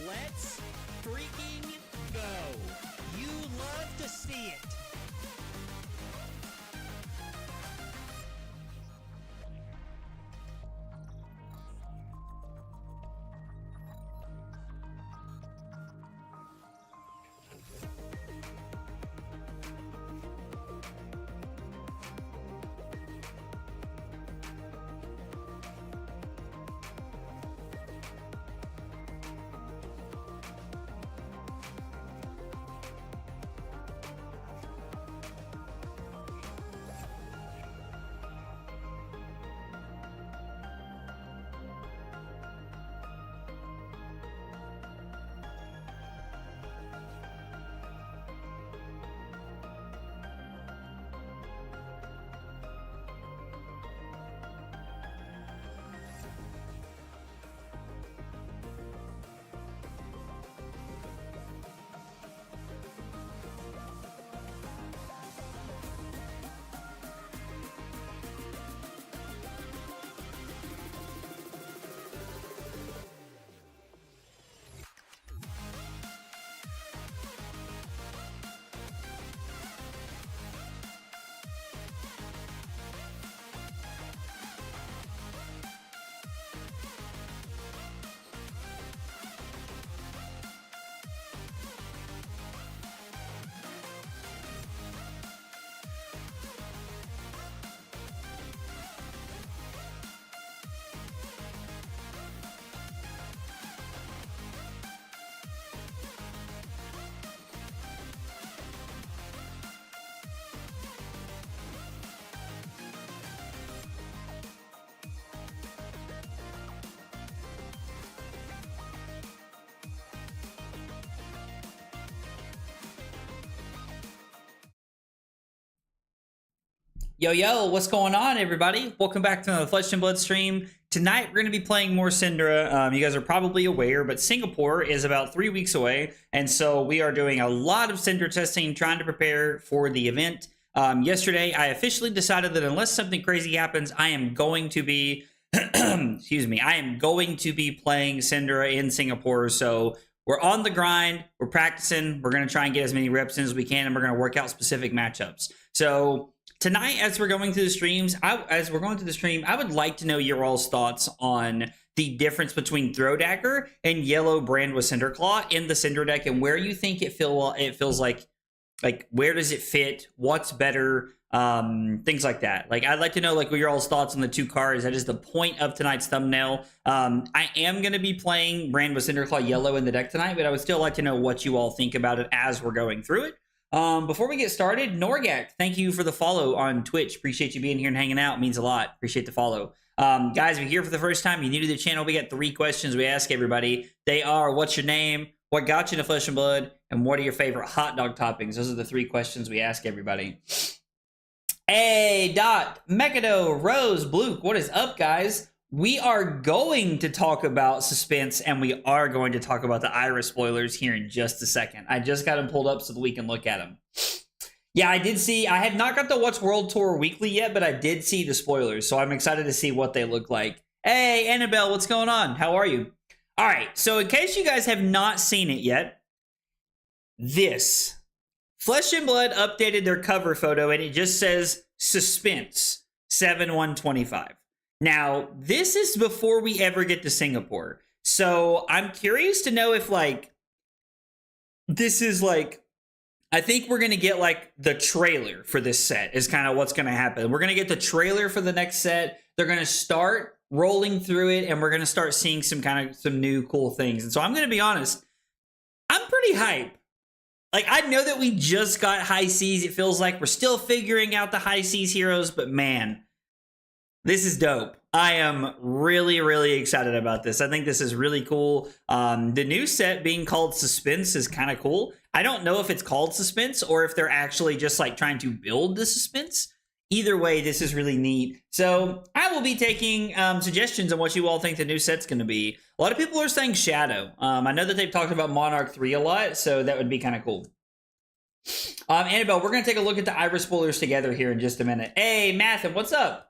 Let's freaking go. You love to see it. Yo, what's going on, everybody? Welcome back to another Flesh and Blood stream. Tonight, we're going to be playing more Syndra. You guys are probably aware, but Singapore is about 3 weeks away, and so we are doing a lot of Syndra testing, trying to prepare for the event. Yesterday, I officially decided that unless something crazy happens, I am going to be, excuse me, I am going to be playing Syndra in Singapore, so we're on the grind, we're practicing, we're going to try and get as many reps in as we can, and we're going to work out specific matchups. So tonight, as we're going through the streams, I would like to know your all's thoughts on the difference between Throw Dagger and Yellow Brand with Cinderclaw in the Syndra deck, and where you think it feels like where does it fit? What's better? Things like that. Like, I'd like to know what your all's thoughts on the two cards. That is the point of tonight's thumbnail. I am going to be playing Brand with Cinderclaw Yellow in the deck tonight, but I would still like to know what you all think about it as we're going through it. Before we get started, Norgak, thank you for the follow on Twitch. Appreciate you being here and hanging out. It means a lot. Appreciate the follow. Guys, if you're here for the first time, you're new to the channel, we got 3 questions we ask everybody. They are, what's your name? What got you into Flesh and Blood? And what are your favorite hot dog toppings? Those are the 3 questions we ask everybody. Hey, Dot, Mekado, Rose, Bluke, what is up, guys? We are going to talk about Suspense, and we are going to talk about the Iris spoilers here in just a second. I just got them pulled up so that we can look at them. Yeah, I did see, I had not got to watch World Tour Weekly yet, but I did see the spoilers, so I'm excited to see what they look like. Hey, Annabelle, what's going on? How are you? All right, so in case you guys have not seen it yet, this Flesh and Blood updated their cover photo, and it just says Suspense 7/1/25. Now, this is before we ever get to Singapore. So I'm curious to know if this is I think we're going to get the trailer for this set is kind of what's going to happen. We're going to get the trailer for the next set. They're going to start rolling through it, and we're going to start seeing some new cool things. And so I'm going to be honest, I'm pretty hype. I know that we just got High Seas. It feels like we're still figuring out the High Seas heroes, but man, this is dope. I am really, really excited about this. I think this is really cool. The new set being called Suspense is kind of cool. I don't know if it's called Suspense or if they're actually just trying to build the suspense. Either way, this is really neat. So I will be taking suggestions on what you all think the new set's going to be. A lot of people are saying Shadow. I know that they've talked about Monarch 3 a lot, so that would be kind of cool. Annabelle, we're going to take a look at the Iris spoilers together here in just a minute. Hey, Matthew, what's up?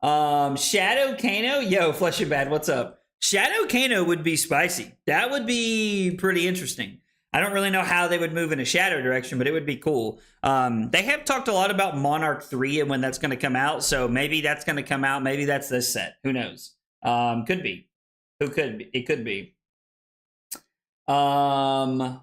Shadow Kano, yo, Flesh and Bad, what's up? Shadow Kano would be spicy. That would be pretty interesting. I don't really know how they would move in a shadow direction, but it would be cool. They have talked a lot about Monarch 3 and when that's going to come out, so maybe that's going to come out. Maybe that's this set. Who knows? Could be. Who could be? It could be. Montiel?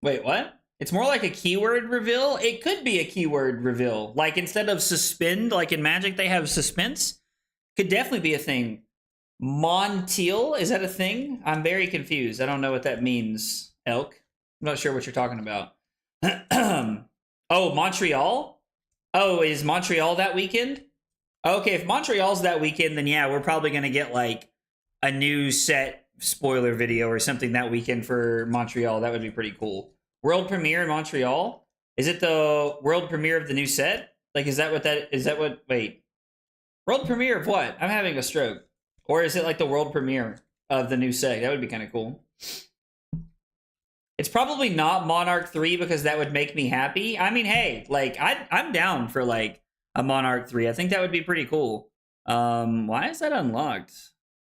Wait, what? It's more like a keyword reveal? It could be a keyword reveal. Like instead of suspend, like in Magic they have suspense. Could definitely be a thing. Montiel, is that a thing? I'm very confused. I don't know what that means, Elk. I'm not sure what you're talking about. Oh, Montreal? Oh, is Montreal that weekend? Okay, if Montreal's that weekend, then yeah, we're probably going to get like a new set spoiler video or something that weekend for Montreal. That would be pretty cool. World premiere in Montreal? Is it the world premiere of the new set? Like, is that what, wait. World premiere of what? I'm having a stroke. Or is it like the world premiere of the new set? That would be kind of cool. It's probably not Monarch 3 because that would make me happy. I mean, hey, like I'm down for like a Monarch 3. I think that would be pretty cool. Why is that unlocked?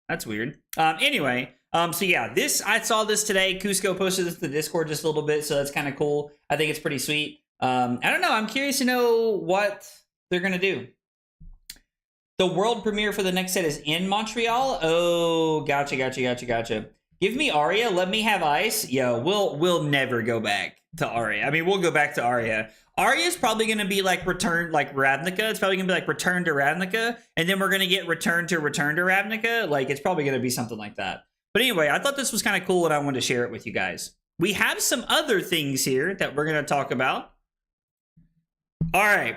That's weird. Anyway, so yeah, I saw this today. Cusco posted this to the Discord just a little bit, so that's kind of cool. I think it's pretty sweet. I don't know. I'm curious to know what they're gonna do. The world premiere for the next set is in Montreal? Oh, gotcha. Give me Aria, let me have ice. Yo, we'll never go back to Aria. I mean, we'll go back to Aria. Aria's probably going to be like return, like Ravnica. It's probably going to be like return to Ravnica. And then we're going to get return to Ravnica. Like, it's probably going to be something like that. But anyway, I thought this was kind of cool and I wanted to share it with you guys. We have some other things here that we're going to talk about. All right.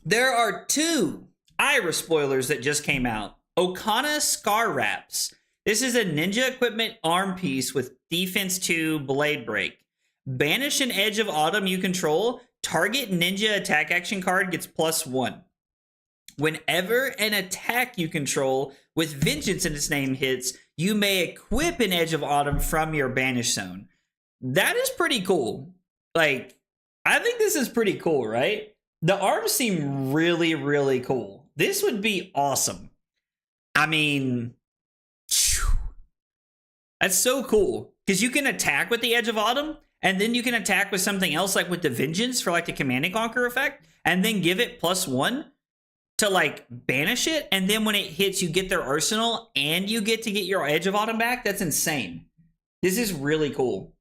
There are 2 Ira spoilers that just came out. Okana Scar Wraps. This is a ninja equipment arm piece with defense 2 blade break. Banish an Edge of Autumn you control. Target ninja attack action card gets +1. Whenever an attack you control with Vengeance in its name hits, you may equip an Edge of Autumn from your banish zone. That is pretty cool. Like, I think this is pretty cool, right? The arms seem really, really cool. This would be awesome. I mean, that's so cool. Because you can attack with the Edge of Autumn, and then you can attack with something else, like with the Vengeance for like the Command and Conquer effect, and then give it +1 to like banish it, and then when it hits, you get their arsenal, and you get to get your Edge of Autumn back. That's insane. This is really cool.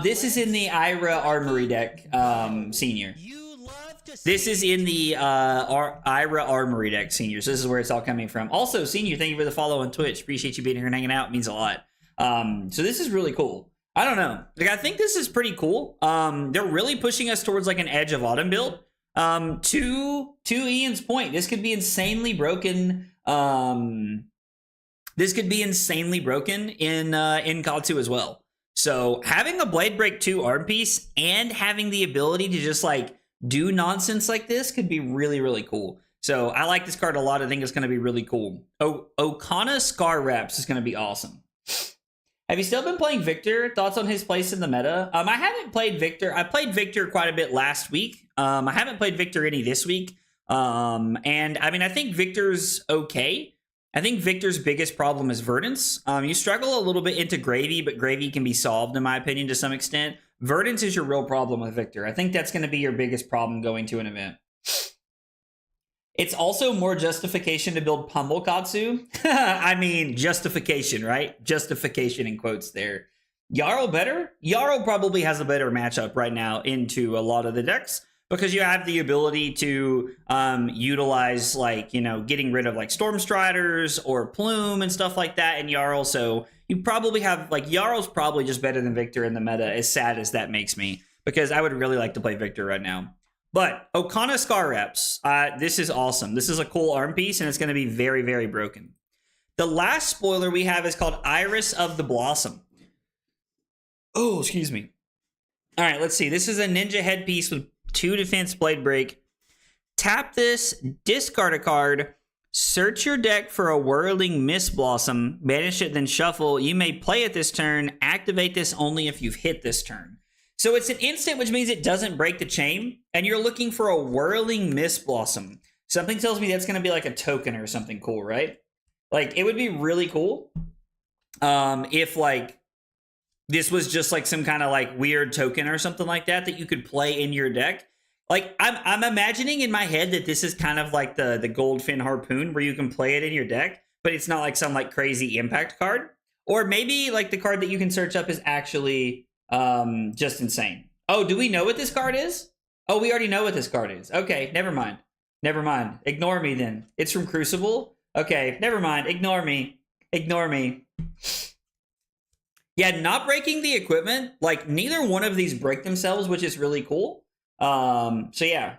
This is in the Ira Armory deck, Senior. This is in the Ira Armory deck, Senior. So this is where it's all coming from. Also, Senior, thank you for the follow on Twitch. Appreciate you being here and hanging out. It means a lot. So this is really cool. I don't know. Like, I think this is pretty cool. They're really pushing us towards like an Edge of Autumn build. To Ian's point, this could be insanely broken. This could be insanely broken in Katsu as well. So having a Blade Break 2 arm piece and having the ability to just like do nonsense like this could be really, really cool. So I like this card a lot. I think it's going to be really cool. Okana Scar Wraps is going to be awesome. Have you still been playing Victor? Thoughts on his place in the meta? I haven't played Victor. I played Victor quite a bit last week. I haven't played Victor any this week. And I mean, I think Victor's okay. I think Victor's biggest problem is Verdance. You struggle a little bit into Gravy, but Gravy can be solved, in my opinion, to some extent. Verdance is your real problem with Victor. I think that's going to be your biggest problem going to an event. It's also more justification to build Pummel Katsu. I mean, justification, right? Justification in quotes there. Jarl better? Jarl probably has a better matchup right now into a lot of the decks because you have the ability to utilize, like, you know, getting rid of like Stormstriders or Plume and stuff like that in Jarl. So you probably have, like, Jarl's probably just better than Victor in the meta, as sad as that makes me, because I would really like to play Victor right now. But Okana Scar Wraps, this is awesome. This is a cool arm piece, and it's going to be very, very broken. The last spoiler we have is called Iris of the Blossom. Oh, excuse me. All right, let's see. This is a ninja headpiece with 2 defense blade break. Tap this, discard a card, search your deck for a Whirling Mist Blossom, banish it, then shuffle. You may play it this turn. Activate this only if you've hit this turn. So it's an instant, which means it doesn't break the chain, and you're looking for a Whirling Mist Blossom. Something tells me that's going to be like a token or something cool, right? Like, it would be really cool if, like, this was just, like, some kind of, like, weird token or something like that that you could play in your deck. Like, I'm imagining in my head that this is kind of like the Goldfin Harpoon, where you can play it in your deck, but it's not like some, like, crazy impact card. Or maybe, like, the card that you can search up is actually just insane. Oh, do we know what this card is? Oh, we already know what this card is. Okay, never mind. Never mind. Ignore me then. It's from Crucible? Okay, never mind. Ignore me. Ignore me. Yeah, not breaking the equipment. Like, neither one of these break themselves, which is really cool. So yeah.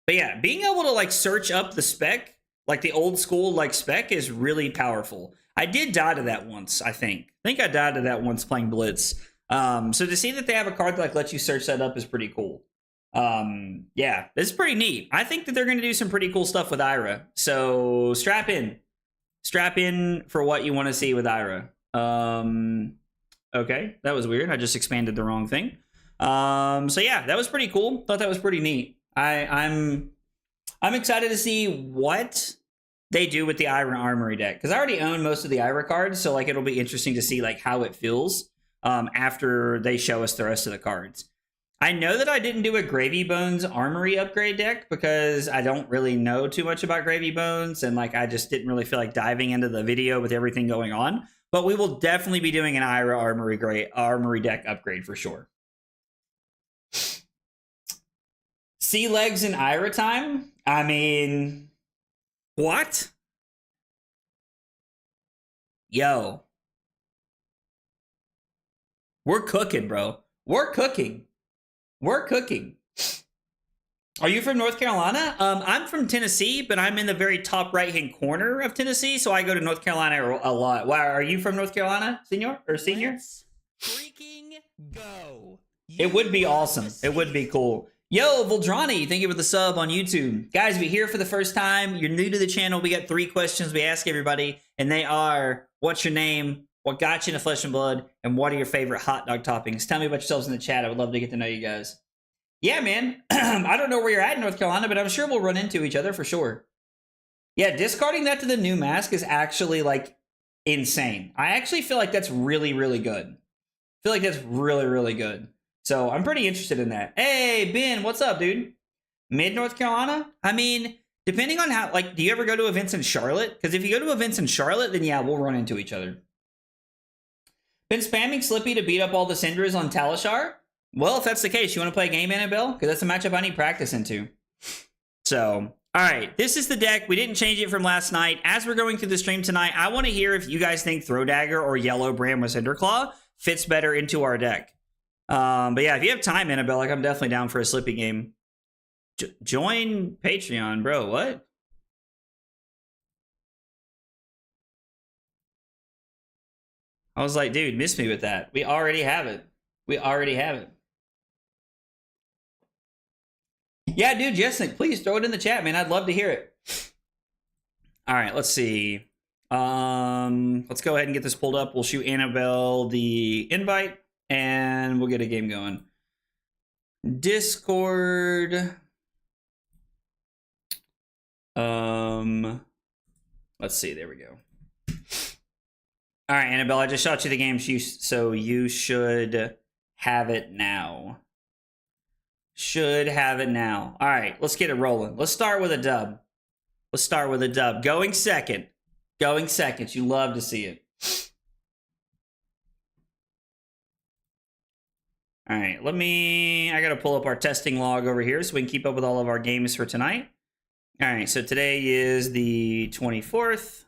But yeah, being able to, like, search up the spec, like the old school, like, spec is really powerful. I did die to that once, I think. I think I died to that once playing Blitz. So to see that they have a card that, like, lets you search that up is pretty cool. Yeah, it's pretty neat. I think that they're going to do some pretty cool stuff with Ira. So strap in for what you want to see with Ira. Okay, that was weird. I just expanded the wrong thing. So yeah, that was pretty cool. Thought that was pretty neat. I'm excited to see what they do with the Ira Armory deck, because I already own most of the Ira cards, so like it'll be interesting to see like how it feels after they show us the rest of the cards. I know that I didn't do a Gravy Bones Armory upgrade deck because I don't really know too much about Gravy Bones, and like I just didn't really feel like diving into the video with everything going on. But we will definitely be doing an Ira Armory deck upgrade for sure. Sea Legs in Ira time? I mean, what? Yo. We're cooking, bro. We're cooking. We're cooking. Are you from North Carolina? I'm from Tennessee, but I'm in the very top right-hand corner of Tennessee, so I go to North Carolina a lot. Wow, are you from North Carolina, senior? Let's freaking go. It would be awesome. It would be cool. Yo, Voldrani, thank you for the sub on YouTube. Guys, if you're here for the first time, you're new to the channel, we got 3 questions we ask everybody, and they are, what's your name, what got you into Flesh and Blood, and what are your favorite hot dog toppings? Tell me about yourselves in the chat. I would love to get to know you guys. Yeah, man. I don't know where you're at in North Carolina, but I'm sure we'll run into each other for sure. Yeah, discarding that to the new mask is actually, like, insane. I actually feel like that's really, really good. I feel like that's really, really good. So I'm pretty interested in that. Hey, Ben, what's up, dude? Mid North Carolina? I mean, depending on how, like, do you ever go to events in Charlotte? Because if you go to events in Charlotte, then yeah, we'll run into each other. Been spamming Slippy to beat up all the Syndras on Talishar? Well, if that's the case, you want to play a game, Annabelle? Because that's a matchup I need practice into. So, all right, this is the deck. We didn't change it from last night. As we're going through the stream tonight, I want to hear if you guys think Throw Dagger or Yellow Bram with Cinderclaw fits better into our deck. But yeah, if you have time, Annabelle, like I'm definitely down for a Slippy game. Join Patreon, bro. What? I was like, dude, miss me with that. We already have it. We already have it. Yeah, dude, Jessic, please throw it in the chat, man. I'd love to hear it. All right, let's see. Let's go ahead and get this pulled up. We'll shoot Annabelle the invite, and we'll get a game going. Discord. Let's see. There we go. All right, Annabelle, I just shot you the game, so you should have it now. Should have it now. All right, let's get it rolling. Let's start with a dub. Let's start with a dub. Going second. Going second. You love to see it. All right, I got to pull up our testing log over here so we can keep up with all of our games for tonight. All right, so today is the 24th.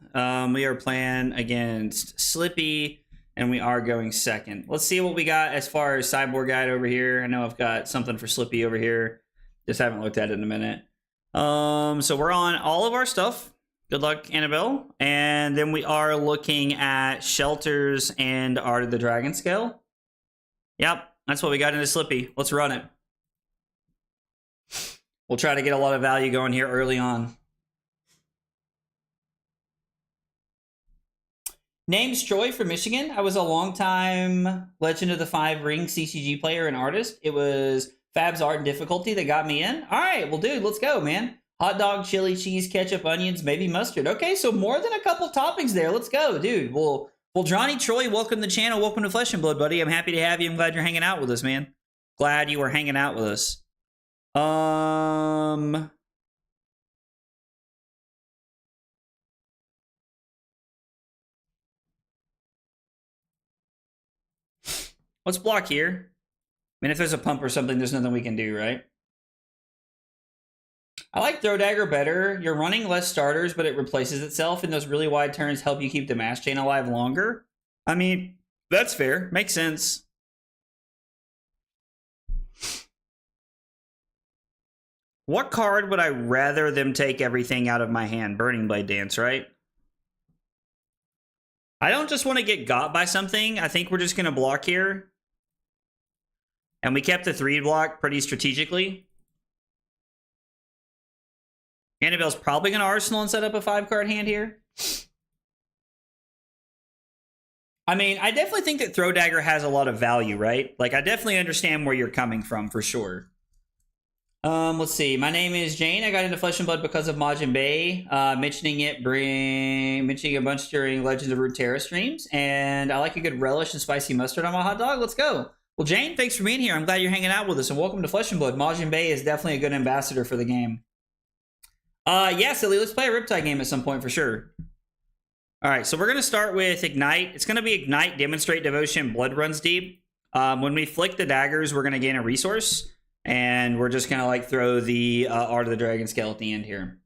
We are playing against Slippy, and we are going second. Let's see what we got as far as sideboard guide over here. I know I've got something for Slippy over here. Just haven't looked at it in a minute. So we're on all of our stuff. Good luck, Annabelle. And then we are looking at Shelters and Art of the Dragon Scale. Yep, that's what we got into Slippy. Let's run it. We'll try to get a lot of value going here early on. Name's Troy from Michigan. I was a long-time Legend of the Five Ring CCG player and artist. It was Fab's art and difficulty that got me in. All right, well, dude, let's go, man. Hot dog, chili, cheese, ketchup, onions, maybe mustard. Okay, so more than a couple toppings there. Let's go, dude. Well, Johnny Troy, welcome to the channel. Welcome to Flesh and Blood, buddy. I'm happy to have you. I'm glad you're hanging out with us, man. Glad you were hanging out with us. Let's block here. I mean, if there's a pump or something, there's nothing we can do, right? I like Throw Dagger better. You're running less starters, but it replaces itself, and those really wide turns help you keep the mass chain alive longer. I mean, that's fair. Makes sense. What card would I rather them take everything out of my hand? Burning Blade Dance, right? I don't just want to get got by something. I think we're just going to block here. And we kept the 3 block pretty strategically. Annabelle's probably going to Arsenal and set up a 5-card hand here. I mean, I definitely think that Throw Dagger has a lot of value, right? Like, I definitely understand where you're coming from, for sure. Let's see. My name is Jane. I got into Flesh and Blood because of Majin Bay. Mentioning a bunch during Legends of Runeterra streams. And I like a good relish and spicy mustard on my hot dog. Let's go. Well, Jane, thanks for being here. I'm glad you're hanging out with us. And welcome to Flesh and Blood. Majin Bay is definitely a good ambassador for the game. Yeah, Silly, let's play a Riptide game at some point for sure. All right, so we're going to start with Ignite. It's going to be Ignite, Demonstrate Devotion, Blood Runs Deep. When we flick the daggers, we're going to gain a resource. And we're just going to like throw the Art of the Dragon Scale at the end here.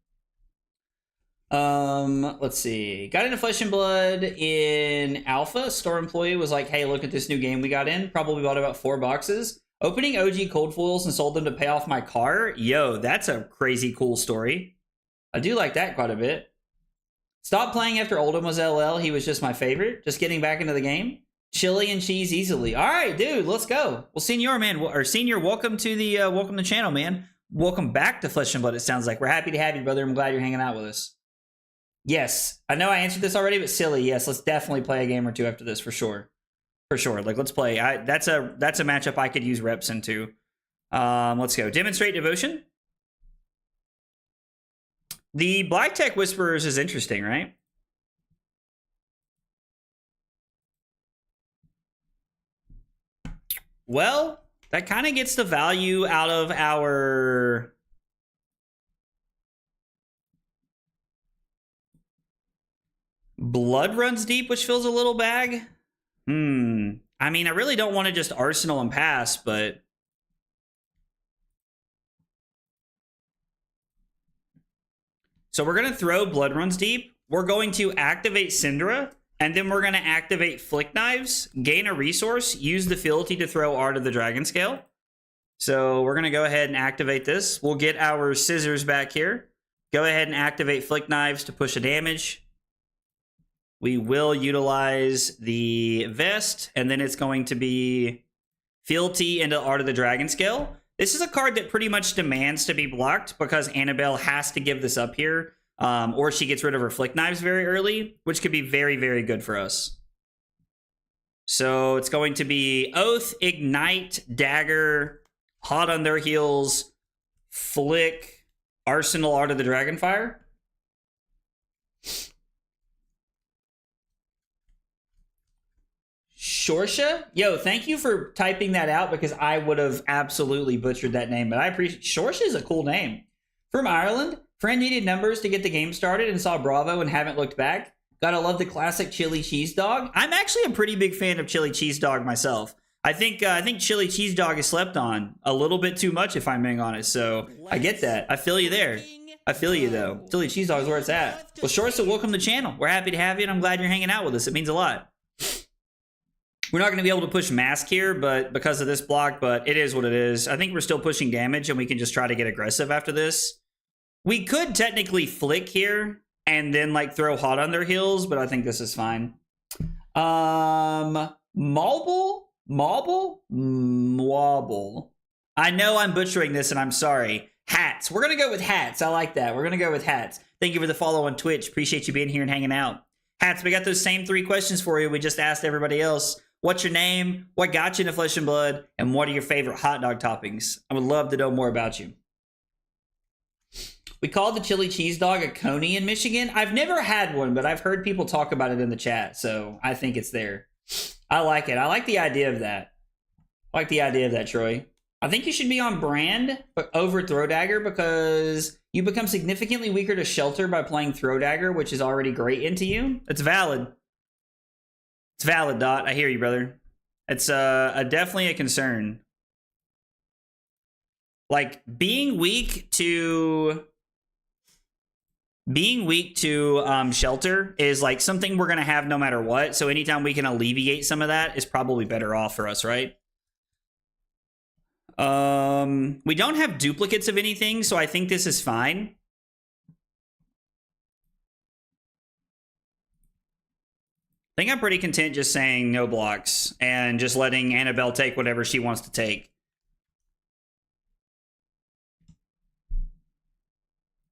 Let's see. Got into Flesh and Blood in Alpha. Store employee was like, hey, look at this new game we got in. Probably bought about 4 boxes. Opening OG cold foils and sold them to pay off my car. Yo, that's a crazy cool story. I do like that quite a bit. Stopped playing after Oldham was LL. He was just my favorite. Just getting back into the game. Chili and cheese easily. All right, dude, let's go. Well, Senior, man, or Senior, welcome to the channel, man. Welcome back to Flesh and Blood, it sounds like. We're happy to have you, brother. I'm glad you're hanging out with us. Yes, I know I answered this already, but Silly, yes, let's definitely play a game or two after this, for sure. For sure, like, let's play. That's a matchup I could use reps into. Let's go. Demonstrate Devotion. The Black Tech Whisperers is interesting, right? Well, that kind of gets the value out of our... Blood Runs Deep, which fills a little bag. I mean, I really don't want to just Arsenal and pass, but... So we're going to throw Blood Runs Deep. We're going to activate Syndra. And then we're going to activate Flick Knives, gain a resource, use the Fealty to throw Art of the Dragon Scale. So we're going to go ahead and activate this. We'll get our scissors back here. Go ahead and activate Flick Knives to push a damage. We will utilize the Vest, and then it's going to be Fealty into Art of the Dragon Scale. This is a card that pretty much demands to be blocked because Annabelle has to give this up here. Or she gets rid of her Flick Knives very early, which could be very, very good for us. So it's going to be Oath, Ignite, Dagger, Hot on Their Heels, Flick, Arsenal, Art of the Dragonfire. Shorsha? Yo, thank you for typing that out because I would have absolutely butchered that name, but I appreciate Shorsha is a cool name. From Ireland. Friend needed numbers to get the game started and saw Bravo and haven't looked back. Gotta love the classic chili cheese dog. I'm actually a pretty big fan of chili cheese dog myself. I think chili cheese dog is slept on a little bit too much, if I'm being honest. So I get that. I feel you there. I feel you though. Chili cheese dog is where it's at. Well, Shorsa, welcome to the channel. We're happy to have you, and I'm glad you're hanging out with us. It means a lot. We're not going to be able to push Mask here, but because of this block, but it is what it is. I think we're still pushing damage, and we can just try to get aggressive after this. We could technically Flick here and then like throw Hot on Their Heels, but I think this is fine. Wobble. I know I'm butchering this and I'm sorry. Hats. We're going to go with hats. I like that. We're going to go with hats. Thank you for the follow on Twitch. Appreciate you being here and hanging out. Hats, we got those same 3 questions for you. We just asked everybody else. What's your name? What got you into Flesh and Blood? And what are your favorite hot dog toppings? I would love to know more about you. We call the chili cheese dog a coney in Michigan. I've never had one, but I've heard people talk about it in the chat, so I think it's there. I like it. I like the idea of that. I like the idea of that, Troy. I think you should be on brand but over Throw Dagger because you become significantly weaker to Shelter by playing Throw Dagger, which is already great into you. It's valid. It's valid, Dot. I hear you, brother. It's definitely a concern. Like, being weak to Shelter is like something we're going to have no matter what. So anytime we can alleviate some of that is probably better off for us, right? We don't have duplicates of anything, so I think this is fine. I think I'm pretty content just saying no blocks and just letting Annabelle take whatever she wants to take.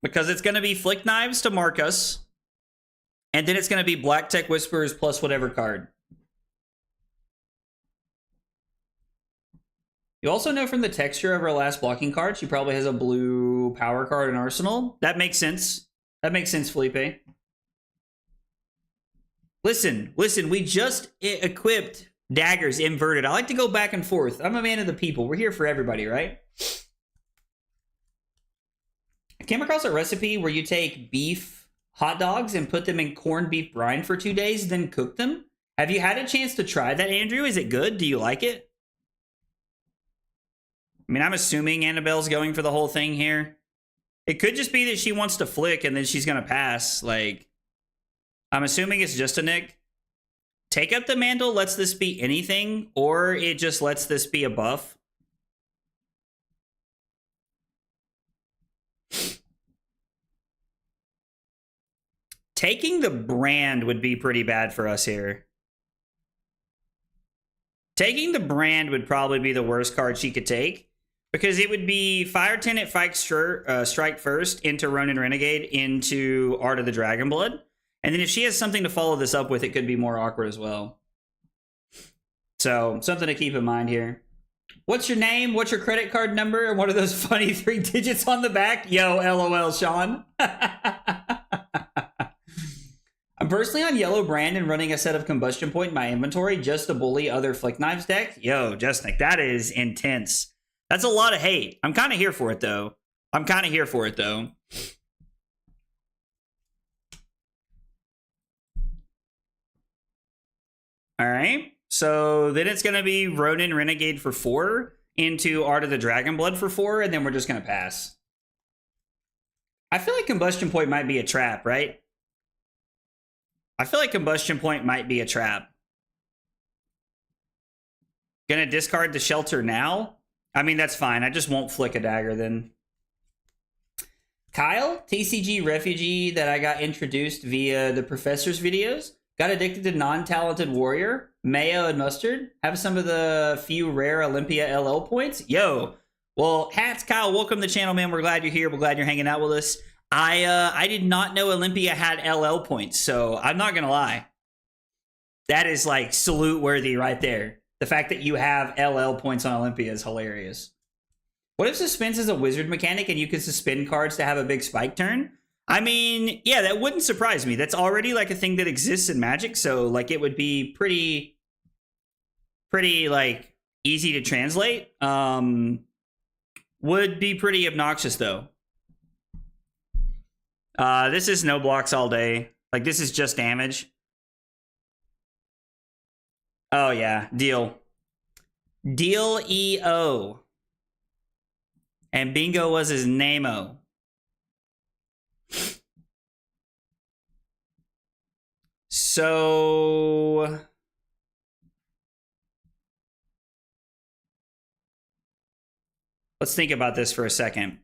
Because it's going to be Flick Knives to mark us. And then it's going to be Black Tech Whisperers plus whatever card. You also know from the texture of her last blocking card, she probably has a blue power card in Arsenal. That makes sense. That makes sense, Felipe. Listen, we just equipped Daggers inverted. I like to go back and forth. I'm a man of the people. We're here for everybody, right? I came across a recipe where you take beef hot dogs and put them in corned beef brine for 2 days, then cook them. Have you had a chance to try that, Andrew? Is it good? Do you like it? I mean, I'm assuming Annabelle's going for the whole thing here. It could just be that she wants to flick and then she's going to pass. Like, I'm assuming it's just a Nick. Take Up the Mantle lets this be anything, or it just lets this be a buff. Taking the brand would be pretty bad for us here. Taking the brand would probably be the worst card she could take. Because it would be Fire Tenant, Strike First, into Ronin Renegade, into Art of the Dragonblood. And then if she has something to follow this up with, it could be more awkward as well. So, something to keep in mind here. What's your name? What's your credit card number? And what are those funny 3 digits on the back? Yo, LOL, Sean. I'm personally on Yellow Brand and running a set of Combustion Point in my inventory just to bully other Flick Knives deck. Yo, Justnik, that is intense. That's a lot of hate. I'm kind of here for it, though. All right. So then it's going to be Ronin Renegade for 4 into Art of the Dragonblood for 4, and then we're just going to pass. I feel like Combustion Point might be a trap, right? Gonna discard the Shelter now? I mean, that's fine. I just won't flick a Dagger then. Kyle, TCG refugee that I got introduced via the professor's videos. Got addicted to Non-Talented Warrior, Mayo, and Mustard. Have some of the few rare Olympia LL points. Yo, well, hats, Kyle. Welcome to the channel, man. We're glad you're here. We're glad you're hanging out with us. I did not know Olympia had LL points, so I'm not gonna lie. That is like salute worthy right there. The fact that you have LL points on Olympia is hilarious. What if Suspense is a wizard mechanic and you can suspend cards to have a big spike turn? I mean, yeah, that wouldn't surprise me. That's already like a thing that exists in Magic, so like it would be pretty like easy to translate. Would be pretty obnoxious though. This is no blocks all day. Like this is just damage. Oh, yeah. Deal. Deal EO. And Bingo was his name-o. So... let's think about this for a second.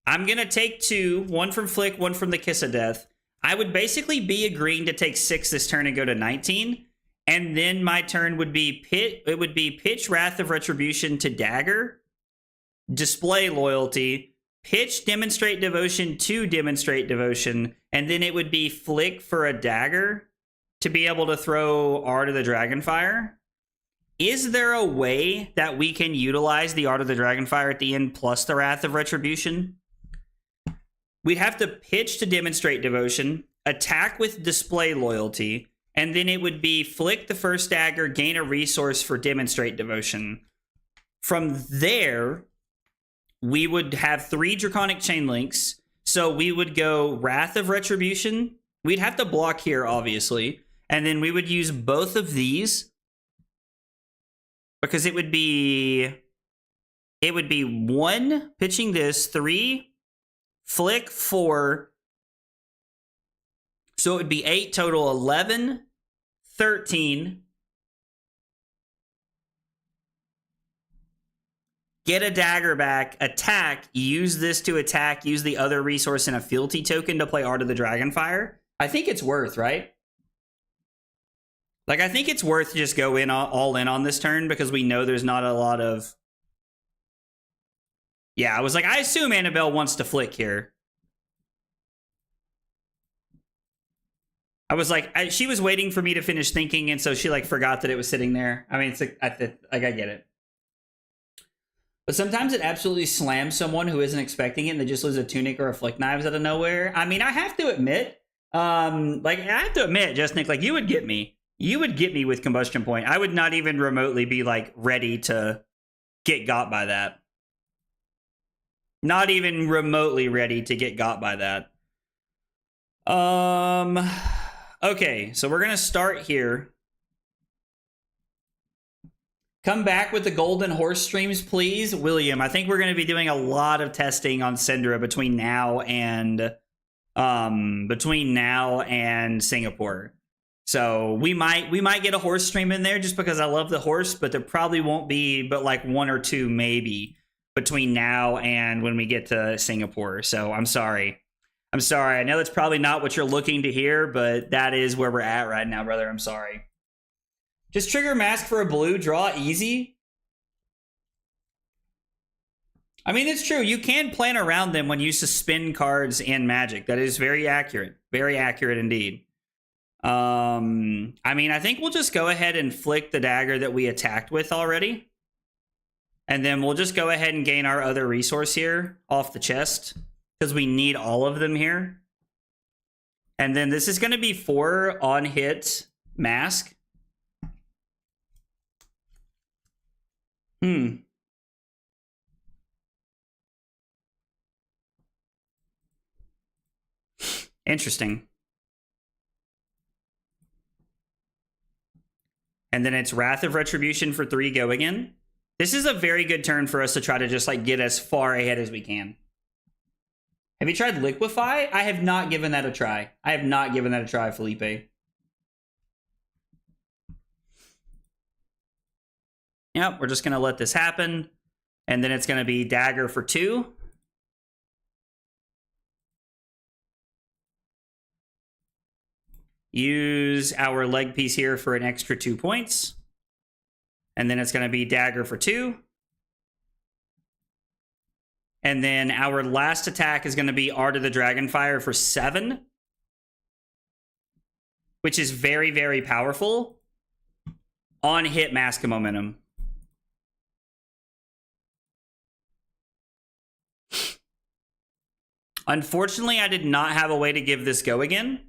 I'm going to take 2. 1 from Flick, 1 from the Kiss of Death. I would basically be agreeing to take 6 this turn and go to 19. And then my turn would be pitch Wrath of Retribution to Dagger, display Loyalty, pitch Demonstrate Devotion to Demonstrate Devotion, and then it would be flick for a Dagger to be able to throw Art of the Dragonfire. Is there a way that we can utilize the Art of the Dragonfire at the end plus the Wrath of Retribution? we'd have to pitch to demonstrate devotion, attack with display loyalty, and then it would be flick the first dagger, gain a resource for demonstrate devotion. From there, we would have 3 Draconic Chain Links. So we would go Wrath of Retribution. We'd have to block here, obviously. And then we would use both of these. Because it would be 1, pitching this, 3, flick, 4. So it would be 8 total, 11, 13. Get a dagger back, attack, use this to attack, use the other resource and a fealty token to play Art of the Dragonfire. I think it's worth, right? Like, I think it's worth to just go in all in on this turn because we know there's not a lot of... Yeah, I was like, I assume Annabelle wants to flick here. I was like, she was waiting for me to finish thinking, and so she, like, forgot that it was sitting there. I mean, it's like, I get it. But sometimes it absolutely slams someone who isn't expecting it and they just lose a Tunic or a Flick Knives out of nowhere. I mean, I have to admit, Just Nick, like, you would get me. You would get me with Combustion Point. I would not even remotely be, like, ready to get got by that. Not even remotely ready to get got by that. Okay, so we're going to start here. Come back with the Golden Horse streams, please. William, I think we're going to be doing a lot of testing on Syndra between now and Singapore. So we might get a horse stream in there just because I love the horse, but there probably won't be but like 1 or 2 maybe between now and when we get to Singapore. So I'm sorry. I know that's probably not what you're looking to hear, but that is where we're at right now, brother. I'm sorry. Just trigger Mask for a blue, draw easy. I mean, it's true. You can plan around them when you suspend cards in Magic. That is very accurate. Very accurate indeed. I mean, I think we'll just go ahead and flick the dagger that we attacked with already. And then we'll just go ahead and gain our other resource here off the chest. Because we need all of them here. And then this is going to be 4 on hit Mask. Interesting. And then it's Wrath of Retribution for 3 go again. This is a very good turn for us to try to just like get as far ahead as we can. Have you tried Liquefy? I have not given that a try. Felipe. Yep, we're just going to let this happen. And then it's going to be Dagger for 2. Use our leg piece here for an extra 2 points. And then it's going to be Dagger for 2. And then our last attack is going to be Art of the Dragonfire for 7. Which is very, very powerful. On hit Mask of Momentum. Unfortunately, I did not have a way to give this go again.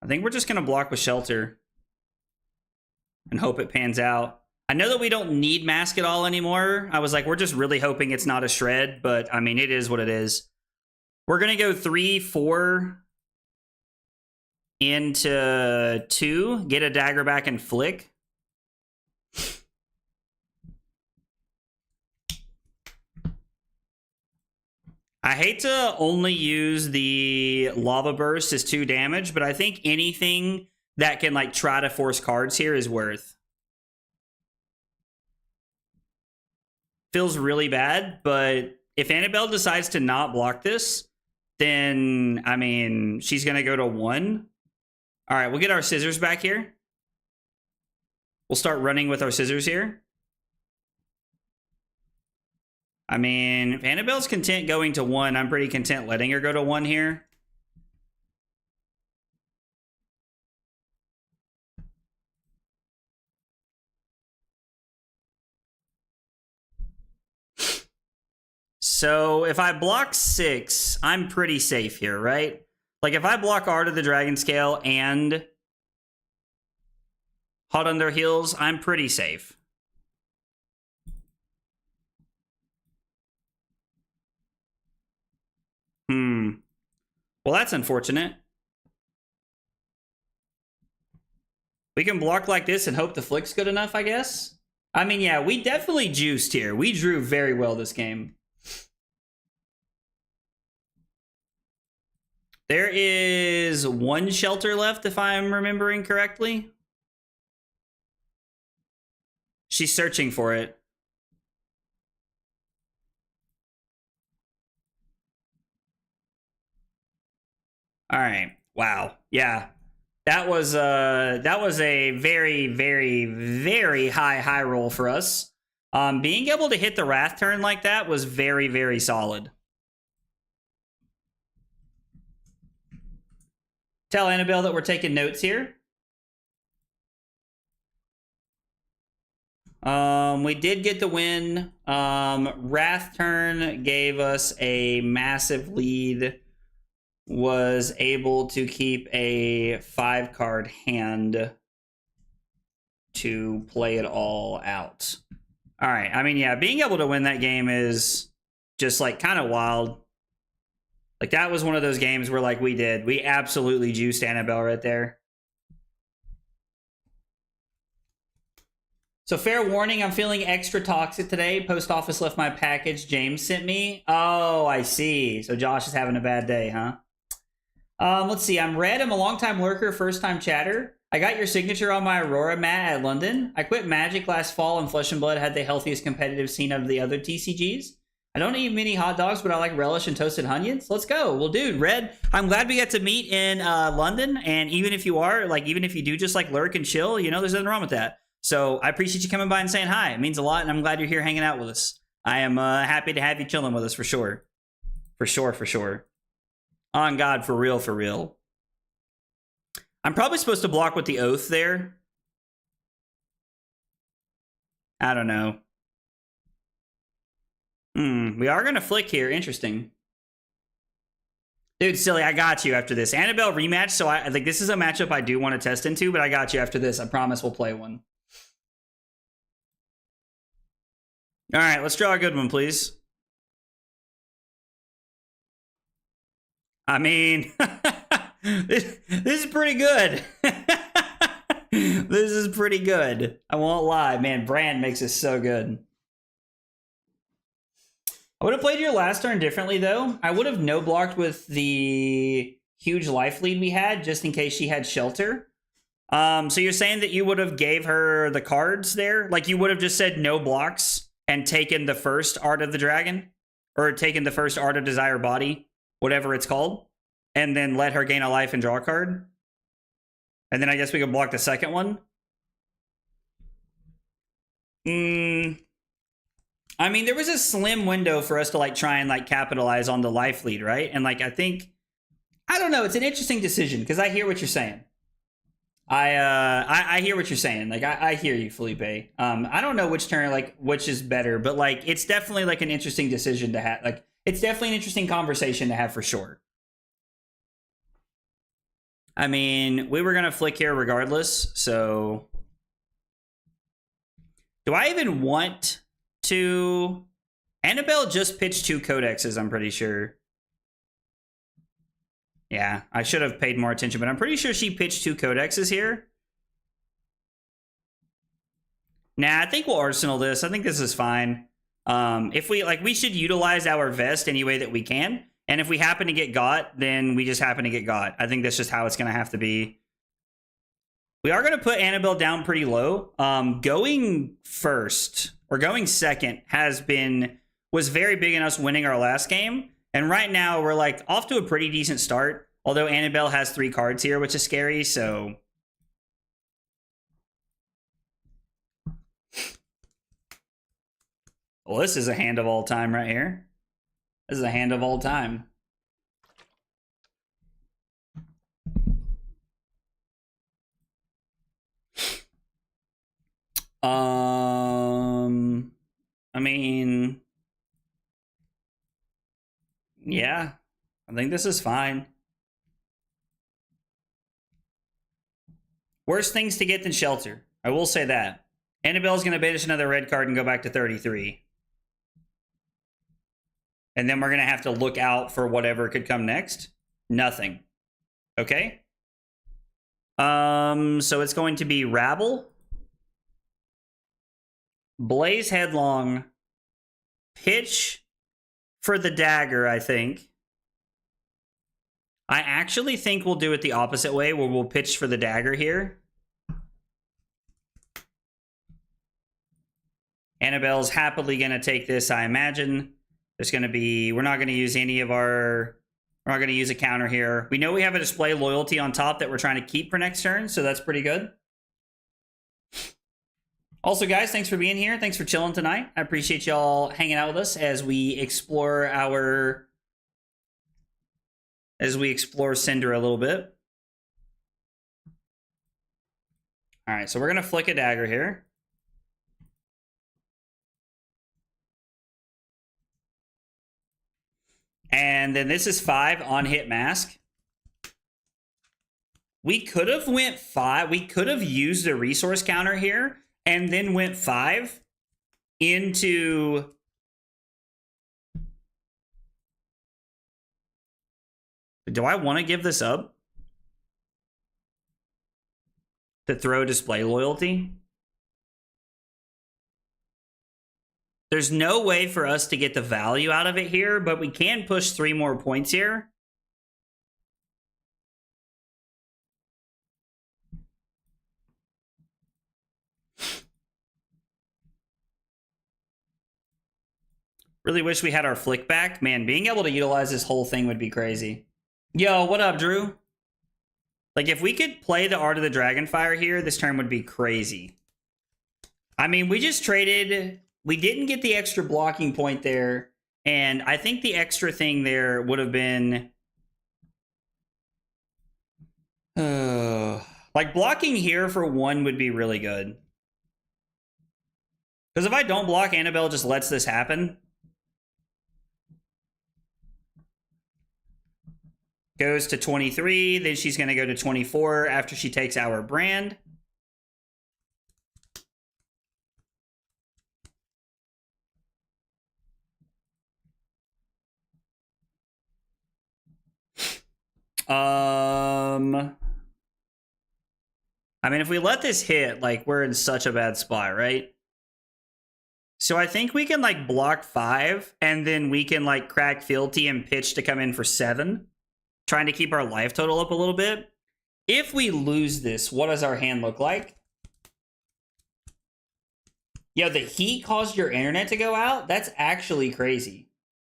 I think we're just going to block with Shelter and hope it pans out. I know that we don't need Mask at all anymore. I was like, we're just really hoping it's not a shred, but I mean, it is what it is. We're going to go 3, 4 into 2, get a dagger back and flick. I hate to only use the Lava Burst as 2 damage, but I think anything that can like try to force cards here is worth. Feels really bad, but if Annabelle decides to not block this, then, I mean, she's going to go to 1. All right, we'll get our scissors back here. We'll start running with our scissors here. I mean, if Annabelle's content going to 1, I'm pretty content letting her go to 1 here. So if I block 6, I'm pretty safe here, right? Like if I block Art of the Dragon Scale and Hot on Their Heels, I'm pretty safe. Well, that's unfortunate. We can block like this and hope the flick's good enough, I guess. I mean, yeah, we definitely juiced here. We drew very well this game. There is 1 shelter left, if I'm remembering correctly. She's searching for it. All right. Wow. Yeah. That was a very, very, very high roll for us. Being able to hit the Wrath turn like that was very, very solid. Tell Annabelle that we're taking notes here. We did get the win. Wrath turn gave us a massive lead. Was able to keep a 5-card hand to play it all out. All right. I mean, yeah, being able to win that game is just like kind of wild. Like that was one of those games where like we absolutely juiced Annabelle right there. So fair warning, I'm feeling extra toxic today. Post office left my package James sent me. Oh, I see. So Josh is having a bad day, huh? Let's see. I'm Red. I'm a long-time lurker, first-time chatter. I got your signature on my Aurora mat at London. I quit Magic last fall, and Flesh and Blood had the healthiest competitive scene of the other TCGs. I don't eat many hot dogs, but I like relish and toasted onions. Let's go. Well, dude, Red, I'm glad we got to meet in London. And even if you are, like, even if you do just like lurk and chill, you know, there's nothing wrong with that. So I appreciate you coming by and saying hi. It means a lot, and I'm glad you're here hanging out with us. I am happy to have you chilling with us for sure. For sure. On God, for real. I'm probably supposed to block with the Oath there. I don't know. We are going to flick here. Interesting. Dude, silly, I got you after this. Annabelle rematch, so I think this is a matchup I do want to test into, but I got you after this. I promise we'll play one. All right, let's draw a good one, please. I mean, this is pretty good. This is pretty good. I won't lie. Man, Brand makes this so good. I would have played your last turn differently, though. I would have no-blocked with the huge life lead we had, just in case she had Shelter. So you're saying that you would have gave her the cards there? Like, you would have just said no blocks and taken the first Art of the Dragon? Or taken the first Art of Desire Body? Whatever it's called, and then let her gain a life and draw a card. And then I guess we could block the second one. I mean, there was a slim window for us to like try and like capitalize on the life lead, right? And like, I don't know, it's an interesting decision because I hear what you're saying. I hear what you're saying. Like, I hear you, Felipe. I don't know which turn, like, which is better, but like, it's definitely like an interesting decision to have. Like, it's definitely an interesting conversation to have for sure. I mean, we were going to flick here regardless, so... Do I even want to... Annabelle just pitched 2 codexes, I'm pretty sure. Yeah, I should have paid more attention, but I'm pretty sure she pitched 2 codexes here. Nah, I think we'll Arsenal this. I think this is fine. If we, like, we should utilize our vest any way that we can. And if we happen to get got, then we just happen to get got. I think that's just how it's going to have to be. We are going to put Annabelle down pretty low. Going first, or going second, was very big in us winning our last game. And right now, we're, like, off to a pretty decent start. Although Annabelle has 3 cards here, which is scary, so... Well, this is a hand of all time right here. This is a hand of all time. I mean, Yeah, I think this is fine. Worse things to get than Shelter. I will say that. Annabelle's going to banish another red card and go back to 33. And then we're going to have to look out for whatever could come next. Nothing. Okay. So it's going to be Rabble, Blaze Headlong, pitch for the Dagger, I think. I actually think we'll do it the opposite way, where we'll pitch for the Dagger here. Annabelle's happily going to take this, I imagine. There's going to be... We're not going to use any of our... We're not going to use a counter here. We know we have a display loyalty on top that we're trying to keep for next turn, so that's pretty good. Also, guys, thanks for being here. Thanks for chilling tonight. I appreciate y'all hanging out with us as we explore our... As we explore Cinder a little bit. All right, so we're going to flick a Dagger here. And then this is 5 on hit mask. We could have went 5. We could have used a resource counter here and then went 5 into... Do I want to give this up? To throw display loyalty? There's no way for us to get the value out of it here, but we can push 3 more points here. Really wish we had our flick back. Man, being able to utilize this whole thing would be crazy. Yo, what up, Drew? Like, if we could play the Art of the Dragonfire here, this turn would be crazy. I mean, we just traded... We didn't get the extra blocking point there, and I think the extra thing there would have been... like, blocking here for 1 would be really good. Because if I don't block, Annabelle just lets this happen. Goes to 23, then she's going to go to 24 after she takes our brand. I mean, if we let this hit, like, we're in such a bad spot, right? So I think we can, like, block 5, and then we can, like, crack fealty and pitch to come in for 7. Trying to keep our life total up a little bit. If we lose this, what does our hand look like? Yo, the heat caused your internet to go out? That's actually crazy.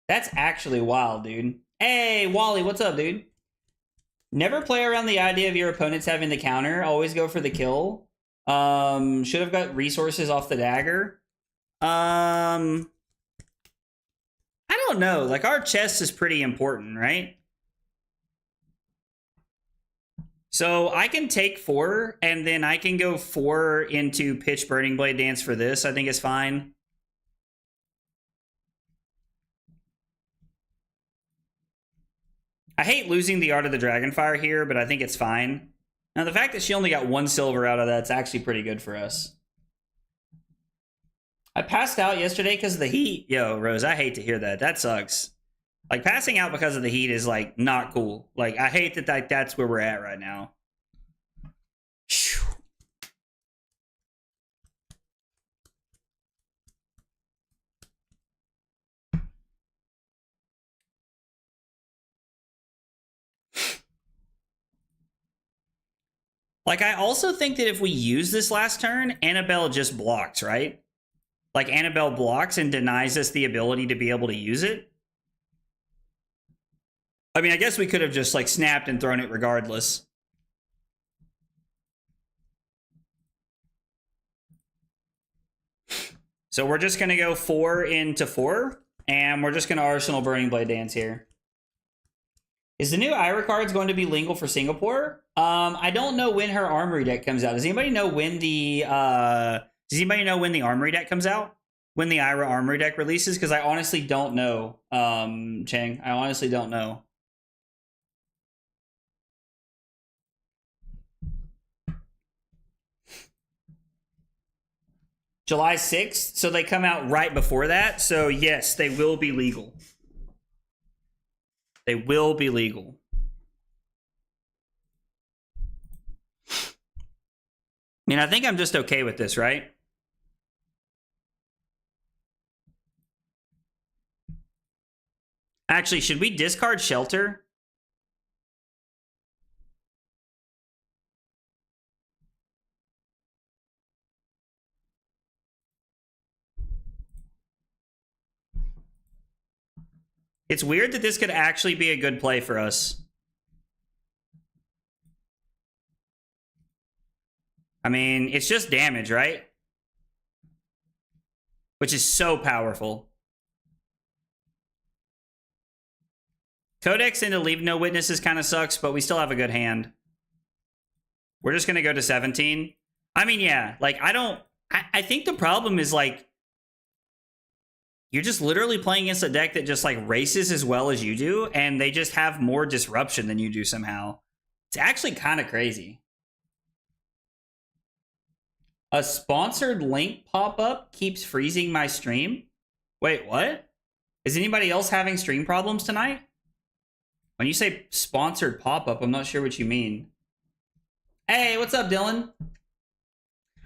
That's actually wild, dude. Hey, Wally, what's up, dude? Never play around the idea of your opponents having the counter. Always go for the kill. Should have got resources off the Dagger. I don't know. Like, our chest is pretty important, right? So I can take 4, and then I can go 4 into Pitch Burning Blade Dance for this. I think it's fine. I hate losing the Art of the Dragonfire here, but I think it's fine. Now, the fact that she only got 1 silver out of that's actually pretty good for us. I passed out yesterday because of the heat. Yo, Rose, I hate to hear that. That sucks. Like, passing out because of the heat is, like, not cool. Like, I hate that that's where we're at right now. Whew. Like, I also think that if we use this last turn, Annabelle just blocks, right? Like, Annabelle blocks and denies us the ability to be able to use it. I mean, I guess we could have just, like, snapped and thrown it regardless. So we're just going to go 4 into 4, and we're just going to Arsenal Burning Blade Dance here. Is the new Ira cards going to be legal for Singapore? I don't know when her Armory deck comes out. Does anybody know when the Armory deck comes out? when the Ira Armory deck releases? Because I honestly don't know, Chang. I honestly don't know. July 6th, so they come out right before that. So yes, they will be legal. They will be legal. I mean, I think I'm just okay with this, right? Actually, should we discard Shelter? It's weird that this could actually be a good play for us. I mean, it's just damage, right? Which is so powerful. Codex into Leave No Witnesses kind of sucks, but we still have a good hand. We're just going to go to 17. I mean, yeah, like, I think the problem is, like, you're just literally playing against a deck that just, like, races as well as you do, and they just have more disruption than you do somehow. It's actually kind of crazy. A sponsored link pop-up keeps freezing my stream? Wait, what? Is anybody else having stream problems tonight? When you say sponsored pop-up, I'm not sure what you mean. Hey, what's up, Dylan?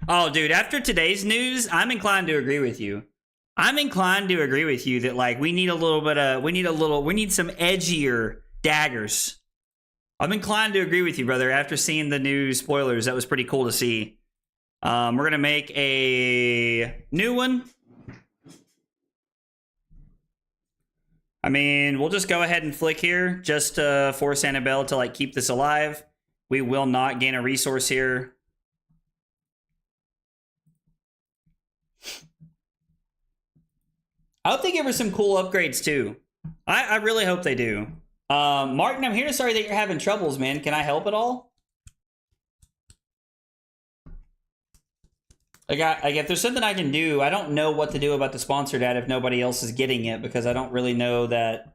Oh, dude, after today's news, I'm inclined to agree with you. I'm inclined to agree with you that, like, we need a little bit of, we need some edgier daggers. I'm inclined to agree with you, brother. After seeing the new spoilers, that was pretty cool to see. We're going to make a new one. I mean, we'll just go ahead and flick here just to force Annabelle to, like, keep this alive. We will not gain a resource here. I hope they give her some cool upgrades, too. I really hope they do. Martin, I'm here to sorry that you're having troubles, man. Can I help at all? Like, if there's something I can do, I don't know what to do about the sponsored ad if nobody else is getting it, because I don't really know that...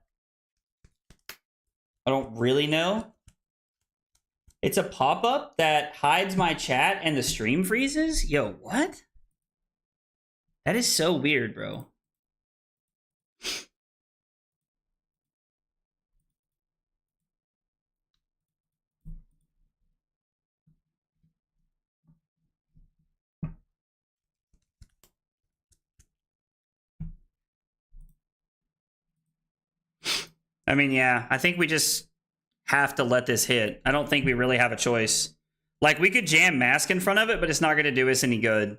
I don't really know. It's a pop-up that hides my chat and the stream freezes? Yo, what? That is so weird, bro. I mean, yeah, I think we just have to let this hit. I don't think we really have a choice. Like, we could jam Mask in front of it, but it's not going to do us any good.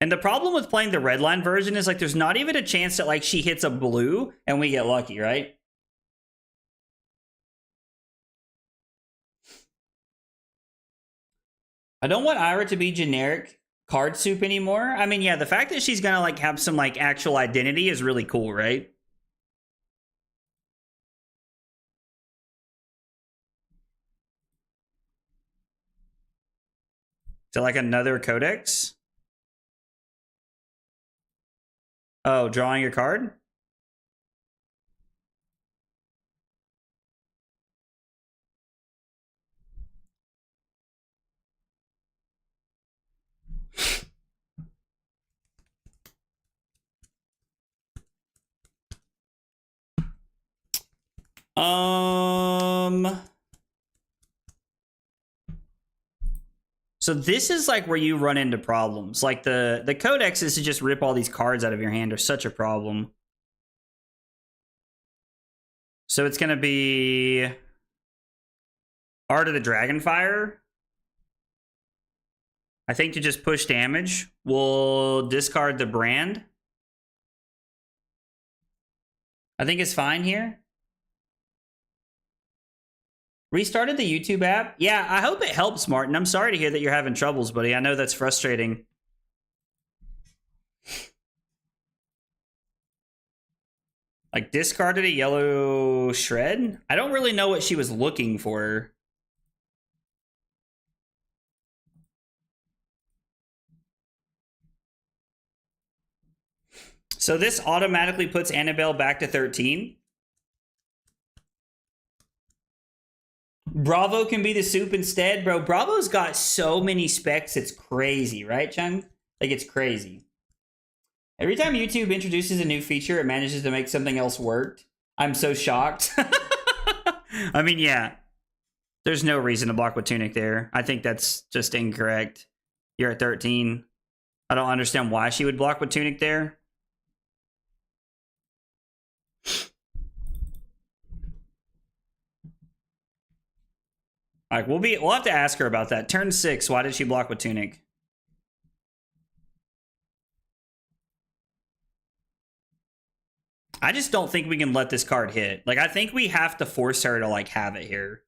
And the problem with playing the red line version is, like, there's not even a chance that, like, she hits a blue and we get lucky, right? I don't want Ira to be generic card soup anymore. I mean, yeah, the fact that she's going to, like, have some, like, actual identity is really cool, right? So, like, another codex? Oh, drawing a card? So this is like where you run into problems. Like the codexes to just rip all these cards out of your hand are such a problem. So it's gonna be Art of the Dragonfire. I think to just push damage, we'll discard the brand. I think it's fine here. Restarted the YouTube app? Yeah, I hope it helps, Martin. I'm sorry to hear that you're having troubles, buddy. I know that's frustrating. Like, discarded a yellow shred? I don't really know what she was looking for. So this automatically puts Annabelle back to 13. Bravo can be the soup instead, bro. Bravo's got so many specs, it's crazy, right, Chung? Like, it's crazy. Every time YouTube introduces a new feature, it manages to make something else work. I'm so shocked. I mean, yeah. There's no reason to block with Tunic there. I think that's just incorrect. You're at 13. I don't understand why she would block with Tunic there. Like, we'll have to ask her about that. Turn 6, why did she block with Tunic? I just don't think we can let this card hit. Like, I think we have to force her to, like, have it here.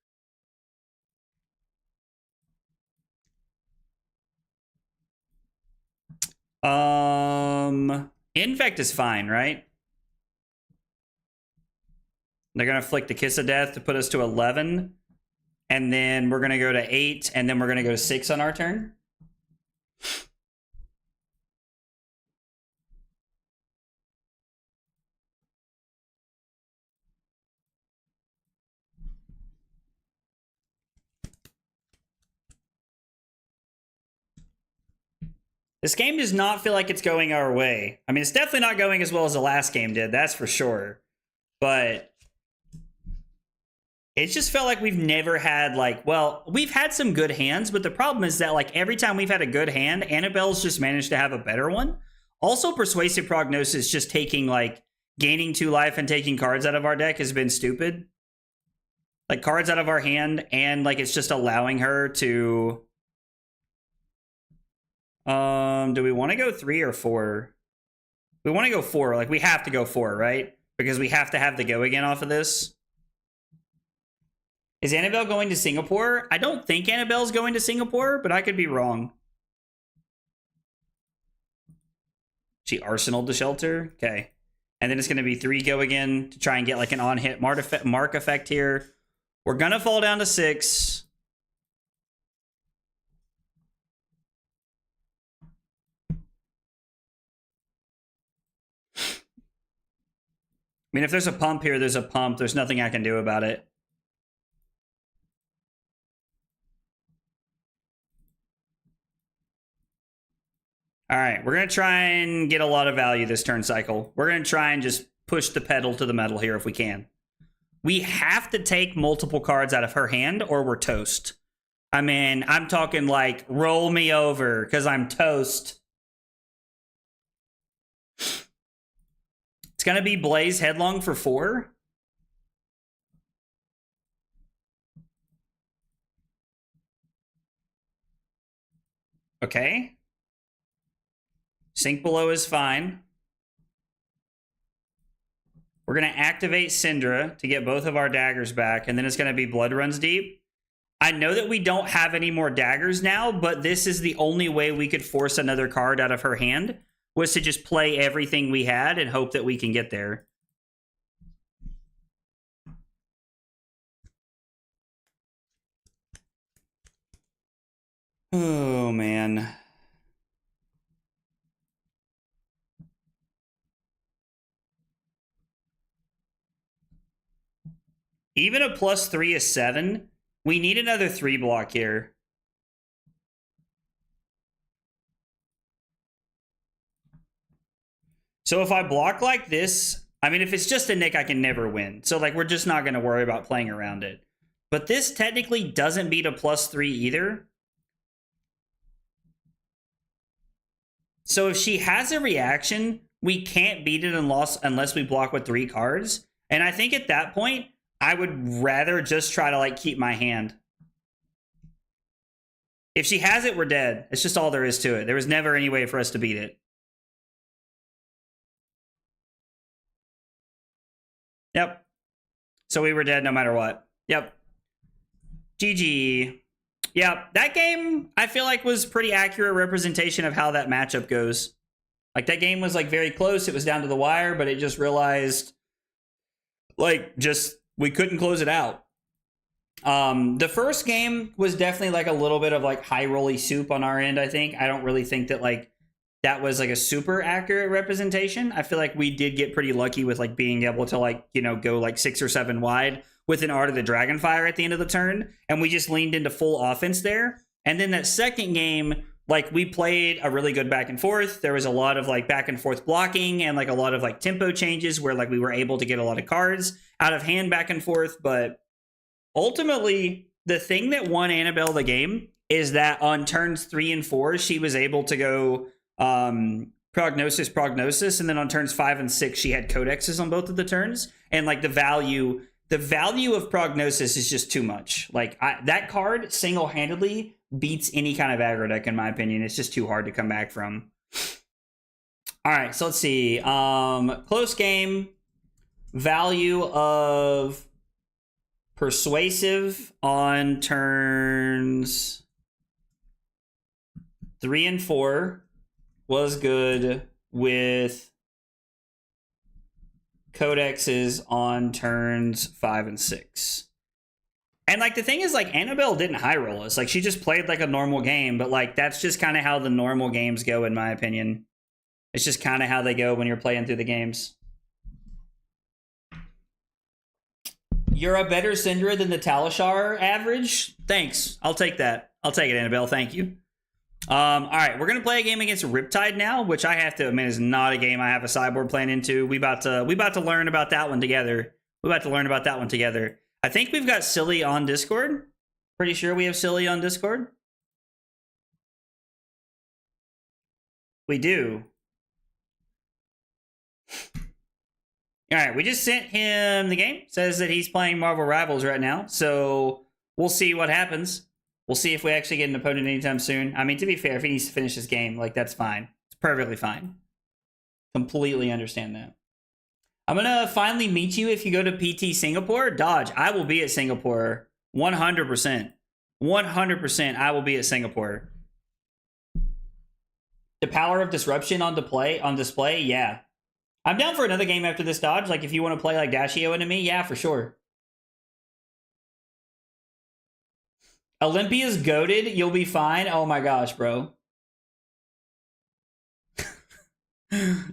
Infect is fine, right? They're gonna flick the Kiss of Death to put us to 11. And then we're gonna go to 8, and then we're gonna go to 6 on our turn. This game does not feel like it's going our way. I mean, it's definitely not going as well as the last game did, that's for sure. But it's just felt like we've never had, like, well, we've had some good hands, but the problem is that, like, every time we've had a good hand, Annabelle's just managed to have a better one. Also, Persuasive Prognosis just taking, like, gaining 2 life and taking cards out of our deck has been stupid. Like, cards out of our hand, and, like, it's just allowing her to... do we want to go 3 or 4? We want to go 4. Like, we have to go 4, right? Because we have to have the go again off of this. Is Annabelle going to Singapore? I don't think Annabelle's going to Singapore, but I could be wrong. She arsenaled the shelter? Okay. And then it's going to be 3 go again to try and get like an on-hit mark effect here. We're going to fall down to 6. I mean, if there's a pump here, there's a pump. There's nothing I can do about it. All right, we're going to try and get a lot of value this turn cycle. We're going to try and just push the pedal to the metal here if we can. We have to take multiple cards out of her hand or we're toast. I mean, I'm talking like roll me over because I'm toast. It's going to be Blaze Headlong for 4. Okay. Sink Below is fine. We're going to activate Syndra to get both of our daggers back, and then it's going to be Blood Runs Deep. I know that we don't have any more daggers now, but this is the only way we could force another card out of her hand, was to just play everything we had and hope that we can get there. Oh, man. Even a +3 is 7. We need another 3 block here. So if I block like this, I mean, if it's just a Nick, I can never win. So, like, we're just not going to worry about playing around it. But this technically doesn't beat a +3 either. So if she has a reaction, we can't beat it unless we block with 3 cards. And I think at that point, I would rather just try to, like, keep my hand. If she has it, we're dead. It's just all there is to it. There was never any way for us to beat it. Yep. So we were dead no matter what. Yep. GG. Yeah, that game, I feel like, was pretty accurate representation of how that matchup goes. Like, that game was, like, very close. It was down to the wire, but it just realized, like, just... we couldn't close it out. The first game was definitely like a little bit of like high rolly soup on our end, I think. I don't really think that like that was like a super accurate representation. I feel like we did get pretty lucky with like being able to like, you know, go like 6 or 7 wide with an Art of the Dragonfire at the end of the turn. And we just leaned into full offense there. And then that second game, like we played a really good back and forth. There was a lot of like back and forth blocking and like a lot of like tempo changes where like we were able to get a lot of cards out of hand back and forth. But ultimately, the thing that won Annabelle the game is that on turns 3 and 4, she was able to go prognosis, and then on turns 5 and 6, she had codexes on both of the turns. And like the value of prognosis is just too much. Like that card single-handedly beats any kind of aggro deck, in my opinion. It's just too hard to come back from. All right, so let's see. Close game, value of persuasive on turns 3 and 4 was good, with codexes on turns 5 and 6. And like the thing is, like, Annabelle didn't high roll us. Like, she just played like a normal game, but like that's just kind of how the normal games go, in my opinion. It's just kind of how they go when you're playing through the games. You're a better Syndra than the Talishar average? Thanks. I'll take that. I'll take it, Annabelle. Thank you. All right, we're gonna play a game against Riptide now, which I have to admit is not a game I have a sideboard plan into. We about to learn about that one together. I think we've got Silly on Discord. Pretty sure we have Silly on Discord. We do. All right, we just sent him the game. Says that he's playing Marvel Rivals right now, so we'll see what happens. We'll see if we actually get an opponent anytime soon. I mean, to be fair, if he needs to finish this game, like, that's fine. It's perfectly fine. Completely understand that. I'm going to finally meet you if you go to PT Singapore. Dodge, I will be at Singapore. 100%. 100% I will be at Singapore. The power of disruption on display, yeah. I'm down for another game after this, Dodge. Like, if you want to play like Dashio into me, yeah, for sure. Olympia's goated. You'll be fine. Oh my gosh, bro.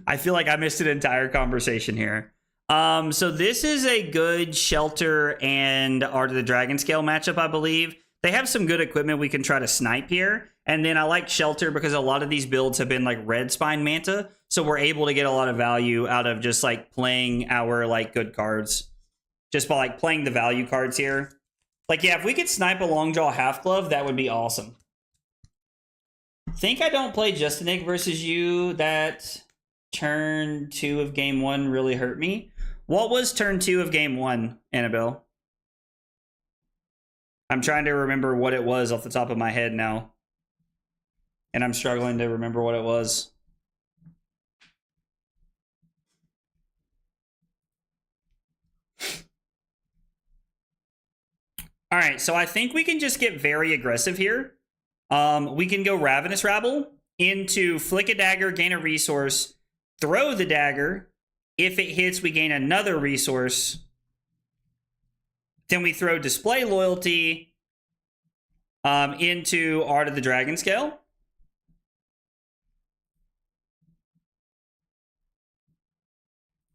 I feel like I missed an entire conversation here. So this is a good Shelter and Art of the Dragon Scale matchup, I believe. They have some good equipment we can try to snipe here. And then I like Shelter because a lot of these builds have been like Red Spine Manta. So we're able to get a lot of value out of just like playing our like good cards. Just by like playing the value cards here. Like, yeah, if we could snipe a Longjaw Half Glove, that would be awesome. Think I don't play Justinik versus you. That turn 2 of game 1 really hurt me. What was turn 2 of game 1, Annabelle? I'm trying to remember what it was off the top of my head now. And I'm struggling to remember what it was. All right, so I think we can just get very aggressive here. We can go Ravenous Rabble into Flick a Dagger, gain a resource, throw the dagger. If it hits, we gain another resource. Then we throw Display Loyalty into Art of the Dragon Scale.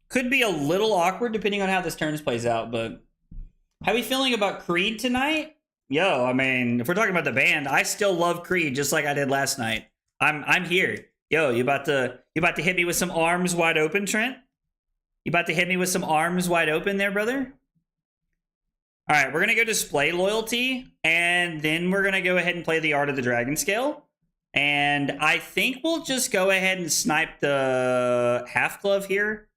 Could be a little awkward depending on how this turn plays out, but how are we feeling about Creed tonight? Yo, I mean, if we're talking about the band, I still love Creed just like I did last night. I'm here. Yo, you about to hit me with some arms wide open, Trent? You about to hit me with some arms wide open there, brother? All right, we're gonna go Display Loyalty, and then we're gonna go ahead and play the Art of the Dragon Scale. And I think we'll just go ahead and snipe the Half Glove here.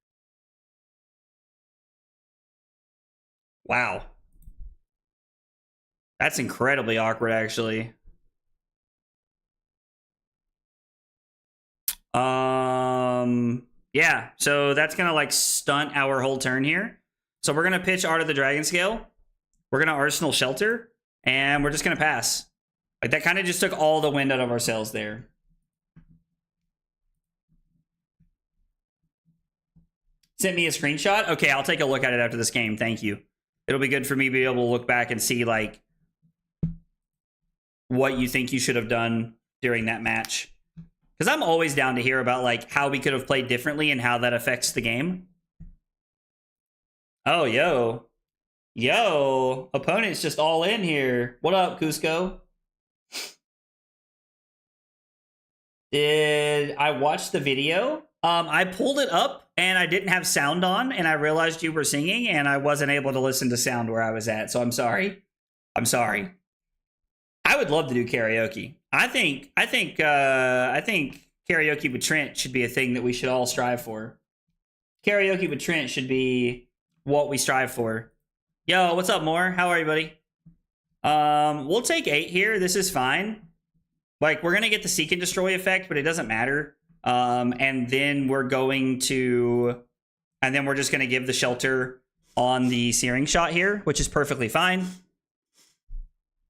Wow. That's incredibly awkward, actually. Yeah, so that's gonna like stunt our whole turn here. So we're gonna pitch Art of the Dragon Scale. We're gonna Arsenal Shelter, and we're just gonna pass. Like, that kind of just took all the wind out of our sails there. Sent me a screenshot? Okay, I'll take a look at it after this game. Thank you. It'll be good for me to be able to look back and see like what you think you should have done during that match. Because I'm always down to hear about like how we could have played differently and how that affects the game. Oh, yo. Yo, opponent's just all in here. What up, Cusco? Did I watch the video? I pulled it up and I didn't have sound on, and I realized you were singing and I wasn't able to listen to sound where I was at, so I'm sorry. I'm sorry. I would love to do karaoke. I think karaoke with Trent should be a thing that we should all strive for. Karaoke with Trent should be what we strive for. Yo, what's up, Moore? How are you, buddy? We'll take 8 here. This is fine. Like, we're going to get the Seek and Destroy effect, but it doesn't matter. And then we're going to... And then we're just going to give the Shelter on the Searing Shot here, which is perfectly fine.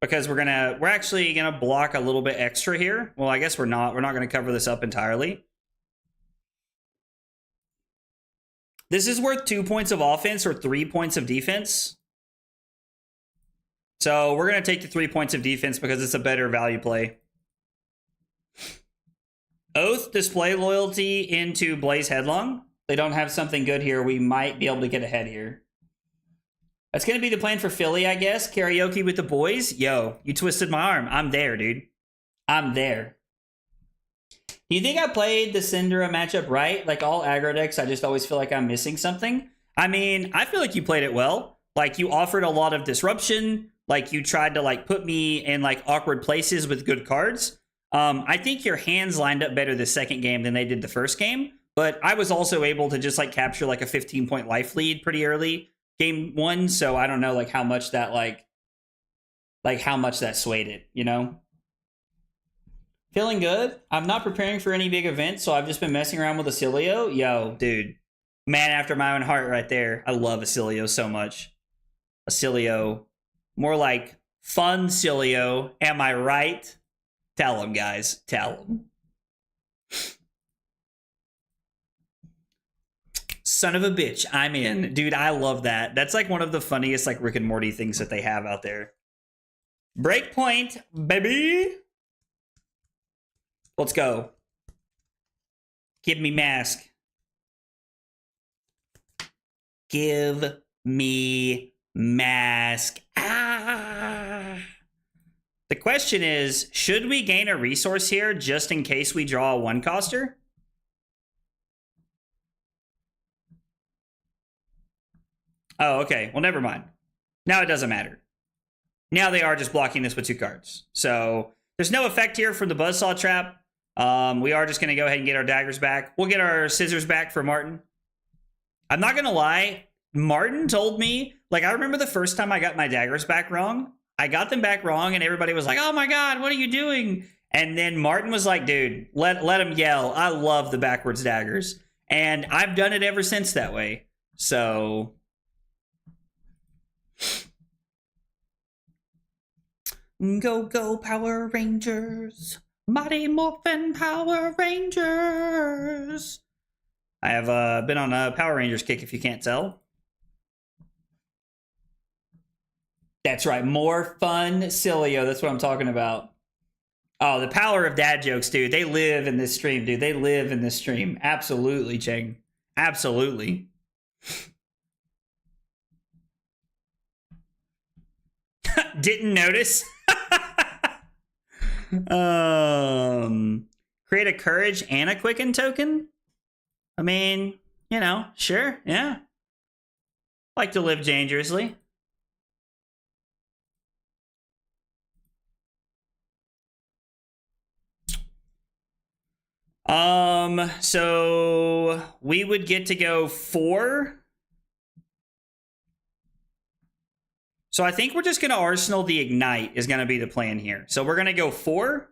Because we're actually going to block a little bit extra here. Well, I guess we're not. We're not going to cover this up entirely. This is worth 2 points of offense or 3 points of defense. So we're going to take the 3 points of defense because it's a better value play. Oath, display loyalty into Blaze Headlong. They don't have something good here. We might be able to get ahead here. That's going to be the plan for Philly, I guess. Karaoke with the boys. Yo, you twisted my arm. I'm there, dude. I'm there. Do you think I played the Syndra matchup right? Like all aggro decks, I just always feel like I'm missing something. I mean, I feel like you played it well. Like you offered a lot of disruption. Like you tried to like put me in like awkward places with good cards. I think your hands lined up better the second game than they did the first game. But I was also able to just like capture like a 15-point life lead pretty early game 1. So I don't know like how much that like how much that swayed it, you know? Feeling good. I'm not preparing for any big events, so I've just been messing around with Aelia. Yo, dude. Man after my own heart right there. I love Aelia so much. Aelia. More like fun Cilio. Am I right? Tell them, guys. Tell them. Son of a bitch. I'm in. Dude, I love that. That's like one of the funniest like Rick and Morty things that they have out there. Breakpoint, baby. Let's go. Give me mask. Give me mask. Ah. The question is, should we gain a resource here just in case we draw a 1-coster? Oh, okay. Well, never mind. Now it doesn't matter. Now they are just blocking this with 2 cards. So there's no effect here from the Buzzsaw Trap. We are just going to go ahead and get our daggers back. We'll get our scissors back for Martin. I'm not going to lie. Martin told me, like, I remember the first time I got my daggers back wrong. I got them back wrong, and everybody was like, oh my God, what are you doing? And then Martin was like, dude, let him yell. I love the backwards daggers. And I've done it ever since that way. So... Go, go, Power Rangers. Mighty Morphin Power Rangers. I have been on a Power Rangers kick, if you can't tell. That's right. More fun, Cilio. That's what I'm talking about. Oh, the power of dad jokes, dude. They live in this stream, dude. They live in this stream. Absolutely, Cheng. Absolutely. Didn't notice. Create a courage and a quicken token. I mean, you know, sure, yeah. Like to live dangerously. So we would get to go 4. So I think we're just going to Arsenal the Ignite is going to be the plan here. So we're going to go 4.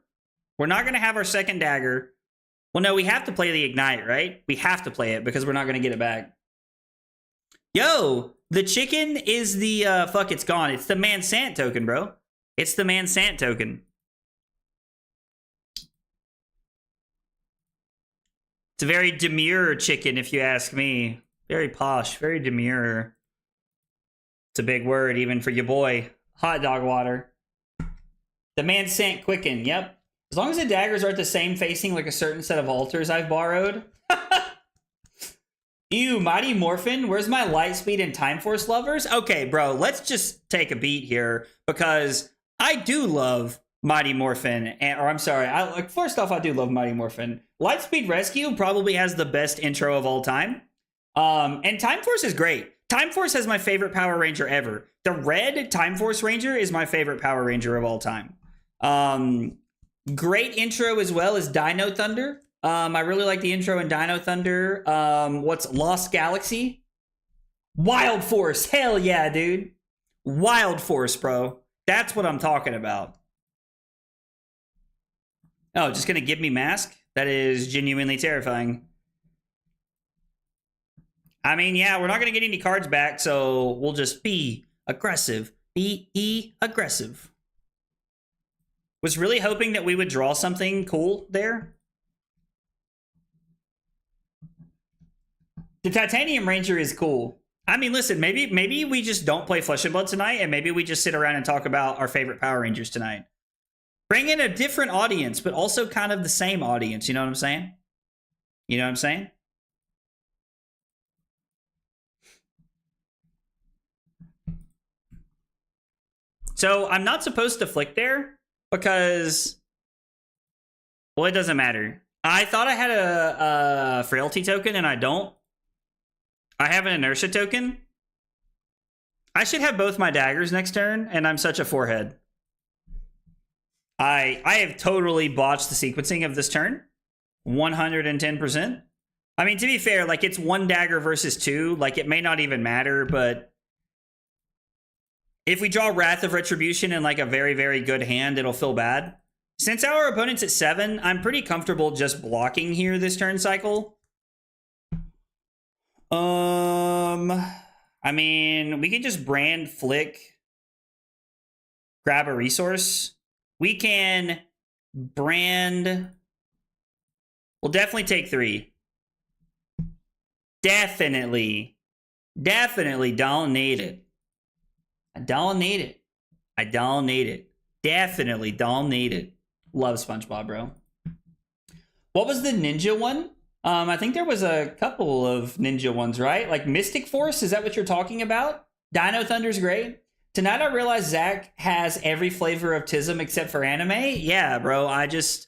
We're not going to have our second dagger. Well, no, we have to play the Ignite, right? We have to play it because we're not going to get it back. Yo, the chicken is the, fuck, it's gone. It's the Man-Sant token, bro. It's the Man-Sant token. It's a very demure chicken, if you ask me. Very posh, very demure. It's a big word, even for your boy. Hot dog water. The Man-Sant Quicken, yep. As long as the daggers are at the same facing like a certain set of altars I've borrowed. Ew, Mighty Morphin, where's my light speed and time force lovers? Okay, bro, let's just take a beat here because I do love Mighty Morphin, or I'm sorry, first off, I do love Mighty Morphin. Lightspeed Rescue probably has the best intro of all time. And Time Force is great. Time Force has my favorite Power Ranger ever. The red Time Force Ranger is my favorite Power Ranger of all time. Great intro as well as Dino Thunder. I really like the intro in Dino Thunder. What's Lost Galaxy? Wild Force. Hell yeah, dude. Wild Force, bro. That's what I'm talking about. Oh, just gonna give me Mask? That is genuinely terrifying. I mean, yeah, we're not gonna get any cards back, so we'll just be aggressive. Be aggressive. Was really hoping that we would draw something cool there. The Titanium Ranger is cool. I mean, listen, maybe we just don't play Flesh and Blood tonight, and maybe we just sit around and talk about our favorite Power Rangers tonight. Bring in a different audience, but also kind of the same audience. You know what I'm saying? You know what I'm saying? So I'm not supposed to flick there because, well, it doesn't matter. I thought I had a frailty token and I don't. I have an inertia token. I should have both my daggers next turn, and I'm such a forehead. I have totally botched the sequencing of this turn. 110%. I mean, to be fair, like, it's one dagger versus two. Like, it may not even matter, but if we draw Wrath of Retribution in, like, a very, very good hand, it'll feel bad. Since our opponent's at 7, I'm pretty comfortable just blocking here this turn cycle. I mean, we can just brand, flick, grab a resource. We can brand. We'll definitely take 3. Definitely don't need it. I don't need it. I don't need it. Definitely don't need it. Love SpongeBob, bro. What was the ninja one? I think there was a couple of ninja ones, right? Like Mystic Force, is that what you're talking about? Dino Thunder's great. Tonight I realized Zach has every flavor of Tism except for anime. Yeah, bro, I just,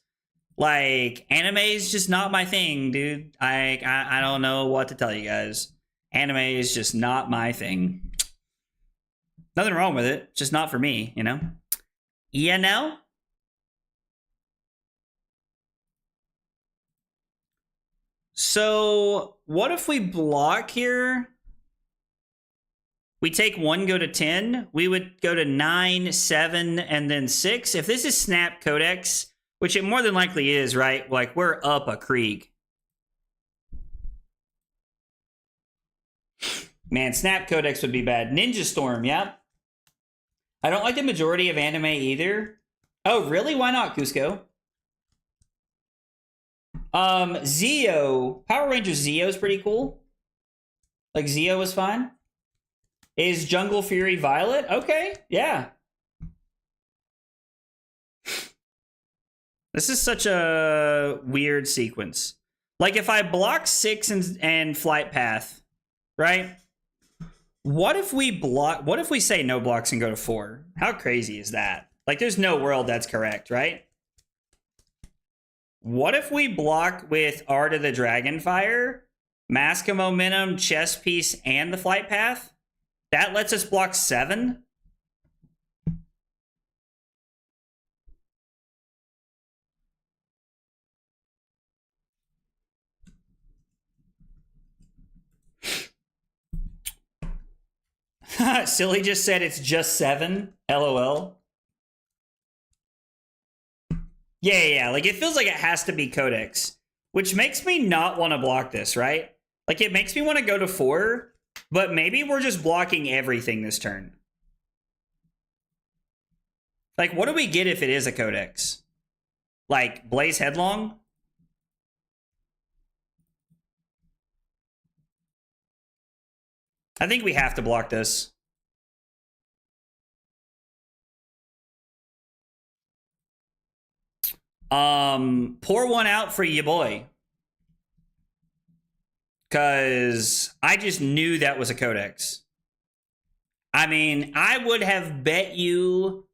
like, anime is just not my thing, dude. I don't know what to tell you guys. Anime is just not my thing. Nothing wrong with it, just not for me, you know? You know? So, what if we block here? We take 1, go to 10. We would go to 9, 7, and then 6. If this is Snap Codex, which it more than likely is, right? Like, we're up a creek. Man, Snap Codex would be bad. Ninja Storm, yeah. I don't like the majority of anime either. Oh, really? Why not, Cusco? Zeo. Power Ranger Zeo is pretty cool. Like, Zeo is fine. Is Jungle Fury Violet? Okay, yeah. This is such a weird sequence. Like, if I block 6 and Flight Path, right? What if we say no blocks and go to 4? How crazy is that? Like, there's no world that's correct, right? What if we block with Art of the Dragonfire, Mask of Momentum, Chess Piece, and the Flight Path? That lets us block 7? Silly just said it's just 7. LOL. Yeah. Like, it feels like it has to be Codex, which makes me not want to block this, right? Like, it makes me want to go to 4, but maybe we're just blocking everything this turn. Like, what do we get if it is a Codex? Like, Blaze Headlong? I think we have to block this. Pour one out for you, boy. Because I just knew that was a codex. I mean, I would have bet you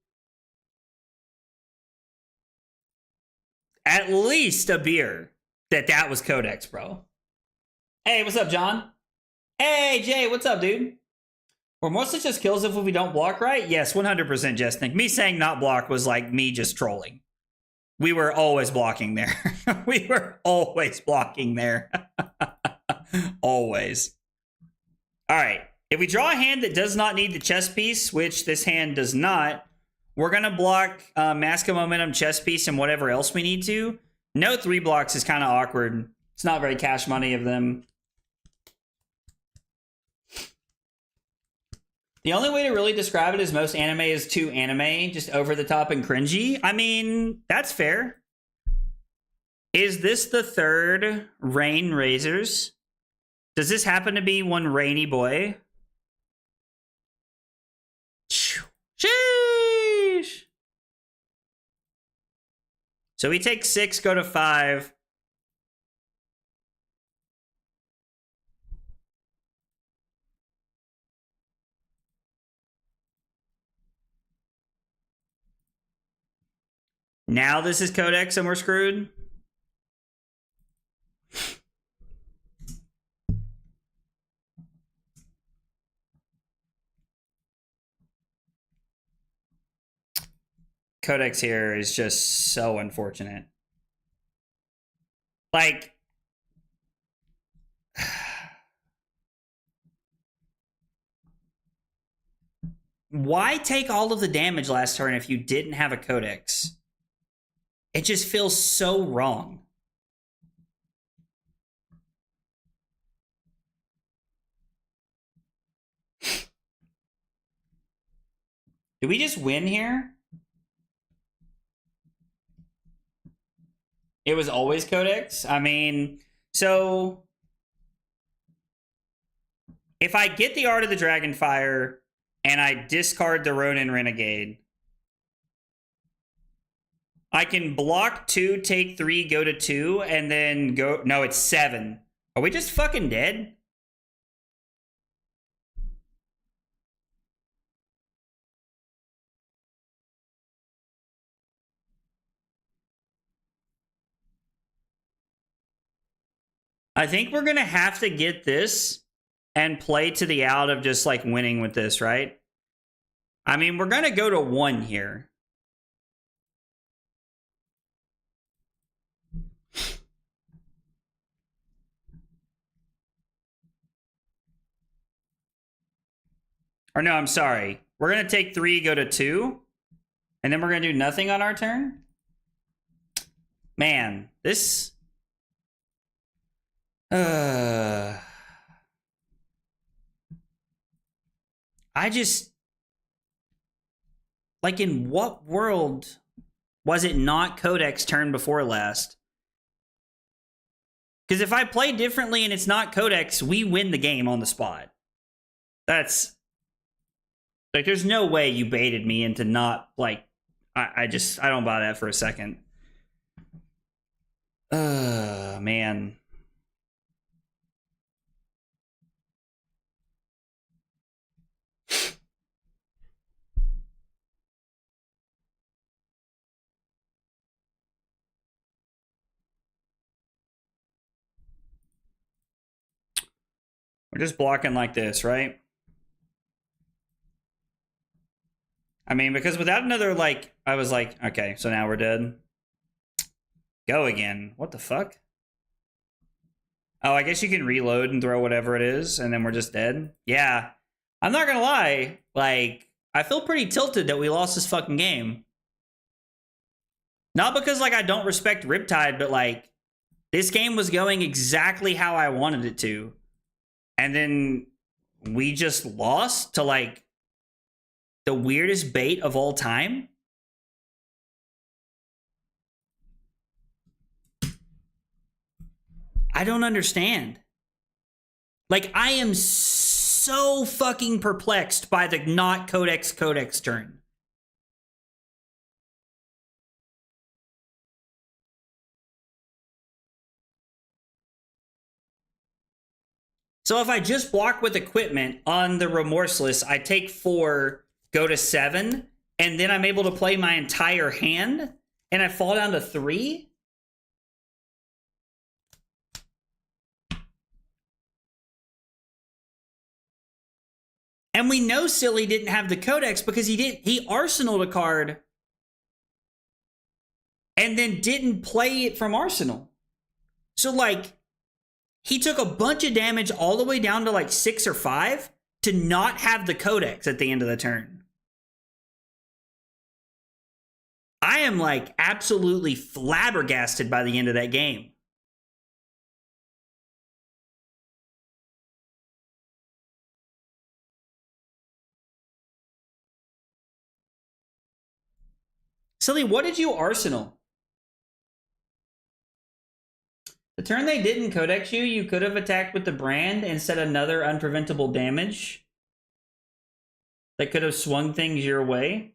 at least a beer that was codex, bro. Hey, what's up, John? Hey, Jay, what's up, dude? We're mostly just kills if we don't block right? Yes, 100% Jestnik. Me saying not block was like me just trolling. We were always blocking there. We were always blocking there. Always. All right. If we draw a hand that does not need the chess piece, which this hand does not, we're going to block Mask of Momentum, chess piece, and whatever else we need to. No 3 blocks is kind of awkward. It's not very cash money of them. The only way to really describe it is most anime is too anime, just over the top and cringy. I mean, that's fair. Is this the third Rain Razors? Does this happen to be one rainy boy? Sheesh! So we take 6, go to 5. Now this is codex and we're screwed. Codex here is just so unfortunate. Like, why take all of the damage last turn if you didn't have a codex? It just feels so wrong. Did we just win here? It was always codex? I mean, so if I get the Art of the Dragonfire and I discard the Ronin Renegade, I can block 2, take 3, go to 2, and then go... No, it's 7. Are we just fucking dead? I think we're going to have to get this and play to the out of just like winning with this, right? I mean, we're going to go to 1 here. Or no, I'm sorry. We're going to take 3, go to 2. And then we're going to do nothing on our turn? Man, this... I just... Like, in what world was it not Codex turn before last? Because if I play differently and it's not Codex, we win the game on the spot. That's... Like, there's no way you baited me into not, like... I don't buy that for a second. Man. We're just blocking like this, right? I mean, because without another, like, I was like, okay, so now we're dead. Go again. What the fuck? Oh, I guess you can reload and throw whatever it is, and then we're just dead? Yeah. I'm not gonna lie. Like, I feel pretty tilted that we lost this fucking game. Not because, like, I don't respect Riptide, but, like, this game was going exactly how I wanted it to. And then we just lost to, like, the weirdest bait of all time. I don't understand. Like, I am so fucking perplexed by the not Codex turn. So if I just block with equipment on the Remorseless, I take 4, go to 7, and then I'm able to play my entire hand, and I fall down to 3? And we know Silly didn't have the codex because he arsenaled a card and then didn't play it from Arsenal. So, like, he took a bunch of damage all the way down to, like, 6 or 5 to not have the codex at the end of the turn. I am, like, absolutely flabbergasted by the end of that game. Silly, what did you arsenal? The turn they didn't codex you, you could have attacked with the brand and set another unpreventable damage that could have swung things your way.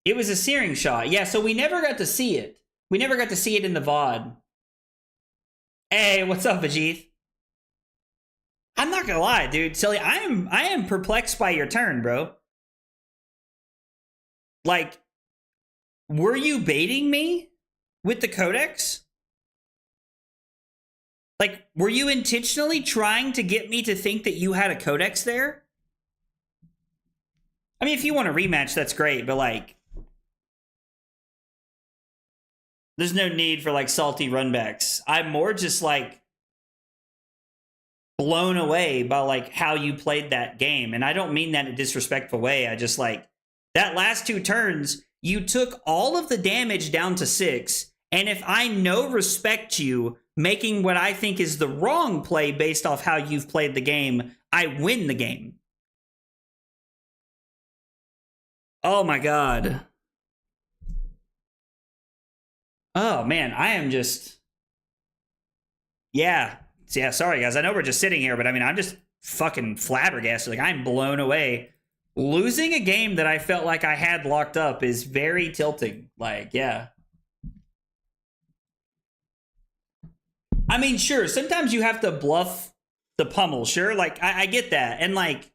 It was a searing shot. Yeah, so we never got to see it. We never got to see it in the VOD. Hey, what's up, Vajith? I'm not gonna lie, dude. Silly, I am perplexed by your turn, bro. Like, were you baiting me with the codex? Like, were you intentionally trying to get me to think that you had a codex there? I mean, if you want a rematch, that's great, but like, there's no need for like salty runbacks. I'm more just like blown away by like how you played that game. And I don't mean that in a disrespectful way. I just like that last 2 turns, you took all of the damage down to 6. And if I no respect you making what I think is the wrong play based off how you've played the game, I win the game. Oh my God. Oh man, I am just... Yeah, sorry guys. I know we're just sitting here, but I mean, I'm just fucking flabbergasted. Like, I'm blown away. Losing a game that I felt like I had locked up is very tilting. Like, yeah. I mean, sure, sometimes you have to bluff the pummel, sure. Like, I get that. And like,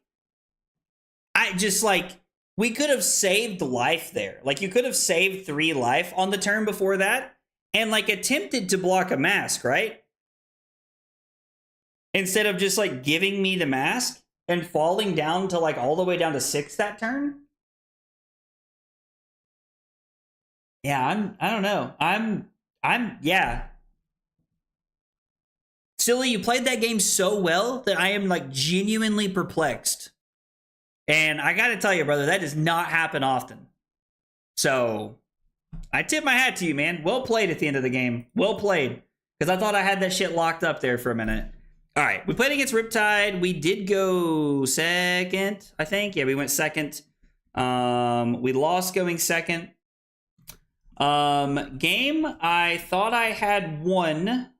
I just like, we could have saved life there. Like, you could have saved 3 life on the turn before that and like attempted to block a mask, right? Instead of just like giving me the mask and falling down to like all the way down to 6 that turn. Yeah, I don't know. Yeah. Silly, you played that game so well that I am like genuinely perplexed. And I gotta tell you, brother, that does not happen often. So I tip my hat to you, man. Well played at the end of the game. Well played. Because I thought I had that shit locked up there for a minute. All right, we played against Riptide. We did go second, I think. Yeah, we went second. We lost going second. Game, I thought I had won,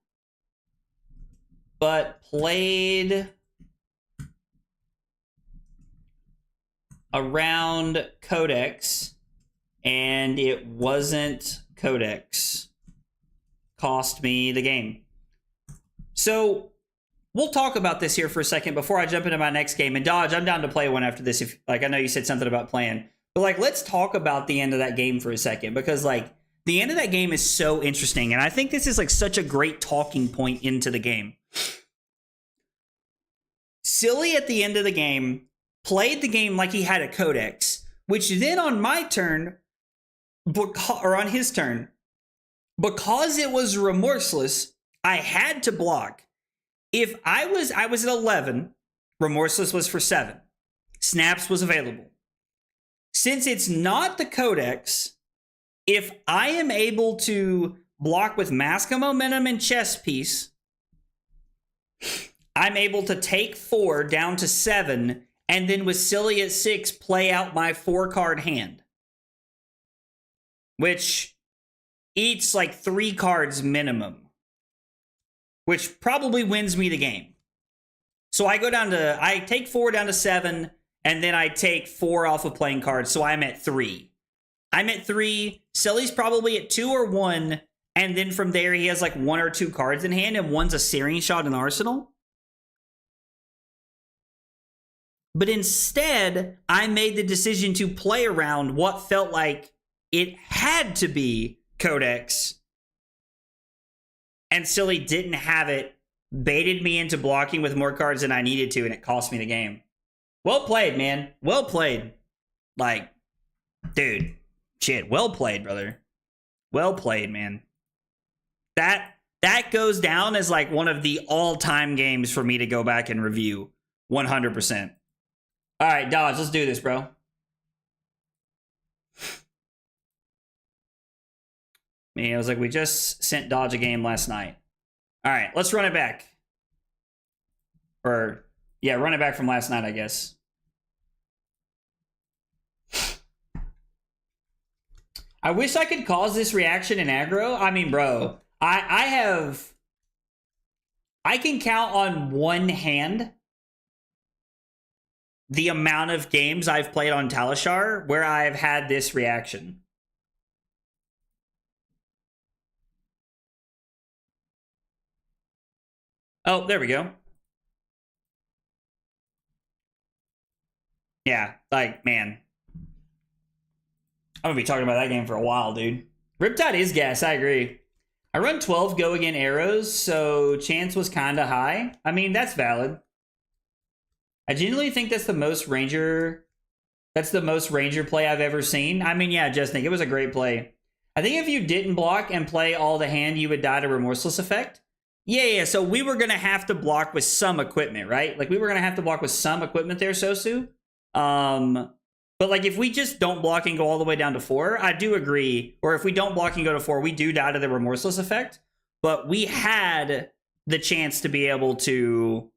but played around codex, and it wasn't codex. Cost me the game. So we'll talk about this here for a second before I jump into my next game. And Dodge, I'm down to play one after this. If like, I know you said something about playing, but like, let's talk about the end of that game for a second, because like the end of that game is so interesting. And I think this is like such a great talking point into the game. Silly at the end of the game played the game like he had a codex, which then on my turn, or on his turn, because it was remorseless, I had to block. If I was at 11, remorseless was for 7. Snaps was available. Since it's not the codex, if I am able to block with Mask of Momentum and Chess Piece, I'm able to take 4 down to 7, and then with Silly at 6, play out my 4-card hand. Which eats like 3 cards minimum. Which probably wins me the game. So I take 4 down to 7, and then I take 4 off of playing cards, so I'm at 3. I'm at 3, Silly's probably at 2 or 1, and then from there he has like 1 or 2 cards in hand, and one's a Searing Shot in Arsenal. But instead, I made the decision to play around what felt like it had to be Codex. And Silly didn't have it, baited me into blocking with more cards than I needed to, and it cost me the game. Well played, man. Well played. Like, dude, shit, well played, brother. Well played, man. That goes down as like one of the all-time games for me to go back and review. 100%. All right, Dodge, let's do this, bro. Man, it was like we just sent Dodge a game last night. All right, let's run it back. Or, yeah, run it back from last night, I guess. I wish I could cause this reaction in aggro. I mean, bro, I can count on one hand the amount of games I've played on Talishar where I've had this reaction. Oh, there we go. Yeah, like, man. I'm gonna be talking about that game for a while, dude. Riptide is gas, I agree. I run 12 go again arrows, so chance was kinda high. I mean, that's valid. I genuinely think that's the most Ranger play I've ever seen. I mean, yeah, Just Nick, it was a great play. I think if you didn't block and play all the hand, you would die to Remorseless Effect. Yeah, so we were going to have to block with some equipment, right? Like, we were going to have to block with some equipment there, Sosu. But, like, if we just don't block and go all the way down to 4, I do agree. Or if we don't block and go to 4, we do die to the Remorseless Effect. But we had the chance to be able to...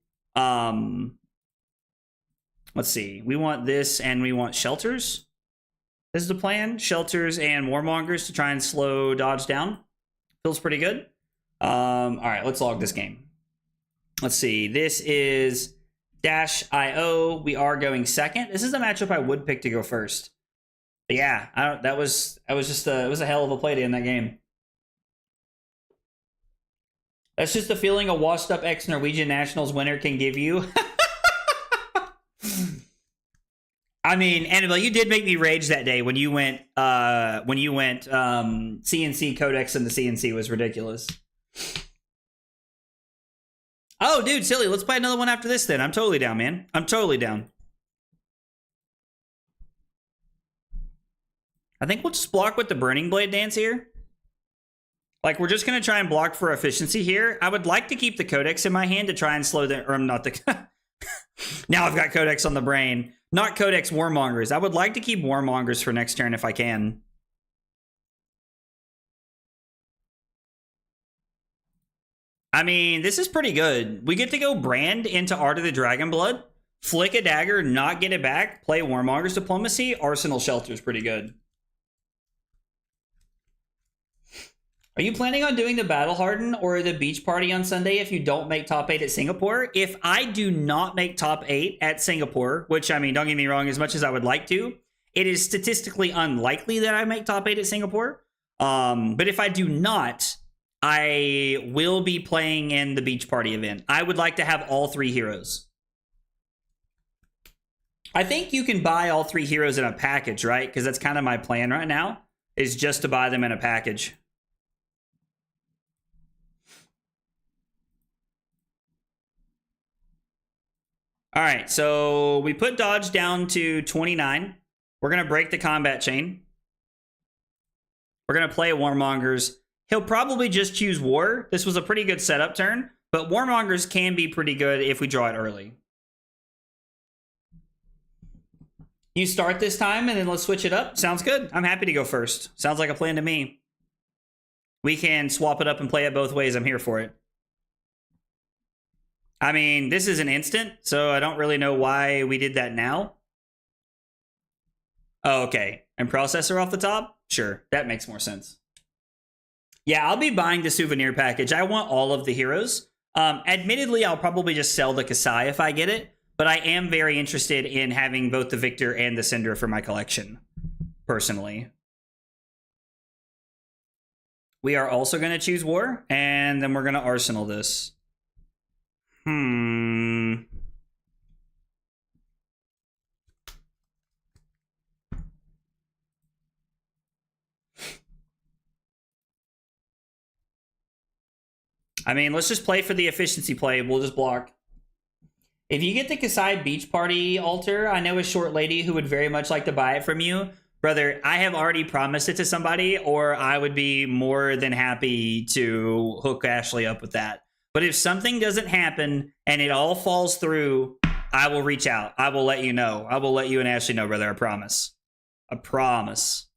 let's see. We want this, and we want Shelters. This is the plan. Shelters and Warmongers to try and slow Dodge down. Feels pretty good. All right, let's log this game. Let's see. This is -IO. We are going second. This is a matchup I would pick to go first. But yeah, it was a hell of a play to end that game. That's just the feeling a washed up ex-Norwegian Nationals winner can give you. I mean, Annabelle, you did make me rage that day when you went CNC Codex, and the CNC was ridiculous. Oh, dude, silly. Let's play another one after this then. I'm totally down, man. I'm totally down. I think we'll just block with the Burning Blade dance here. Like, we're just going to try and block for efficiency here. I would like to keep the Codex in my hand to try and slow the... Or not the... Now I've got Codex on the brain. Not Codex, Warmongers. I would like to keep Warmongers for next turn if I can. I mean, this is pretty good. We get to go Brand into Art of the Dragonblood, flick a Dagger, not get it back, play Warmonger's Diplomacy, Arsenal Shelter's pretty good. Are you planning on doing the Battle Harden or the Beach Party on Sunday if you don't make top 8 at Singapore? If I do not make top 8 at Singapore, which, I mean, don't get me wrong, as much as I would like to, it is statistically unlikely that I make top 8 at Singapore. But if I do not, I will be playing in the Beach Party event. I would like to have all 3 heroes. I think you can buy all 3 heroes in a package, right? Because that's kind of my plan right now, is just to buy them in a package. All right, so we put Dodge down to 29. We're going to break the combat chain. We're going to play Warmongers. He'll probably just choose War. This was a pretty good setup turn, but Warmongers can be pretty good if we draw it early. You start this time, and then let's switch it up. Sounds good. I'm happy to go first. Sounds like a plan to me. We can swap it up and play it both ways. I'm here for it. I mean, this is an instant, so I don't really know why we did that now. Oh, okay. And processor off the top? Sure, that makes more sense. Yeah, I'll be buying the souvenir package. I want all of the heroes. Admittedly, I'll probably just sell the Kasai if I get it, but I am very interested in having both the Victor and the Syndra for my collection, personally. We are also going to choose war, and then we're going to arsenal this. I mean, let's just play for the efficiency play. We'll just block. If you get the Kasai Beach Party altar, I know a short lady who would very much like to buy it from you. Brother, I have already promised it to somebody, or I would be more than happy to hook Ashley up with that. But if something doesn't happen and it all falls through, I will reach out. I will let you know. I will let you and Ashley know, brother. I promise. I promise.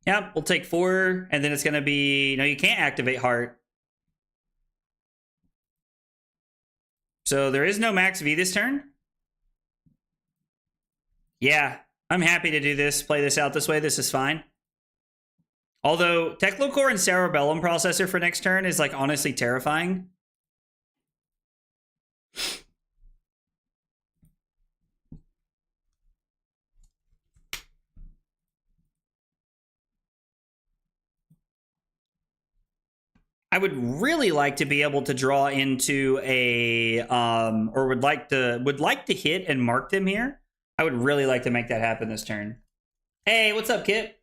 Yep, we'll take 4, and then it's going to be... No, you can't activate Heart. So there is no max V this turn. Yeah, I'm happy to do this, play this out this way. This is fine. Although, Teclocore and Cerebellum Processor for next turn is, like, honestly terrifying. I would really like to be able to draw into a or would like to hit and mark them here. I would really like to make that happen this turn. Hey, what's up, Kit?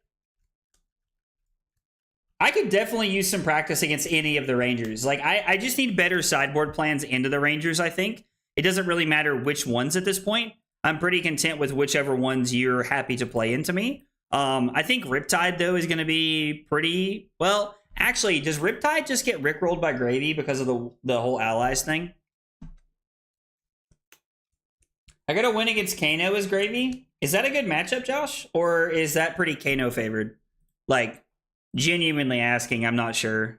I could definitely use some practice against any of the Rangers. Like, I just need better sideboard plans into the Rangers, I think. It doesn't really matter which ones at this point. I'm pretty content with whichever ones you're happy to play into me. I think Riptide, though, is going to be pretty... Well... Actually, does Riptide just get rickrolled by Gravy because of the whole allies thing? I gotta win against Kano as Gravy. Is that a good matchup, Josh? Or is that pretty Kano favored? Like, genuinely asking, I'm not sure.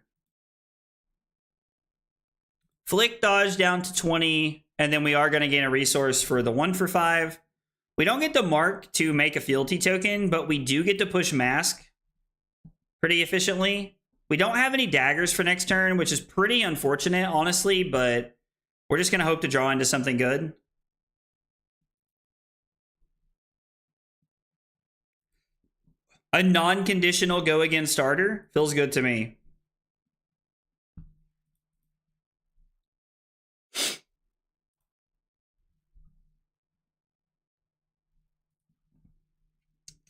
Flick dodge down to 20, and then we are gonna gain a resource for the 1 for 5. We don't get the mark to make a fealty token, but we do get to push mask pretty efficiently. We don't have any daggers for next turn, which is pretty unfortunate, honestly, but we're just going to hope to draw into something good. A non-conditional go again starter feels good to me.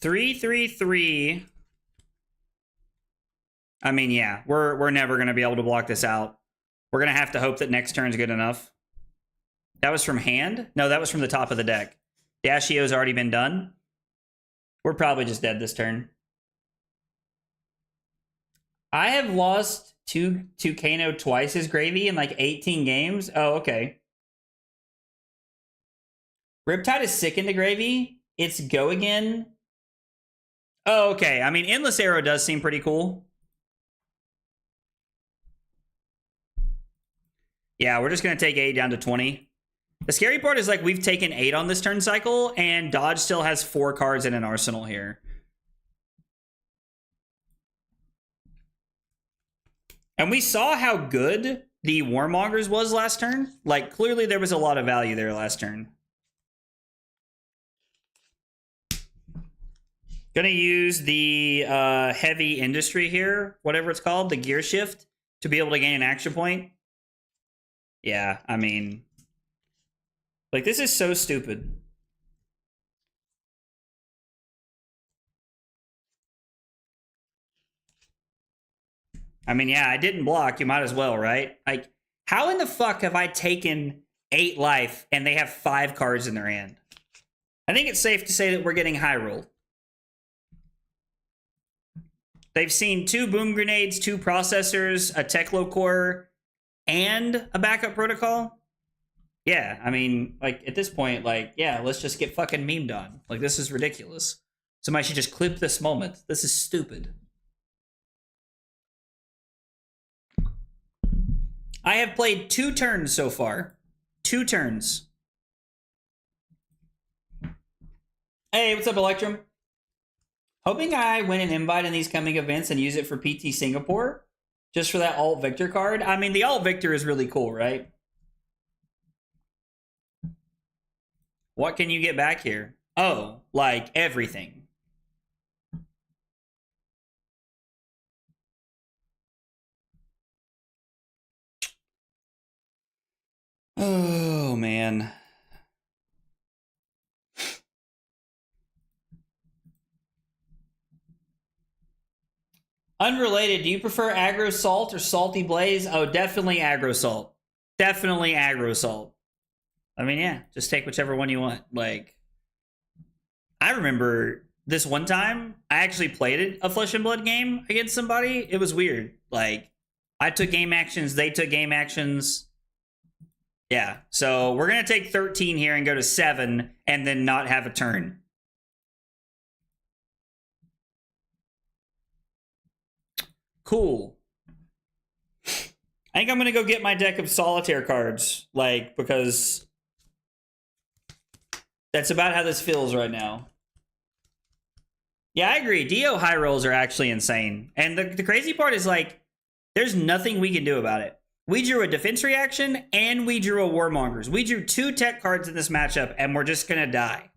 Three. I mean, yeah, we're never going to be able to block this out. We're going to have to hope that next turn's good enough. That was from hand? No, that was from the top of the deck. Dashio's already been done. We're probably just dead this turn. I have lost to Kano twice as Gravy in like 18 games. Oh, okay. Riptide is sick into Gravy. It's go again. Oh, okay. I mean, Endless Arrow does seem pretty cool. Yeah, we're just going to take 8 down to 20. The scary part is, like, we've taken 8 on this turn cycle, and Dodge still has 4 cards in an arsenal here. And we saw how good the Warmongers was last turn. Like, clearly there was a lot of value there last turn. Gonna use the heavy industry here, whatever it's called, the gear shift, to be able to gain an action point. Yeah, I mean, like, this is so stupid. I mean, yeah, I didn't block. You might as well, right? Like, how in the fuck have I taken 8 life and they have 5 cards in their hand? I think it's safe to say that we're getting high rolled. They've seen 2 boom grenades, 2 processors, a Teclocore, and a backup protocol. Yeah, I mean, like, at this point, like, yeah, let's just get fucking memed on. Like, this is ridiculous. Somebody should just clip this moment. This is stupid. I have played 2 turns so far. 2 turns. Hey, what's up, Electrum? Hoping I win an invite in these coming events and use it for PT Singapore. Just for that Alt Victor card. I mean, the Alt Victor is really cool, right? What can you get back here? Oh, like everything. Oh, man. Unrelated, do you prefer aggro salt or salty blaze? Oh, definitely aggro salt. Definitely aggro salt. I mean, yeah, just take whichever one you want. Like, I remember this one time I actually played a Flesh and Blood game against somebody. It was weird. Like, I took game actions, they took game actions. Yeah, so we're going to take 13 here and go to 7 and then not have a turn. Cool. I think I'm going to go get my deck of solitaire cards, like, because that's about how this feels right now. Yeah, I agree. Dio high rolls are actually insane. And the crazy part is, like, there's nothing we can do about it. We drew a defense reaction, and we drew a Warmongers. We drew 2 tech cards in this matchup, and we're just going to die.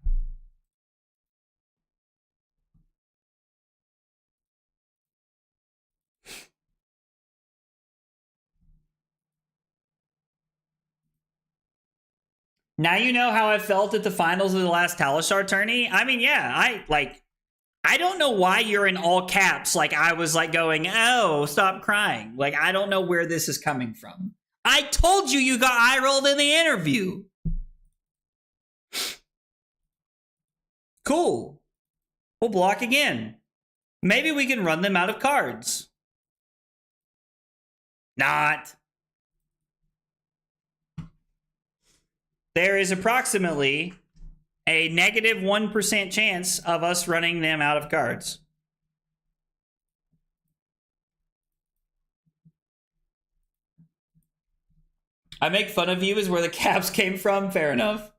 Now you know how I felt at the finals of the last Talishar tourney. I mean, yeah, I don't know why you're in all caps. Like, I was like going, oh, stop crying. Like, I don't know where this is coming from. I told you you got eye rolled in the interview. Cool. We'll block again. Maybe we can run them out of cards. Not. There is approximately a negative 1% chance of us running them out of cards. I make fun of you is where the caps came from. Fair enough.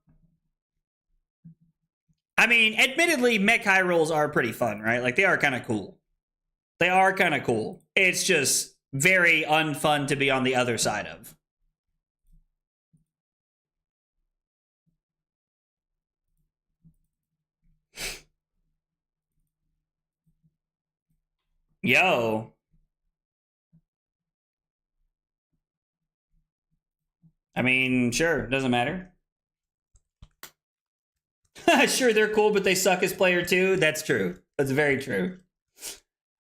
I mean, admittedly, mech high rolls are pretty fun, right? Like, they are kind of cool. They are kind of cool. It's just very unfun to be on the other side of. Yo. I mean, sure, doesn't matter. Sure, they're cool, but they suck as player too. That's true. That's very true.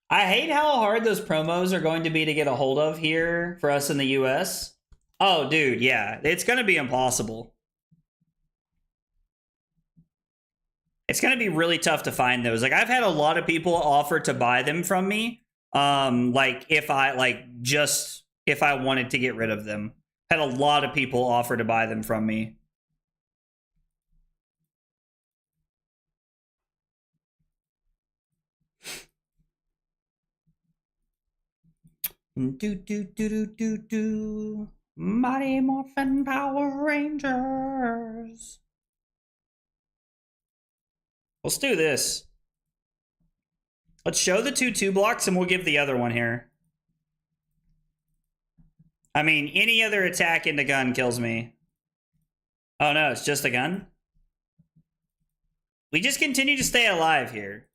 I hate how hard those promos are going to be to get a hold of here for us in the US. Oh, dude, yeah. It's going to be impossible. It's going to be really tough to find those. Like, I've had a lot of people offer to buy them from me. Like, if I wanted to get rid of them. Had a lot of people offer to buy them from me. Do. Mighty Morphin Power Rangers. Let's do this. Let's show the 2/2 blocks and we'll give the other one here. I mean, any other attack into gun kills me. Oh no, it's just a gun? We just continue to stay alive here.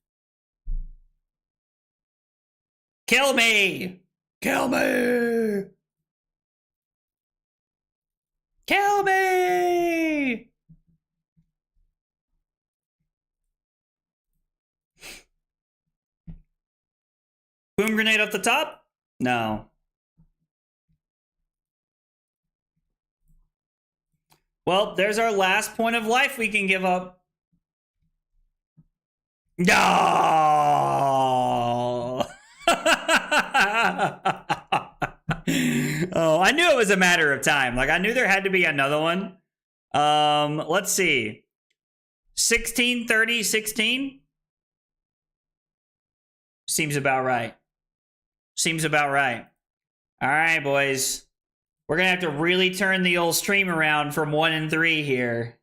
Kill me! Kill me! Kill me! Boom grenade up the top? No. Well, there's our last point of life we can give up. No! Oh, I knew it was a matter of time. Like, I knew there had to be another one. Let's see. 16, 30, 16? Seems about right. Seems about right. All right, boys. We're going to have to really turn the old stream around from 1 and 3 here.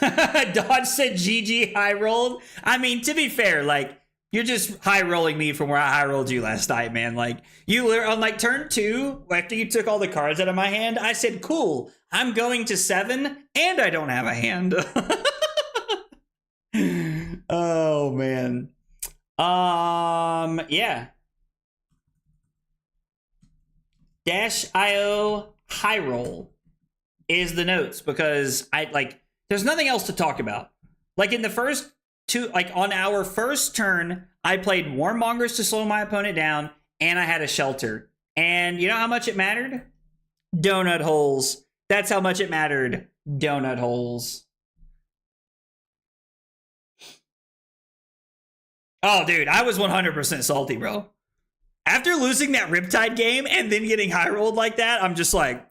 Dodge said GG high rolled. I mean, to be fair, like, you're just high rolling me from where I high rolled you last night, man. Like, you on like turn 2, after you took all the cards out of my hand, I said, cool, I'm going to 7 and I don't have a hand. Oh, man. Yeah. Dash IO high roll. is the notes, because there's nothing else to talk about. Like in the first two, like on our first turn, I played Warmongers to slow my opponent down, and I had a shelter. And you know how much it mattered? Donut holes. That's how much it mattered. Donut holes. Oh, dude, I was 100% salty, bro. After losing that Riptide game and then getting high rolled like that, I'm just like,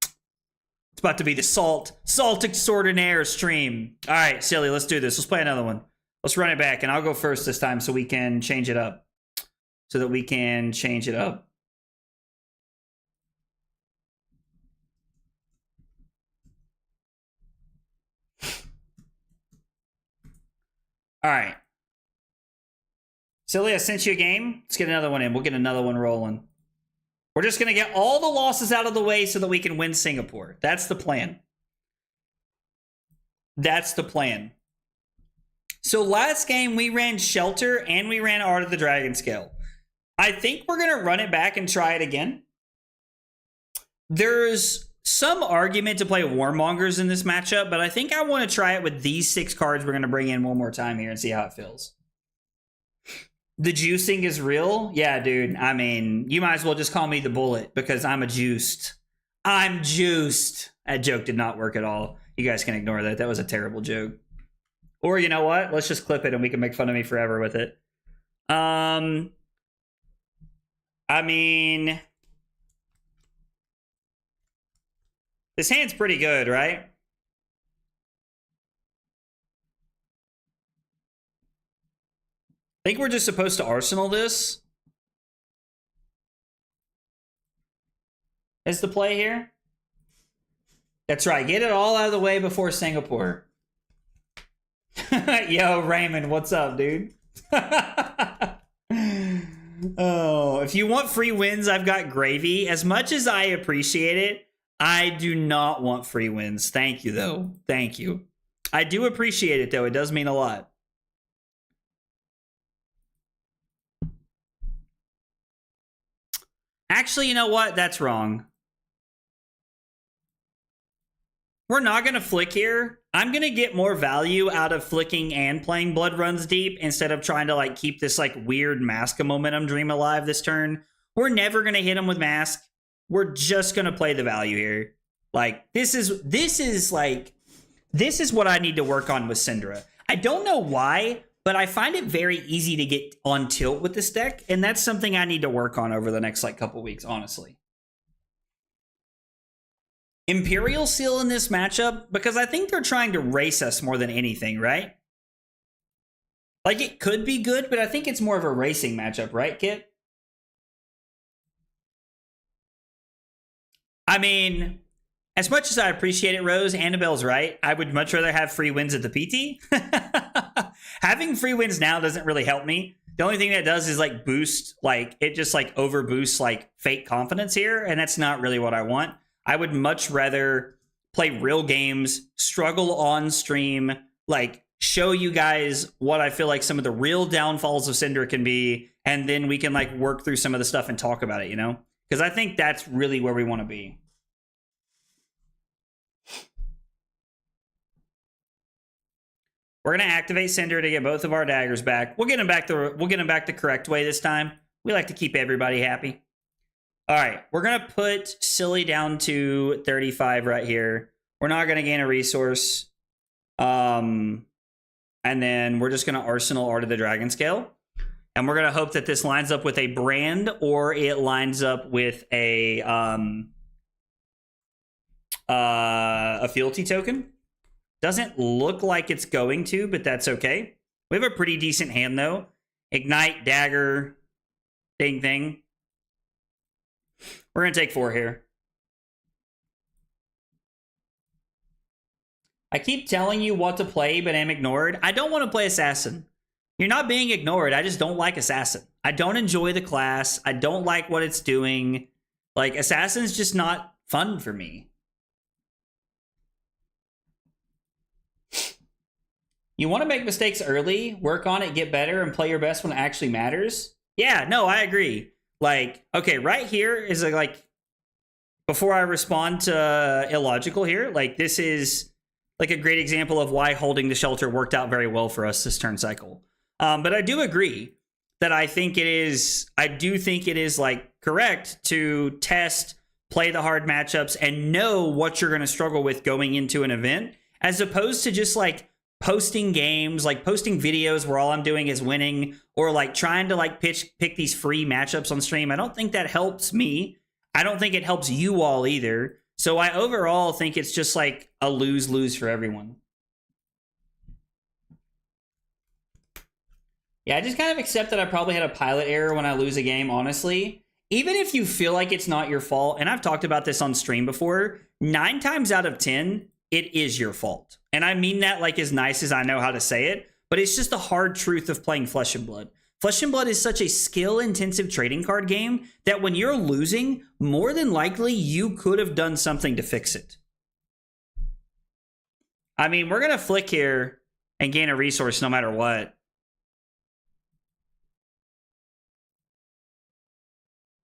it's about to be the salt extraordinaire stream. All right, silly, let's do this. Let's play another one. Let's run it back, and I'll go first this time so we can change it up. All right. Silly, I sent you a game. Let's get another one in. We'll get another one rolling. We're just going to get all the losses out of the way so that we can win Singapore. That's the plan. That's the plan. So last game, we ran Shelter and we ran Art of the Dragon Scale. I think we're going to run it back and try it again. There's some argument to play Warmongers in this matchup, but I think I want to try it with these 6 cards we're going to bring in one more time here and see how it feels. The juicing is real? Yeah, dude. I mean, you might as well just call me the Bullet because I'm juiced. I'm juiced. That joke did not work at all. You guys can ignore that. That was a terrible joke. Or you know what? Let's just clip it and we can make fun of me forever with it. I mean, this hand's pretty good, right? I think we're just supposed to arsenal this. Is the play here? That's right. Get it all out of the way before Singapore. Yo, Raymond, what's up, dude? Oh, if you want free wins, I've got gravy. As much as I appreciate it, I do not want free wins. Thank you, though. Thank you. I do appreciate it, though. It does mean a lot. Actually, you know what? That's wrong. We're not going to flick here. I'm going to get more value out of flicking and playing Blood Runs Deep instead of trying to like keep this like weird Mask Momentum dream alive this turn. We're never going to hit him with Mask. We're just going to play the value here. Like this is what I need to work on with Syndra. I don't know why, but I find it very easy to get on tilt with this deck, and that's something I need to work on over the next like couple weeks, honestly. Imperial Seal in this matchup, because I think they're trying to race us more than anything, right? Like, it could be good, but I think it's more of a racing matchup, right, Kit? I mean, as much as I appreciate it, Rose, Annabelle's right. I would much rather have free wins at the PT. Having free wins now doesn't really help me. The only thing that does is like boost, like it just like over boosts like fake confidence here. And that's not really what I want. I would much rather play real games, struggle on stream, like show you guys what I feel like some of the real downfalls of Syndra can be. And then we can like work through some of the stuff and talk about it, you know? Because I think that's really where we want to be. We're gonna activate Syndra to get both of our daggers back. We'll get them back the correct way this time. We like to keep everybody happy. All right, we're gonna put Silly down to 35 right here. We're not gonna gain a resource. And then we're just gonna Arsenal Art of the Dragon Scale. And we're gonna hope that this lines up with a brand or it lines up with a fealty token. Doesn't look like it's going to, but that's okay. We have a pretty decent hand, though. Ignite, Dagger, thing. We're going to take 4 here. I keep telling you what to play, but I'm ignored. I don't want to play Assassin. You're not being ignored. I just don't like Assassin. I don't enjoy the class. I don't like what it's doing. Like, Assassin's just not fun for me. You want to make mistakes early, work on it, get better, and play your best when it actually matters? Yeah, no, I agree. Like, okay, right here is like before I respond to Illogical here, like this is like a great example of why holding the shelter worked out very well for us this turn cycle. But I do agree that I do think it is like correct to test, play the hard matchups, and know what you're going to struggle with going into an event, as opposed to just like posting games, like posting videos where all I'm doing is winning, or like trying to like pick these free matchups on stream. I don't think that helps me. I don't think it helps you all either. So I overall think it's just like a lose-lose for everyone. Yeah, I just kind of accept that I probably had a pilot error when I lose a game, honestly. Even if you feel like it's not your fault, and I've talked about this on stream before, 9 times out of 10, it is your fault. And I mean that like as nice as I know how to say it, but it's just the hard truth of playing Flesh and Blood. Flesh and Blood is such a skill-intensive trading card game that when you're losing, more than likely you could have done something to fix it. I mean, we're going to flick here and gain a resource no matter what.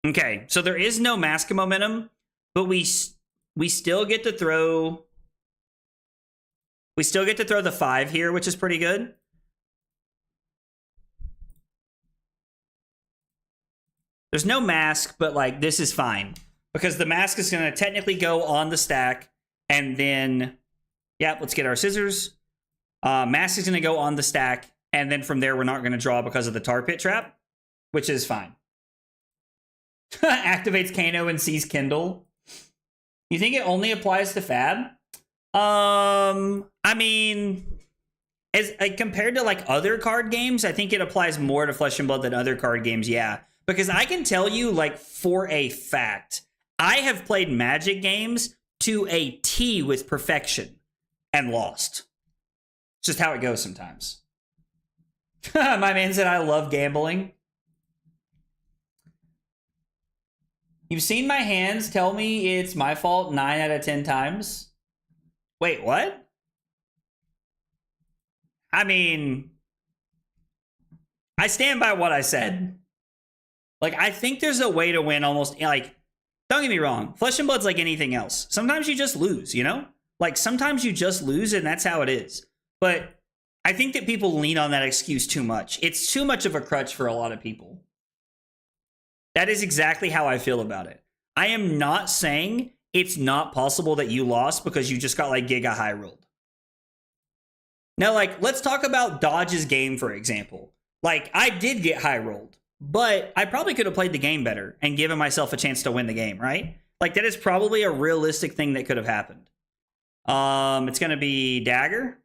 Okay, so there is no Mask of Momentum, but we still get to throw... We still get to throw the 5 here, which is pretty good. There's no mask, but like this is fine because the mask is going to technically go on the stack, and then, yeah, let's get our scissors. Mask is going to go on the stack, and then from there we're not going to draw because of the tar pit trap, which is fine. Activates Kano and sees Kindle. You think it only applies to Fab? I mean, as compared to like other card games, I think it applies more to Flesh and Blood than other card games. Yeah. Because I can tell you, like, for a fact, I have played Magic games to a T with perfection and lost. It's just how it goes sometimes. My man said, I love gambling. You've seen my hands. Tell me it's my fault 9 out of 10 times. Wait, what? I mean, I stand by what I said. Like, I think there's a way to win almost, like, don't get me wrong. Flesh and Blood's like anything else. Sometimes you just lose, you know? Like, sometimes you just lose, and that's how it is. But I think that people lean on that excuse too much. It's too much of a crutch for a lot of people. That is exactly how I feel about it. I am not saying it's not possible that you lost because you just got, like, giga high rolled. Now, like, let's talk about Dodge's game, for example. Like, I did get high rolled. But I probably could have played the game better and given myself a chance to win the game, right? Like, that is probably a realistic thing that could have happened. It's going to be Dagger.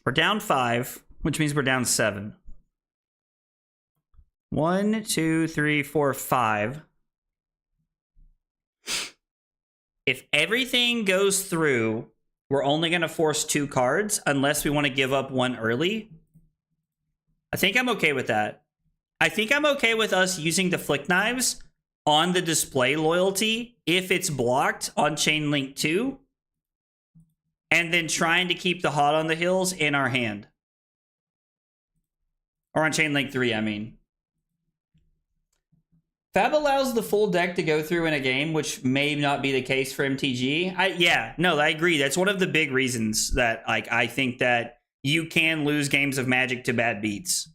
We're down 5, which means we're down 7. 1, 2, 3, 4, 5. If everything goes through, we're only going to force 2 cards unless we want to give up 1 early. I think I'm okay with that. I think I'm okay with us using the Flick Knives on the display loyalty if it's blocked on Chain Link 2. And then trying to keep the Hot on the Hills in our hand. Or on Chain Link 3, I mean. Fab allows the full deck to go through in a game, which may not be the case for MTG. Yeah, no, I agree. That's one of the big reasons that like I think that you can lose games of Magic to bad beats.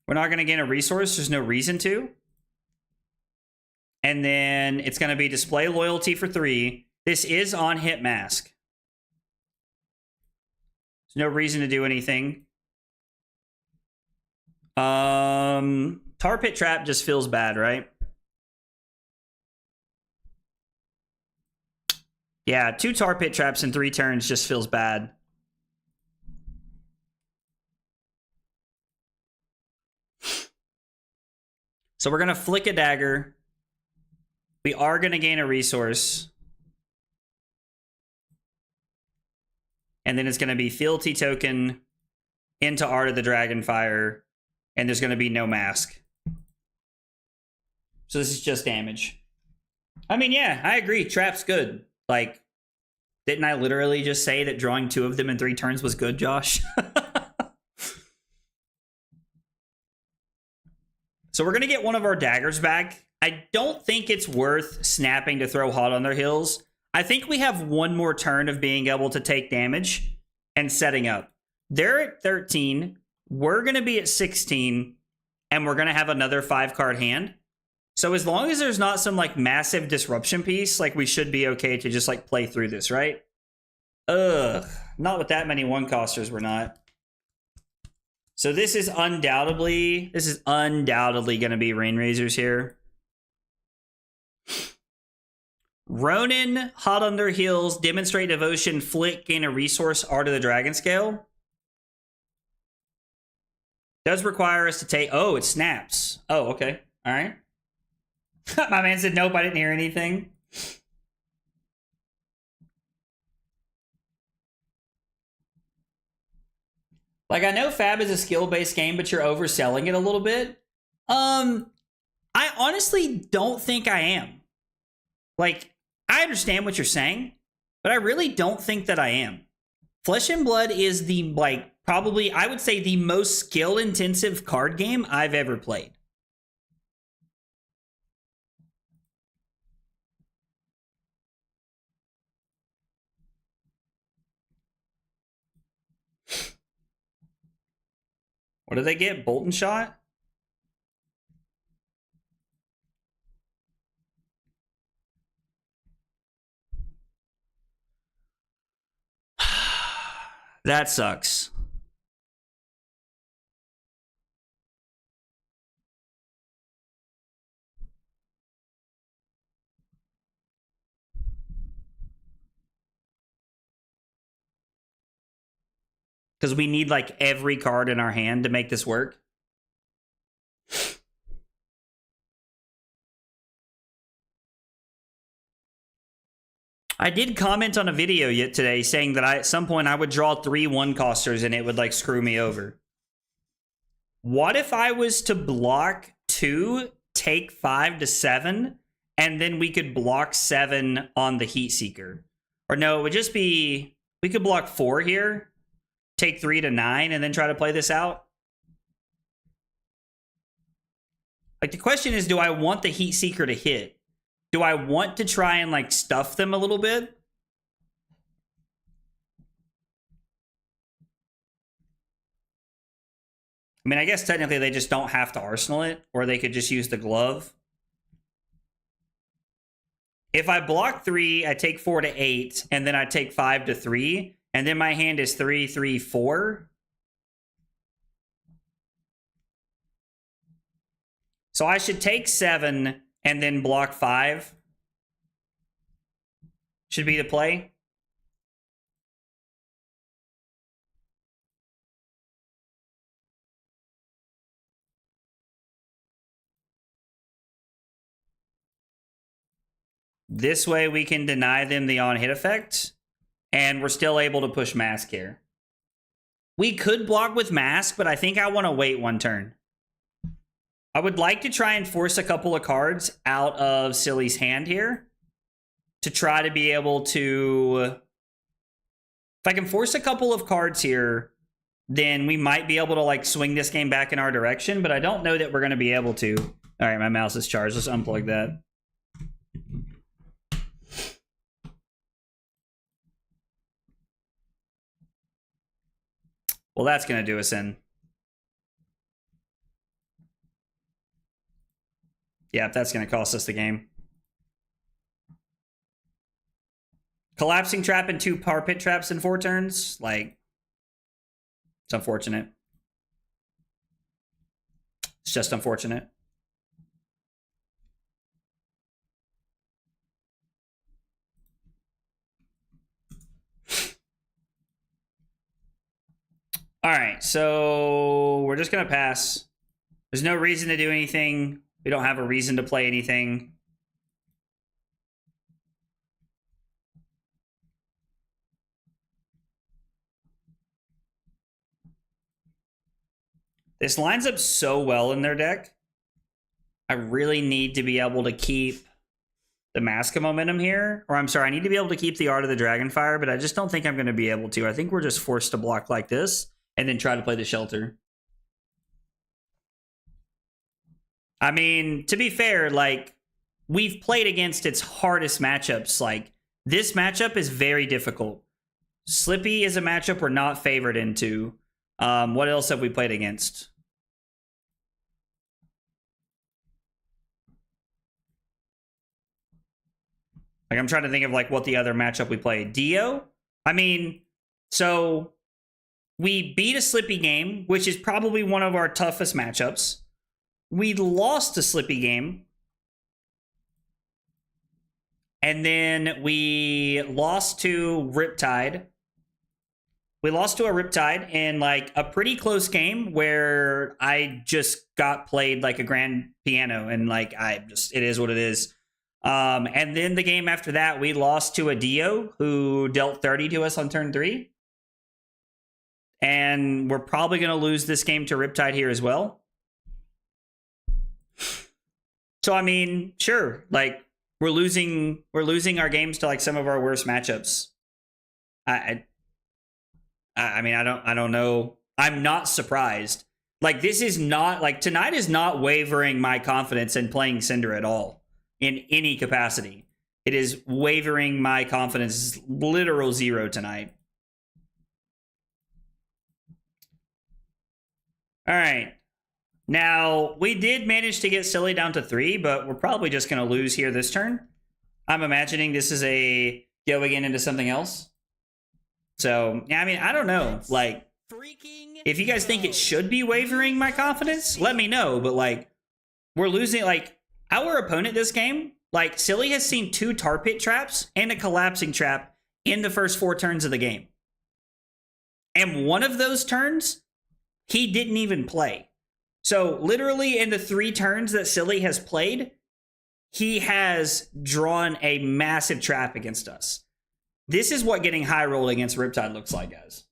We're not going to gain a resource. There's no reason to. And then it's going to be display loyalty for 3. This is on hit mask. There's no reason to do anything. Tar Pit Trap just feels bad, right? Yeah, 2 Tar Pit Traps in 3 turns just feels bad. So we're going to flick a Dagger. We are going to gain a resource. And then it's going to be Fealty Token into Art of the Dragonfire, and there's going to be no mask. So this is just damage. I mean, yeah, I agree. Trap's good. Like, didn't I literally just say that drawing 2 of them in 3 turns was good, Josh? So we're going to get one of our daggers back. I don't think it's worth snapping to throw Hot on their heels. I think we have one more turn of being able to take damage and setting up. They're at 13. We're going to be at 16. And we're going to have another 5-card hand. So as long as there's not some like massive disruption piece, like we should be okay to just like play through this, right? Ugh. Not with that many 1-costers, we're not. So this is undoubtedly going to be Rainrazors here. Ronin, Hot on their heels, Demonstrate Devotion, Flick, gain a resource, Art of the Dragon Scale. Does require us to take... Oh, it snaps. Oh, okay. All right. My man said, nope, I didn't hear anything. Like, I know Fab is a skill-based game, but you're overselling it a little bit. I honestly don't think I am. Like, I understand what you're saying, but I really don't think that I am. Flesh and Blood is the, like, probably, I would say, the most skill-intensive card game I've ever played. What do they get? Bolton Shot? That sucks. Because we need, like, every card in our hand to make this work. I did comment on a video yet today saying that at some point I would draw 3 1-costers and it would, like, screw me over. What if I was to block 2, take 5 to 7, and then we could block 7 on the Heat Seeker? Or no, it would just be... We could block 4 here, take 3 to 9, and then try to play this out? Like, the question is, do I want the Heat Seeker to hit? Do I want to try and, like, stuff them a little bit? I mean, I guess technically they just don't have to Arsenal it, or they could just use the glove. If I block 3, I take 4 to 8, and then I take 5 to 3, and then my hand is 3, 3, 4. So I should take 7 and then block 5. Should be the play. This way we can deny them the on-hit effect, and we're still able to push Mask here. We could block with Mask, but I think I want to wait 1 turn. I would like to try and force a couple of cards out of Silly's hand here to try to be able to... If I can force a couple of cards here, then we might be able to, like, swing this game back in our direction, but I don't know that we're going to be able to. All right, my mouse is charged. Let's unplug that. Well, that's going to do us in. Yeah, that's going to cost us the game. Collapsing Trap and 2 Power Pit Traps in 4 turns? Like, it's unfortunate. It's just unfortunate. All right, so we're just going to pass. There's no reason to do anything. We don't have a reason to play anything. This lines up so well in their deck. I really need to be able to keep the Mask of Momentum here. Or I'm sorry, I need to be able to keep the Art of the Dragonfire, but I just don't think I'm going to be able to. I think we're just forced to block like this and then try to play the Shelter. I mean, to be fair, like, we've played against its hardest matchups. Like, this matchup is very difficult. Slippy is a matchup we're not favored into. What else have we played against? Like, I'm trying to think of, like, what the other matchup we played. Dio? I mean, so we beat a Slippy game, which is probably one of our toughest matchups. We lost a Slippy game. And then we lost to Riptide. We lost to a Riptide in, like, a pretty close game where I just got played like a grand piano. And, like, it is what it is. And then the game after that, we lost to a Dio who dealt 30 to us on turn 3. And we're probably going to lose this game to Riptide here as well. So, I mean, sure, like, we're losing our games to, like, some of our worst matchups. I mean, I don't know. I'm not surprised. Like, this is not, like, tonight is not wavering my confidence in playing Cinder at all. In any capacity. It is wavering my confidence, literal 0 tonight. All right. Now, we did manage to get Silly down to 3, but we're probably just going to lose here this turn. I'm imagining this is a going into something else. So, yeah, I mean, I don't know. Like, if you guys think it should be wavering my confidence, let me know. But, like, we're losing, like, our opponent this game, like, Silly has seen 2 tar pit traps and a collapsing trap in the first 4 turns of the game. And one of those turns, he didn't even play. So literally in the 3 turns that Silly has played, he has drawn a massive trap against us. This is what getting high rolled against Riptide looks like, guys.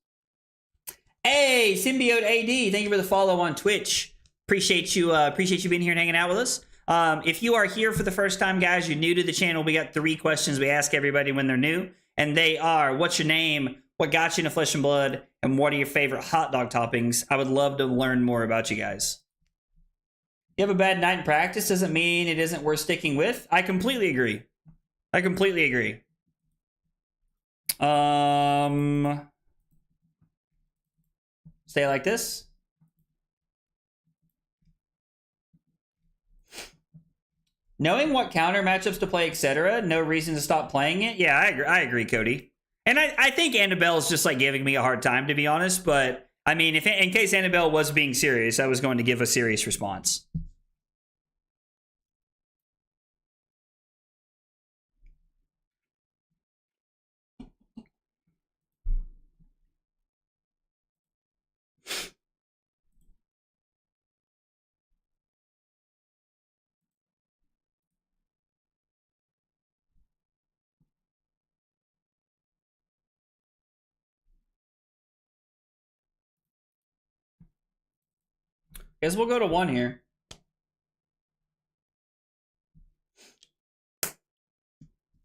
Hey, Symbiote AD, thank you for the follow on Twitch. Appreciate you being here and hanging out with us. If you are here for the first time, guys, you're new to the channel, we got 3 questions we ask everybody when they're new. And they are, what's your name? What got you into Flesh and Blood? And what are your favorite hot dog toppings? I would love to learn more about you guys. You have a bad night in practice doesn't mean it isn't worth sticking with. I completely agree. I completely agree. Stay like this. Knowing what counter matchups to play, etc., no reason to stop playing it. Yeah, I agree, Cody. And I think Annabelle is just, like, giving me a hard time, to be honest. But, I mean, if in case Annabelle was being serious, I was going to give a serious response. Guess we'll go to 1 here.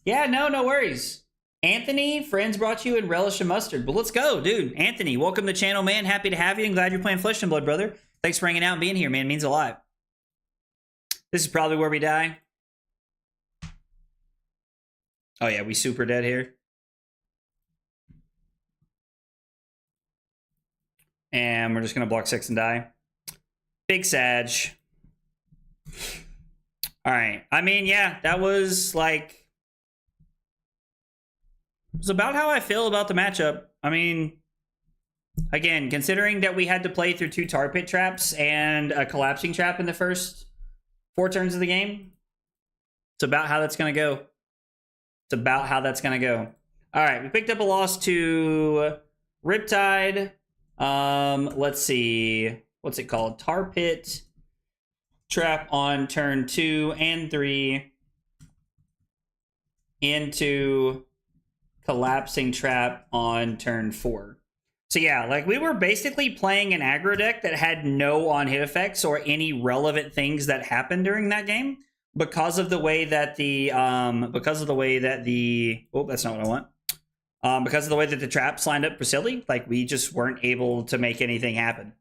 Yeah, no worries. Anthony, friends brought you in relish and mustard. But let's go, dude. Anthony, welcome to the channel, man. Happy to have you and glad you're playing Flesh and Blood, brother. Thanks for hanging out and being here, man. It means a lot. This is probably where we die. Oh, yeah, we super dead here. And we're just going to block 6 and die. Big Sag. All right. I mean, yeah, that was, like... It was about how I feel about the matchup. I mean, again, considering that we had to play through 2 tar pit traps and a collapsing trap in the first 4 turns of the game, it's about how that's going to go. It's about how that's going to go. All right, we picked up a loss to Riptide. Let's see. What's it called? Tar pit trap on turn 2 and 3 into collapsing trap on turn 4. So yeah, like we were basically playing an aggro deck that had no on-hit effects or any relevant things that happened during that game because of the way that the oh, that's not what I want. Because of the way that the traps lined up for Silly, like we just weren't able to make anything happen.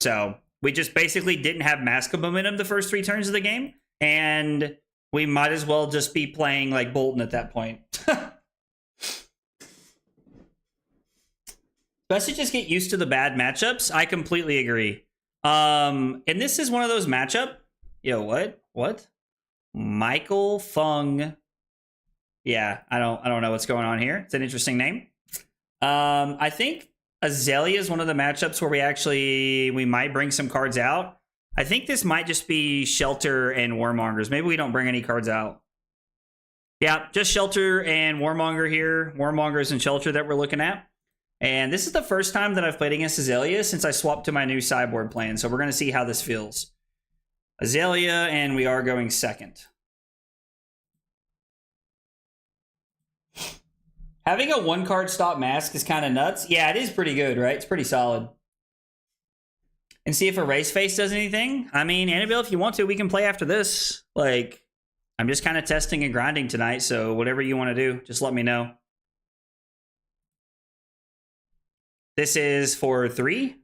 So we just basically didn't have massive momentum the first 3 turns of the game, and we might as well just be playing like Bolton at that point. Best to just get used to the bad matchups. I completely agree. And this is one of those matchup. Yo, what? Michael Fung. Yeah, I don't know what's going on here. It's an interesting name. I think Aelia is one of the matchups where we might bring some cards out. I think this might just be Shelter and Warmongers. Maybe we don't bring any cards out. Yeah, just Shelter and Warmonger here. Warmongers and Shelter that we're looking at. And this is the first time that I've played against Aelia since I swapped to my new sideboard plan. So we're going to see how this feels. Aelia, and we are going second. Having a 1-card stop mask is kind of nuts. Yeah, it is pretty good, right? It's pretty solid. And see if Erase Face does anything. I mean, Annabelle, if you want to, we can play after this. Like, I'm just kind of testing and grinding tonight, so whatever you want to do, just let me know. This is for 3.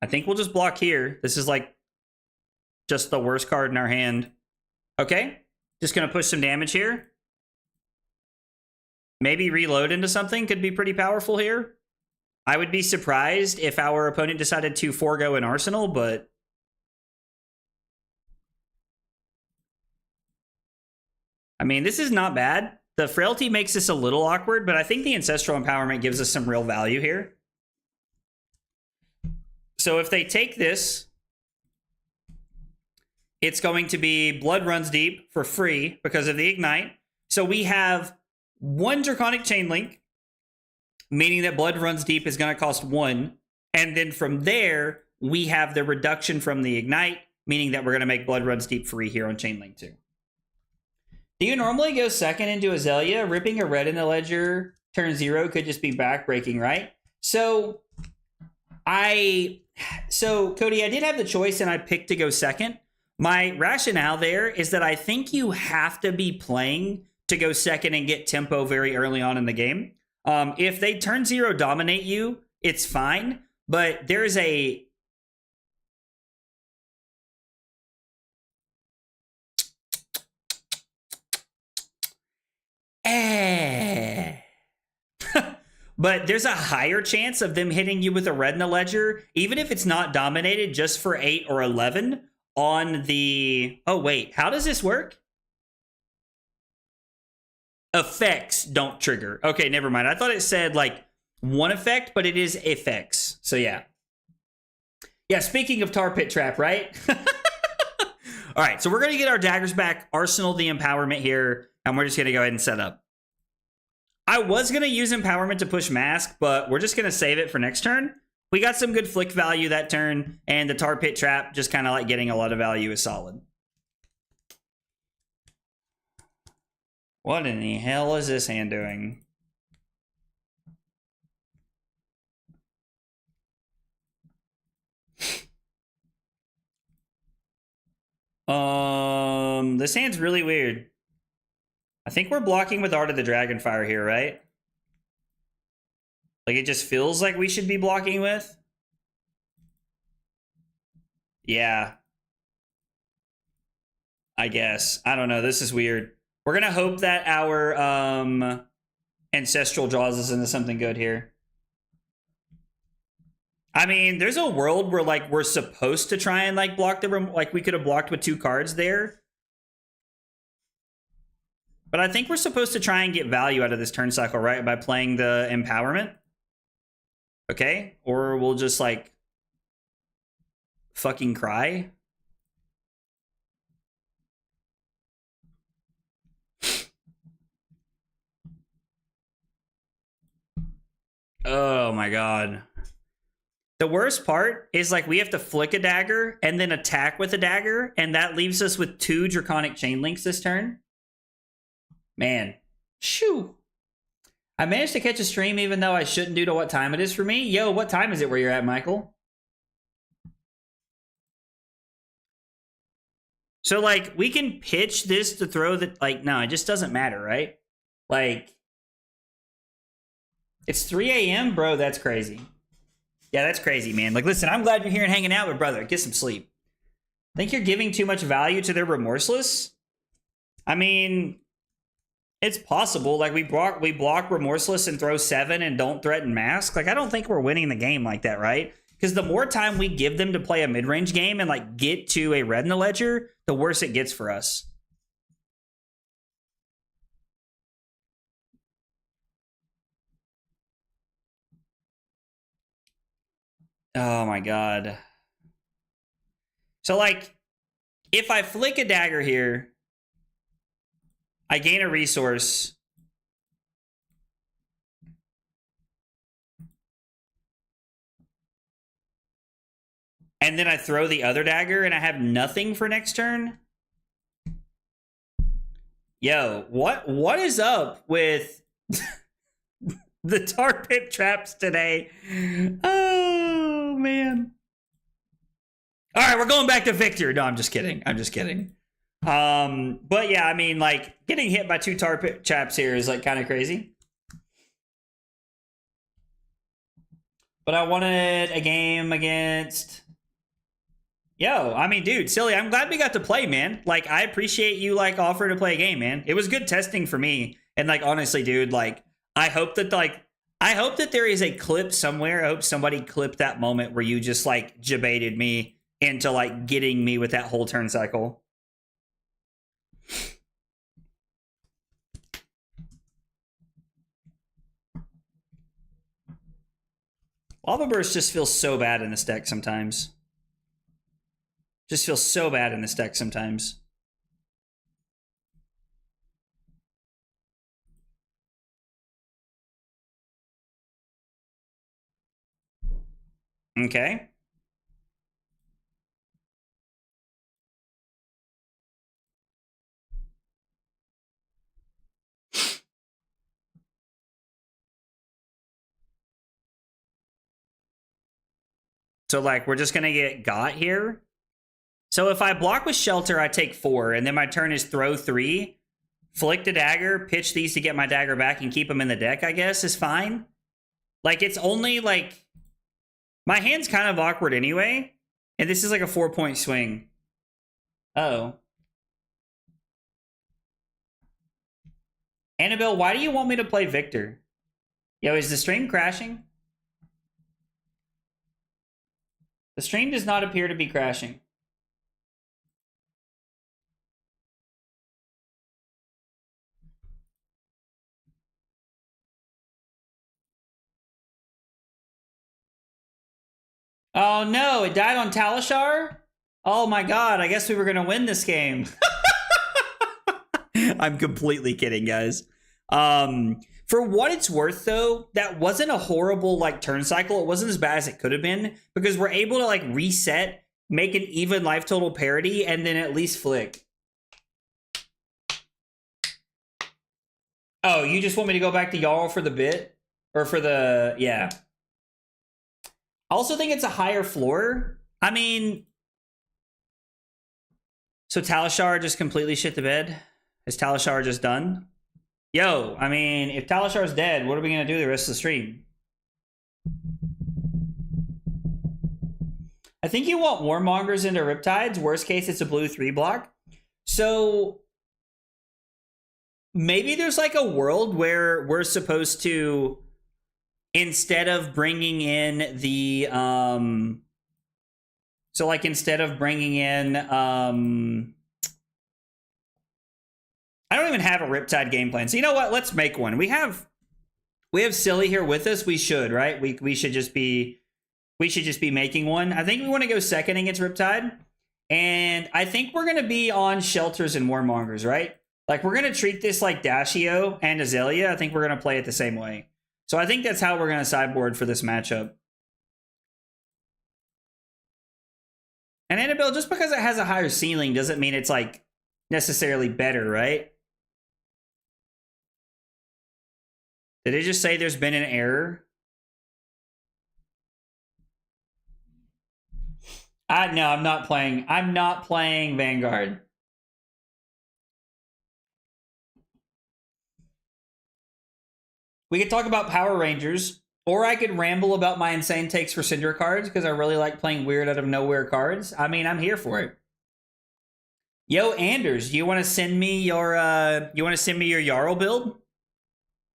I think we'll just block here. This is like just the worst card in our hand. Okay, just gonna push some damage here. Maybe reload into something could be pretty powerful here. I would be surprised if our opponent decided to forego an arsenal, but I mean, this is not bad. The Frailty makes this a little awkward, but I think the Ancestral Empowerment gives us some real value here. So if they take this, it's going to be Blood Runs Deep for free because of the Ignite. So we have 1 Draconic Chain Link, meaning that Blood Runs Deep is going to cost 1. And then from there, we have the reduction from the Ignite, meaning that we're going to make Blood Runs Deep free here on Chain Link 2. Do you normally go second into Aelia? Ripping a red in the ledger, turn 0 could just be backbreaking, right? So, Cody, I did have the choice and I picked to go second. My rationale there is that I think you have to be playing to go second and get tempo very early on in the game. If they turn 0 dominate you, it's fine, but there's a... But there's a higher chance of them hitting you with a red in the ledger, even if it's not dominated, just for 8 or 11 on the... Oh, wait. How does this work? Effects don't trigger. Okay, never mind. I thought it said, like, 1 effect, but it is effects. So, yeah. Yeah, speaking of Tar Pit Trap, right? All right, so we're going to get our daggers back, arsenal the empowerment here, and we're just going to go ahead and set up. I was going to use Empowerment to push Mask, but we're just going to save it for next turn. We got some good flick value that turn, and the Tar Pit Trap just kind of like getting a lot of value is solid. What in the hell is this hand doing? This hand's really weird. I think we're blocking with Art of the Dragonfire here, right? Like, it just feels like we should be blocking with. Yeah. I guess. I don't know. This is weird. We're going to hope that our Ancestral draws us into something good here. I mean, there's a world where, like, we're supposed to try and, like, block the... Like, we could have blocked with 2 cards there. But I think we're supposed to try and get value out of this turn cycle, right? By playing the Empowerment. Okay? Or we'll just, like, fucking cry. Oh my god. The worst part is like we have to flick a dagger and then attack with a dagger, and that leaves us with 2 Draconic Chain Links this turn. Man. Shoo. I managed to catch a stream even though I shouldn't due to what time it is for me. Yo, what time is it where you're at, Michael? So, like, we can pitch this to throw the... Like, no, it just doesn't matter, right? Like, it's 3 a.m., bro. That's crazy. Yeah, that's crazy, man. Like, listen, I'm glad you're here and hanging out, but brother, get some sleep. Think you're giving too much value to their Remorseless? I mean... It's possible. Like, we block Remorseless and throw 7 and don't threaten Mask. Like, I don't think we're winning the game like that, right? Because the more time we give them to play a mid-range game and, like, get to a red in the ledger, the worse it gets for us. Oh, my God. So, like, if I flick a dagger here... I gain a resource. And then I throw the other dagger and I have nothing for next turn. Yo, what is up with the tar pit traps today? Oh, man. All right, we're going back to Victor. No, I'm just kidding. I'm just kidding. But yeah, I mean, like, getting hit by 2 tar pit traps here is like kind of crazy. But I wanted a game against... Yo, I mean, dude, Silly, I'm glad we got to play, man. Like, I appreciate you, like, offering to play a game, man. It was good testing for me. And, like, honestly, dude, like, I hope that there is a clip somewhere. I hope somebody clipped that moment where you just, like, jebaited me into, like, getting me with that whole turn cycle. Lava Burst just feels so bad in this deck sometimes. Just feels so bad in this deck sometimes. Okay. So, like, we're just going to get got here. So if I block with Shelter, I take 4, and then my turn is throw 3, flick the dagger, pitch these to get my dagger back and keep them in the deck, I guess, is fine. Like, it's only, like... My hand's kind of awkward anyway, and this is like a 4-point swing. Uh-oh. Annabelle, why do you want me to play Victor? Yo, is the stream crashing? The stream does not appear to be crashing. Oh no, it died on Talishar? Oh my god, I guess we were gonna win this game. I'm completely kidding, guys. For what it's worth, though, that wasn't a horrible, like, turn cycle. It wasn't as bad as it could have been, because we're able to, like, reset, make an even life total parity, and then at least flick. Oh, you just want me to go back to Jarl for the bit? Or for the... Yeah. I also think it's a higher floor. I mean... So Talishar just completely shit the bed? Is Talishar just done? Yo, I mean, if Talishar's dead, what are we going to do the rest of the stream? I think you want Warmongers into Riptides. Worst case, it's a blue 3 block. So maybe there's like a world where we're supposed to, instead of bringing in the, so like instead of bringing in, I don't even have a Riptide game plan. So you know what? Let's make one. We have Silly here with us. We should, right? We should just be making one. I think we want to go second against Riptide. And I think we're going to be on Shelters and Warmongers, right? Like, we're going to treat this like Dashio and Aelia. I think we're going to play it the same way. So I think that's how we're going to sideboard for this matchup. And Annabelle, just because it has a higher ceiling doesn't mean it's like necessarily better, right? Did it just say there's been an error? No, I'm not playing. I'm not playing Vanguard. We could talk about Power Rangers, or I could ramble about my insane takes for Syndra cards because I really like playing weird out of nowhere cards. I mean, I'm here for it. Yo, Anders, you want to send me your Jarl build?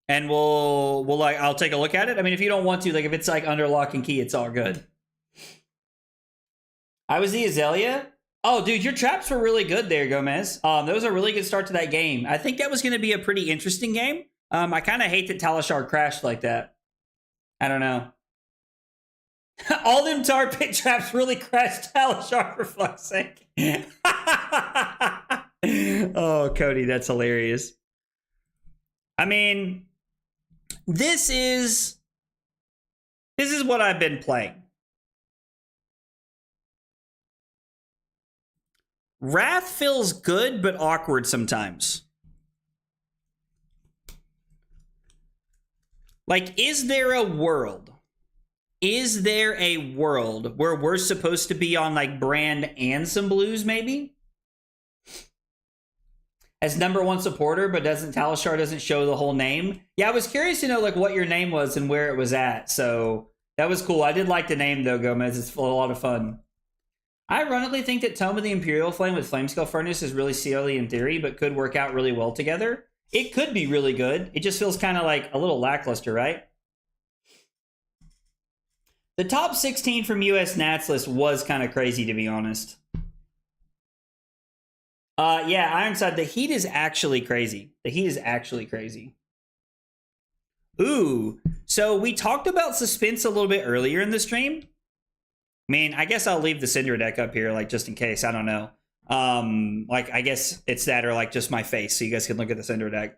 And we'll like I'll take a look at it. I mean, if you don't want to, like if it's like under lock and key, it's all good. I was the Aelia. Oh, dude, your traps were really good there, Gomez. That was a really good start to that game. I think that was going to be a pretty interesting game. I kind of hate that Talishar crashed like that. I don't know. All them tar pit traps really crashed Talishar, for fuck's sake. Oh, Cody, that's hilarious. I mean, this is what I've been playing. Wrath feels good, but awkward sometimes. Like, is there a world? Is there a world where we're supposed to be on, like, Brand and some blues, maybe? As #1 supporter, but Talishar doesn't show the whole name? Yeah, I was curious to know, like, what your name was and where it was at, so that was cool. I did like the name, though, Gomez. It's a lot of fun. I ironically think that Tome of the Imperial Flame with Flamescale Furnace is really silly in theory, but could work out really well together. It could be really good. It just feels kind of like a little lackluster, right? The top 16 from US Nats list was kind of crazy, to be honest. Yeah, Ironside, the heat is actually crazy. The heat is actually crazy. Ooh, so we talked about Suspense a little bit earlier in the stream. I mean, I guess I'll leave the Syndra deck up here, like, just in case. I don't know. Like, I guess it's that or, like, just my face, so you guys can look at the Syndra deck.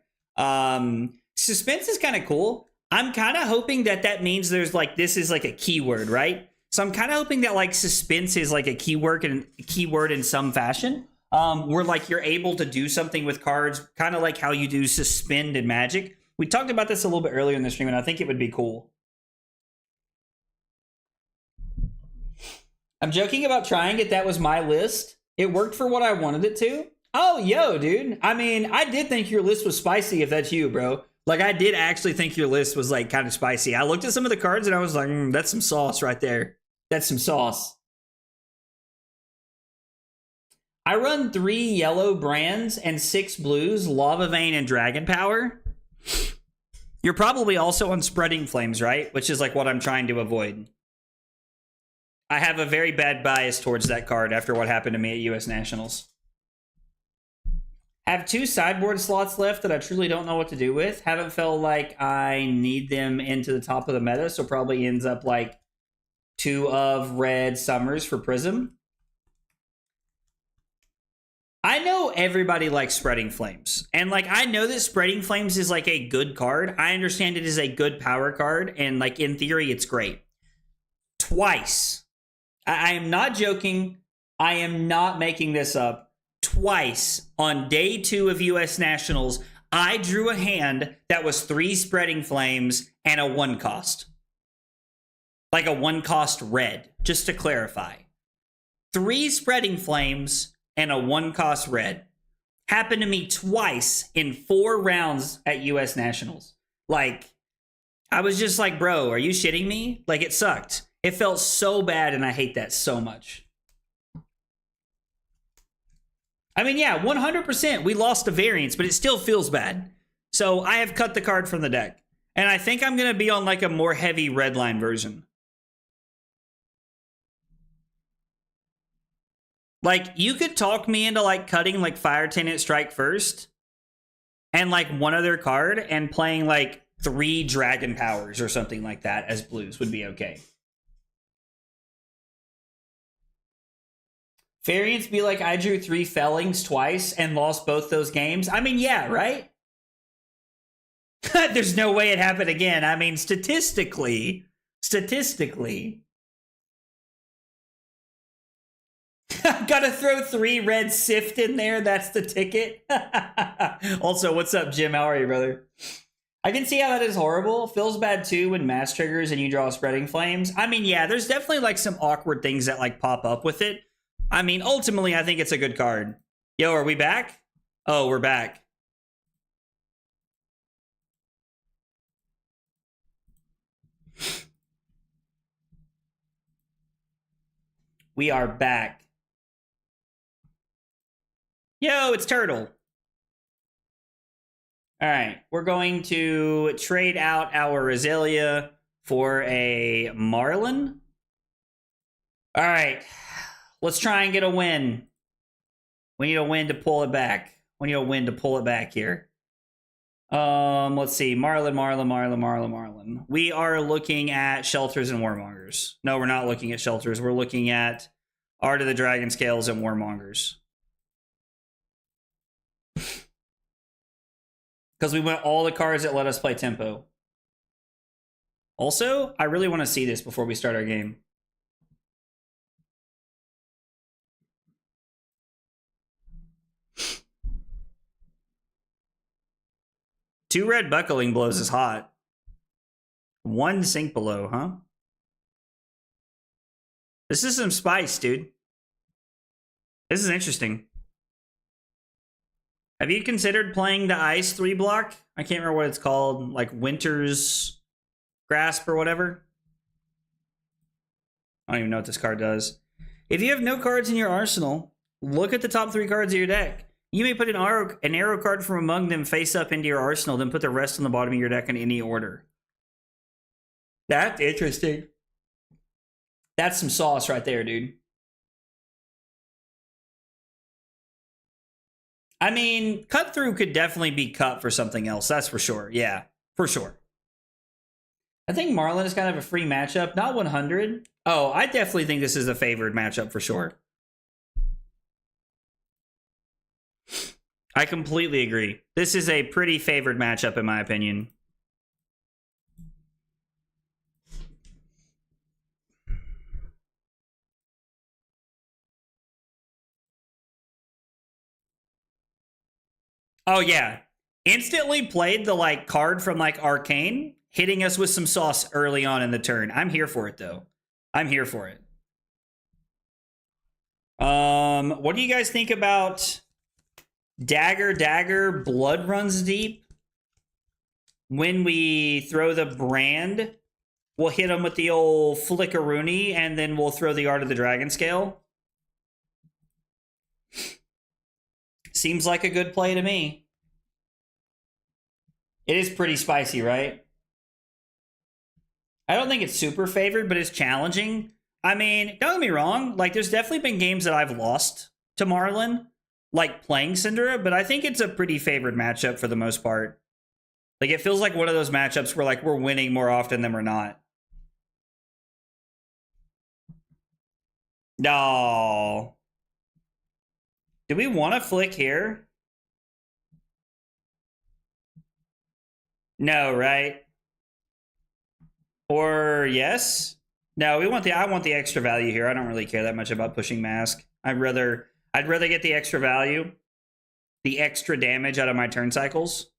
Suspense is kind of cool. I'm kind of hoping that that means there's, like, this is, like, a keyword, right? So I'm kind of hoping that, like, Suspense is, like, a keyword in some fashion. Where, like, you're able to do something with cards, kind of like how you do Suspend in Magic. We talked about this a little bit earlier in the stream, and I think it would be cool. I'm joking about trying it. That was my list. It worked for what I wanted it to. Oh, yo, dude. I mean, I did think your list was spicy, if that's you, bro. Like, I did actually think your list was, like, kind of spicy. I looked at some of the cards, and I was like, that's some sauce right there. That's some sauce. I run 3 yellow brands and 6 blues, Lava Vein and Dragon Power. You're probably also on Spreading Flames, right? Which is, like, what I'm trying to avoid. I have a very bad bias towards that card after what happened to me at US Nationals. Have 2 sideboard slots left that I truly don't know what to do with. Haven't felt like I need them into the top of the meta, so probably ends up like 2 of red summers for Prism. I know everybody likes Spreading Flames. And, like, I know that Spreading Flames is, like, a good card. I understand it is a good power card, and, like, in theory, it's great. Twice. I am not joking. I am not making this up. Twice on day 2 of US Nationals, I drew a hand that was 3 Spreading Flames and a 1 cost. Like a 1 cost red, just to clarify. 3 Spreading Flames and a 1 cost red. Happened to me twice in 4 rounds at US Nationals. Like, I was just like, bro, are you shitting me? Like, it sucked. It felt so bad, and I hate that so much. I mean, yeah, 100%. We lost the variance, but it still feels bad. So I have cut the card from the deck. And I think I'm going to be on, like, a more heavy redline version. Like, you could talk me into, like, cutting, like, Fire Tenant Strike first. And, like, one other card. And playing, like, 3 Dragon Powers or something like that as blues would be okay. Variants be like, I drew 3 Fellings twice and lost both those games. I mean, yeah, right? There's no way it happened again. I mean, statistically. Gotta throw 3 red sift in there. That's the ticket. Also, what's up, Jim? How are you, brother? I can see how that is horrible. Feels bad too when mass triggers and you draw spreading flames. I mean, yeah, there's definitely like some awkward things that like pop up with it. I mean, ultimately, I think it's a good card. Yo, are we back? Oh, we're back. We are back. Yo, it's Turtle. All right, we're going to trade out our Aelia for a Marlin. All right, let's try and get a win. We need a win to pull it back. We need a win to pull it back here. Let's see. Marlin. We are looking at Shelters and Warmongers. No, we're not looking at Shelters. We're looking at Art of the Dragon Scales and Warmongers. Because we went all the cards that let us play tempo. Also, I really want to see this before we start our game. Two red buckling blows is hot. 1 sink below, huh? This is some spice, dude. This is interesting. Have you considered playing the ice 3-block? I can't remember what it's called. Like Winter's Grasp or whatever. I don't even know what this card does. If you have no cards in your arsenal, look at the top 3 cards of your deck. You may put an arrow card from among them face up into your arsenal, then put the rest on the bottom of your deck in any order. That's interesting. That's some sauce right there, dude. I mean, cut through could definitely be cut for something else. That's for sure. Yeah, for sure. I think Marlin is kind of a free matchup. Not 100. Oh, I definitely think this is a favored matchup for sure. I completely agree. This is a pretty favored matchup in my opinion. Oh yeah. Instantly played the like card from like Arcane, hitting us with some sauce early on in the turn. I'm here for it though. I'm here for it. What do you guys think about Dagger, Blood Runs Deep? When we throw the brand, we'll hit them with the old Flickaroony, and then we'll throw the Art of the Dragon Scale. Seems like a good play to me. It is pretty spicy, right? I don't think it's super favored, but it's challenging. I mean, don't get me wrong. Like, there's definitely been games that I've lost to Marlin, like playing Syndra, but I think it's a pretty favored matchup for the most part. Like, it feels like one of those matchups where, like, we're winning more often than we're not. No. Do we want to flick here? No, right? Or yes? No, I want the extra value here. I don't really care that much about pushing mask. I'd rather get the extra value, the extra damage out of my turn cycles.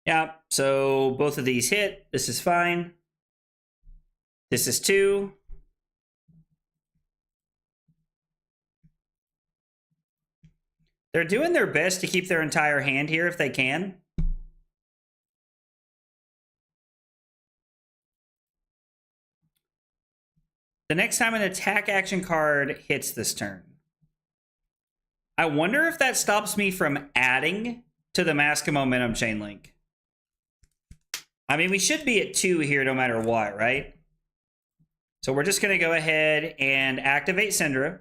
Yeah, so both of these hit. This is fine. This is 2. They're doing their best to keep their entire hand here if they can. The next time an attack action card hits this turn, I wonder if that stops me from adding to the Mask of Momentum chain link. I mean, we should be at 2 here no matter what, right? So we're just going to go ahead and activate Syndra.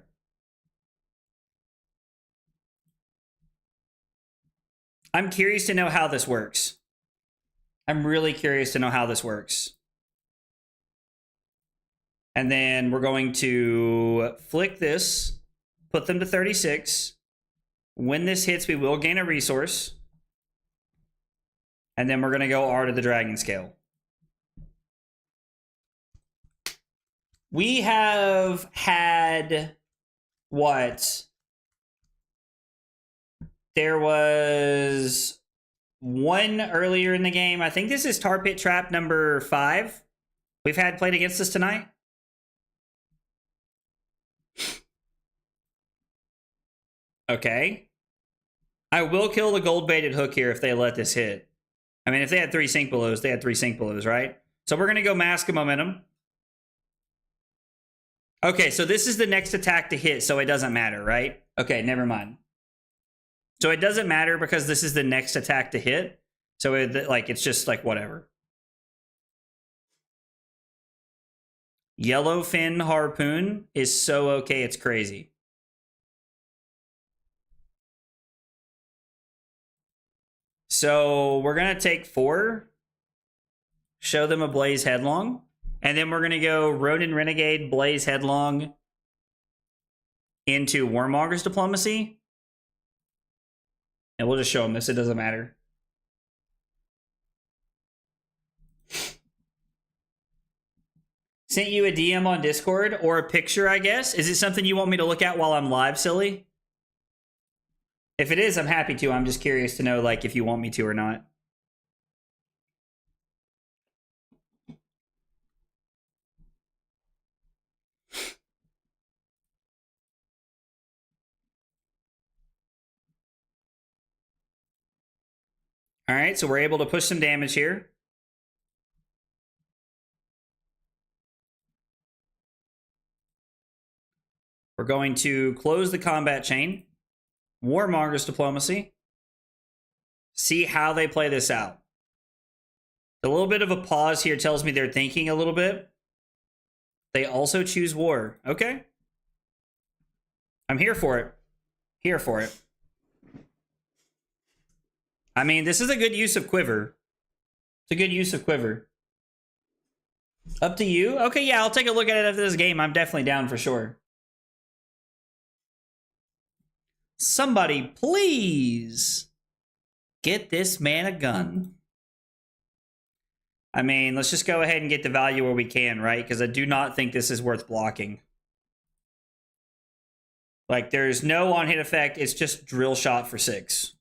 I'm curious to know how this works. I'm really curious to know how this works. And then we're going to flick this, put them to 36. When this hits, we will gain a resource. And then we're going to go Art of the Dragon Scale. We have had what? There was one earlier in the game. I think this is Tar Pit Trap number 5. We've had played against us tonight. Okay. I will kill the gold baited hook here if they let this hit. I mean, if they had 3 sink belows, they had 3 sink belows, right? So we're going to go Mask of Momentum. Okay, so this is the next attack to hit, so it doesn't matter, right? Okay, never mind. So it doesn't matter because this is the next attack to hit. So it's just like whatever. Yellowfin Harpoon is so okay, it's crazy. So we're going to take 4. Show them a Blaze Headlong. And then we're going to go Ronin Renegade, Blaze Headlong into Warmonger's Diplomacy. And we'll just show them this. It doesn't matter. Sent you a DM on Discord or a picture, I guess. Is it something you want me to look at while I'm live, silly? If it is, I'm happy to. I'm just curious to know, like, if you want me to or not. All right, so we're able to push some damage here. We're going to close the combat chain. Warmonger's Diplomacy. See how they play this out. A little bit of a pause here tells me they're thinking a little bit. They also choose war. Okay. I'm here for it. Here for it. I mean, this is a good use of Quiver. It's a good use of Quiver. Up to you? Okay, yeah, I'll take a look at it after this game. I'm definitely down for sure. Somebody, please get this man a gun. I mean, let's just go ahead and get the value where we can, right? Because I do not think this is worth blocking. Like, there's no on-hit effect. It's just drill shot for 6.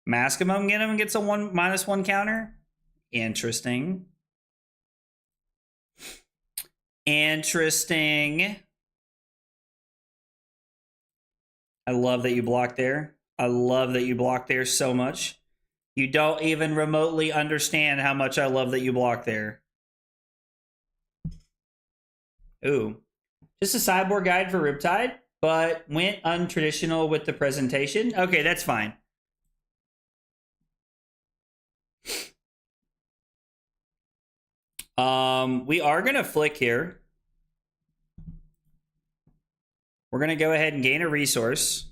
Mask of Momentum gets a -1 counter. Interesting. Interesting. I love that you blocked there. I love that you blocked there so much. You don't even remotely understand how much I love that you blocked there. Ooh. Just a sideboard guide for Riptide, but went untraditional with the presentation. Okay, that's fine. We are going to flick here. We're going to go ahead and gain a resource.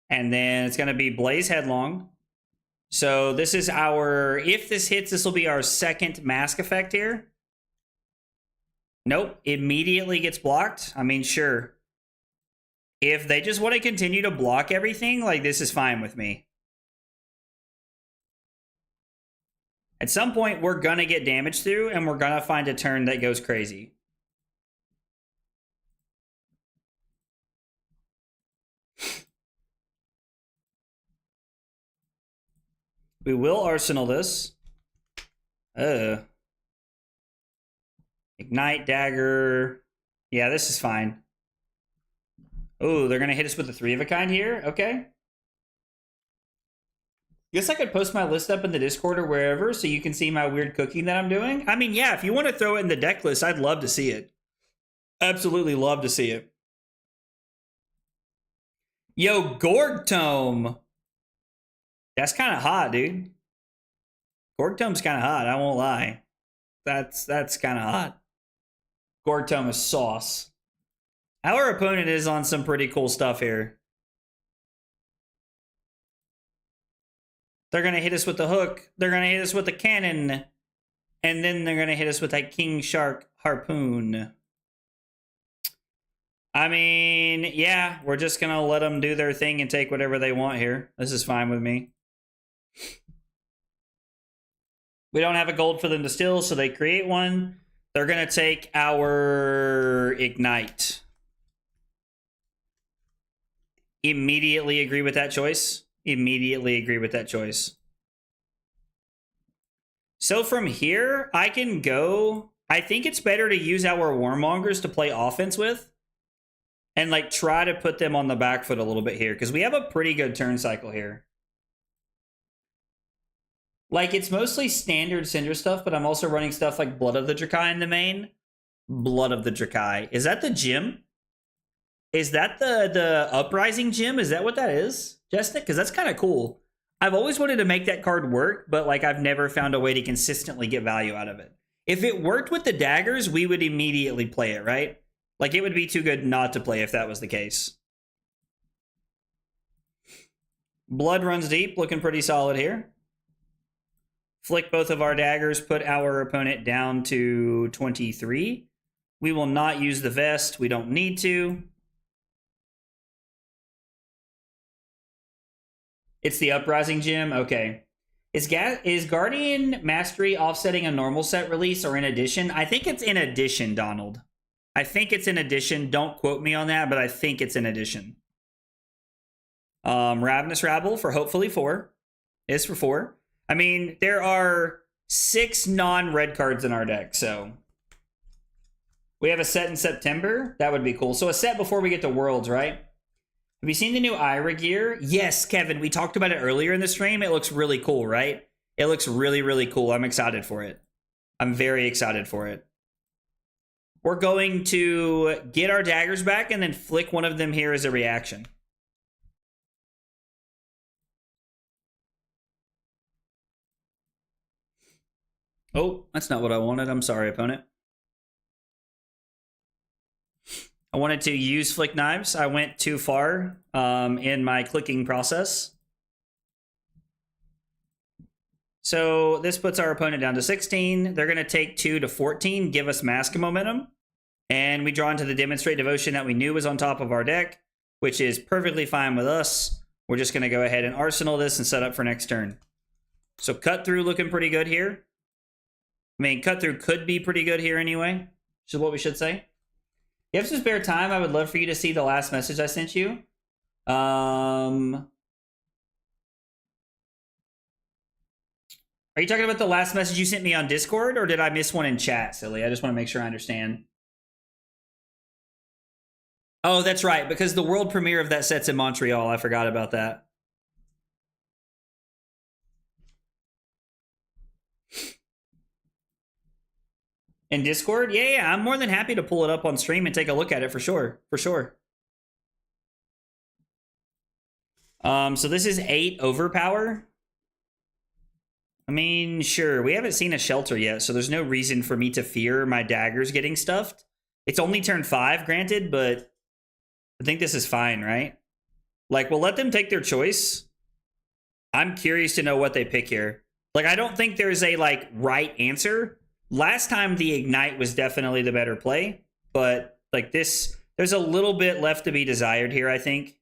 And then it's going to be Blaze Headlong. So this is our... If this hits, this will be our second mask effect here. Nope. Immediately gets blocked. I mean, sure. If they just want to continue to block everything, like, this is fine with me. At some point, we're going to get damage through, and we're going to find a turn that goes crazy. We will Arsenal this. Ignite, Dagger. Yeah, this is fine. Oh, they're going to hit us with the 3 of a kind here? Okay. Guess I could post my list up in the Discord or wherever so you can see my weird cooking that I'm doing. I mean, yeah, if you want to throw it in the deck list, I'd love to see it. Absolutely love to see it. Yo, Gorg Tome. That's kind of hot, dude. Gorg Tome's kind of hot, I won't lie. That's kind of hot. Gorg Tome is sauce. Our opponent is on some pretty cool stuff here. They're going to hit us with the hook. They're going to hit us with the cannon. And then they're going to hit us with that King Shark Harpoon. I mean, yeah, we're just going to let them do their thing and take whatever they want here. This is fine with me. We don't have a gold for them to steal, so they create one. They're going to take our Ignite. Immediately agree with that choice. Immediately agree with that choice. So from here, I can go... I think it's better to use our Warmongers to play offense with. And like try to put them on the back foot a little bit here. Because we have a pretty good turn cycle here. Like, it's mostly standard Syndra stuff, but I'm also running stuff like Blood of the Drakai in the main. Blood of the Drakai. Is that the gym? Is that the Uprising gym? Is that what that is, Jestnik? Because that's kind of cool. I've always wanted to make that card work, but like I've never found a way to consistently get value out of it. If it worked with the daggers, we would immediately play it, right? Like, it would be too good not to play if that was the case. Blood runs deep, looking pretty solid here. Flick both of our daggers, put our opponent down to 23. We will not use the vest. We don't need to. It's the Uprising gym? Okay. Is Guardian Mastery offsetting a normal set release or in addition? I think it's in addition, Donald. I think it's in addition. Don't quote me on that, but I think it's in addition. Ravenous Rabble for hopefully 4. Is for 4. I mean, there are 6 non-red cards in our deck, so... We have a set in September. That would be cool. So a set before we get to Worlds, right? Have you seen the new Ira gear? Yes, Kevin. We talked about it earlier in the stream. It looks really cool, right? It looks really, really cool. I'm excited for it. I'm very excited for it. We're going to get our daggers back and then flick one of them here as a reaction. Oh, that's not what I wanted. I'm sorry, opponent. I wanted to use Flick Knives. I went too far in my clicking process. So this puts our opponent down to 16. They're going to take 2 to 14, give us Mask Momentum. And we draw into the Demonstrate Devotion that we knew was on top of our deck, which is perfectly fine with us. We're just going to go ahead and arsenal this and set up for next turn. So Cut Through looking pretty good here. I mean, Cut Through could be pretty good here anyway, which is what we should say. If you have some spare time, I would love for you to see the last message I sent you. Are you talking about the last message you sent me on Discord, or did I miss one in chat, silly? I just want to make sure I understand. Oh, that's right, because the world premiere of that set's in Montreal. I forgot about that. In Discord? Yeah, I'm more than happy to pull it up on stream and take a look at it for sure. For sure. So this is 8 overpower. I mean, sure. We haven't seen a shelter yet, so there's no reason for me to fear my daggers getting stuffed. It's only turn 5, granted, but I think this is fine, right? Like, we'll let them take their choice. I'm curious to know what they pick here. Like, I don't think there's a, like, right answer. Last time, the Ignite was definitely the better play. But, like, this... There's a little bit left to be desired here, I think.